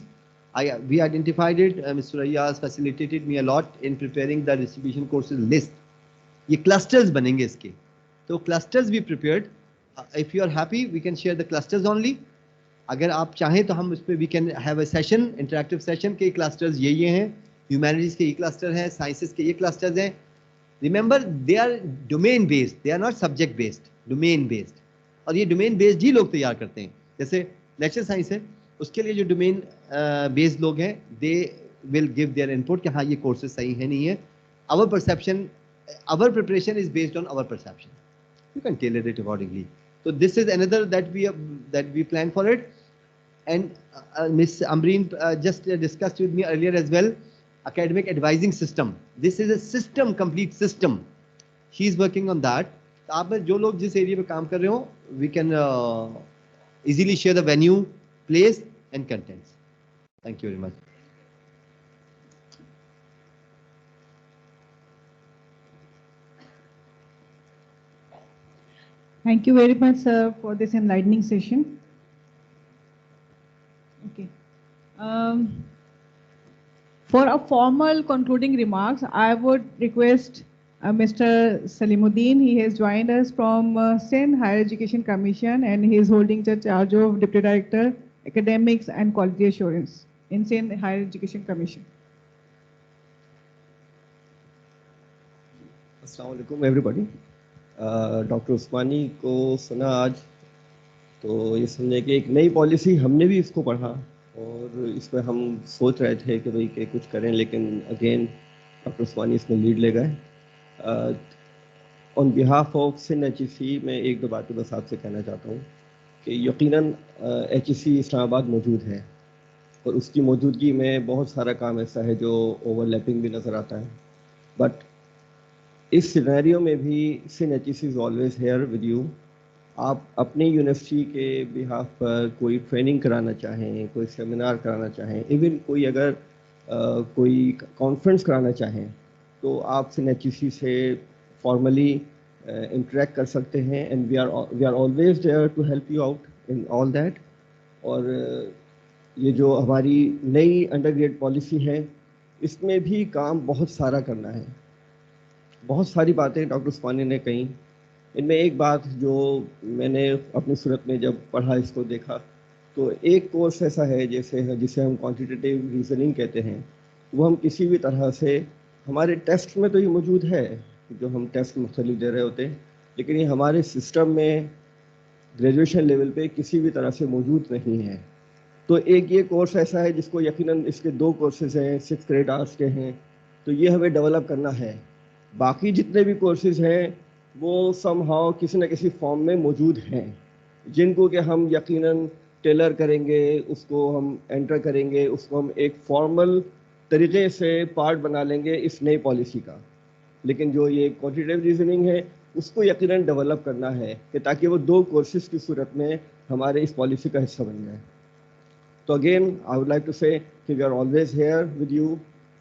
we identified it. Mr. Rayas facilitated me a lot in preparing the distribution courses list. ये clusters बनेंगे इसके. तो clusters we prepared. If you are happy, we can share the clusters only. अगर आप चाहें तो हम उस पर we can have a session, interactive session के clusters ये हैं. Humanities के ये cluster हैं, sciences के ये clusters हैं. Remember, they are domain based. They are not subject based. Domain based. और ये domain based ही लोग तैयार करते हैं. जैसे नेचुरल साइंस है, उसके लिए जो डोमेन बेस्ड लोग हैं, they will give their input कि हाँ ये कोर्सेज सही है नहीं है. Our perception, our preparation is based on our perception. You can tailor it accordingly. So this is another that we plan for it. And Miss Amreen just discussed with me earlier as well, academic advising system. This is a system, complete system. She is working on that. आप जो लोग जिस area में काम कर रहे हो, we can easily share the venue, place and contents. Thank you very much. Thank you very much, sir, for this enlightening session. Okay. For a formal concluding remarks, I would request Mr. Salimuddin. He has joined us from Sindh Higher Education Commission, and he is holding the charge of Deputy Director, Academics and Quality Assurance in Sindh Higher Education Commission. Assalamu alaikum everybody. Doctor Usmani को सुना आज, तो ये समझे कि एक नई policy, हमने भी इसको पढ़ा और इस पर हम सोच रहे थे कि भाई कि कुछ करें, लेकिन अगेन डॉक्टर उस्मानी इसमें लीड ले गए. On behalf of Sindh HEC मैं एक दो बातें बस आपसे कहना चाहता हूँ कि यकीनन HEC इस्लामाबाद मौजूद है और उसकी मौजूदगी में बहुत सारा काम ऐसा है जो ओवरलैपिंग भी नज़र आता है. बट इस सिनेरियो में भी Sindh HEC is always here with you. आप अपनी यूनिवर्सिटी के बिहाफ पर कोई ट्रेनिंग कराना चाहें, कोई सेमिनार कराना चाहें, इवन कोई अगर कोई कॉन्फ्रेंस कराना चाहें, तो आप सिंध HEC से फॉर्मली इंटरेक्ट कर सकते हैं. And we are always there to help you out in all that. और ये जो हमारी नई अंडरग्रेड पॉलिसी है, इसमें भी काम बहुत सारा करना है. बहुत सारी बातें डॉक्टर उस्मानी ने कही. इनमें एक बात जो मैंने अपनी सूरत में जब पढ़ा, इसको देखा, तो एक कोर्स ऐसा है जिसे हम क्वांटिटेटिव रीजनिंग कहते हैं. वो हम किसी भी तरह से, हमारे टेस्ट में तो ये मौजूद है जो हम टेस्ट मुख्तलिफ दे रहे होते हैं, लेकिन ये हमारे सिस्टम में ग्रेजुएशन लेवल पे किसी भी तरह से मौजूद नहीं है. तो एक ये कोर्स ऐसा है जिसको यकीनन, इसके 2 कोर्सेज हैं, 6 क्रेडिट आवर्स के हैं, तो ये हमें डेवलप करना है. बाकी जितने भी कोर्सेज हैं वो समहाउ किसी न किसी फॉर्म में मौजूद हैं, जिनको कि हम यकीनन टेलर करेंगे, उसको हम एंटर करेंगे, उसको हम एक फॉर्मल तरीके से पार्ट बना लेंगे इस नई पॉलिसी का. लेकिन जो ये क्वांटिटेटिव रीजनिंग है, उसको यकीनन डेवलप करना है कि ताकि वो 2 कोर्सेज की सूरत में हमारे इस पॉलिसी का हिस्सा बन जाए. तो again I would like to say कि we are always here with you.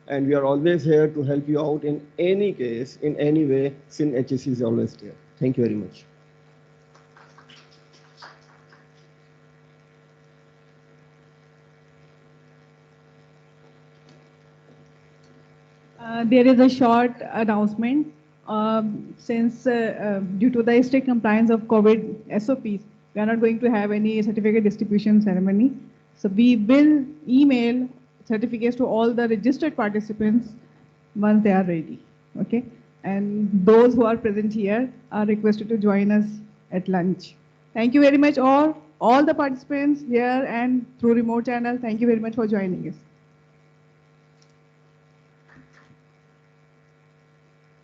And we are always here to help you out in any case, in any way. Sindh HEC is always there. Thank you very much. There is a short announcement. Since due to the strict compliance of COVID SOPs, we are not going to have any certificate distribution ceremony. So we will email certificates to all the registered participants once they are ready. Okay, and those who are present here are requested to join us at lunch. Thank you very much, all the participants here and through remote channel. Thank you very much for joining us.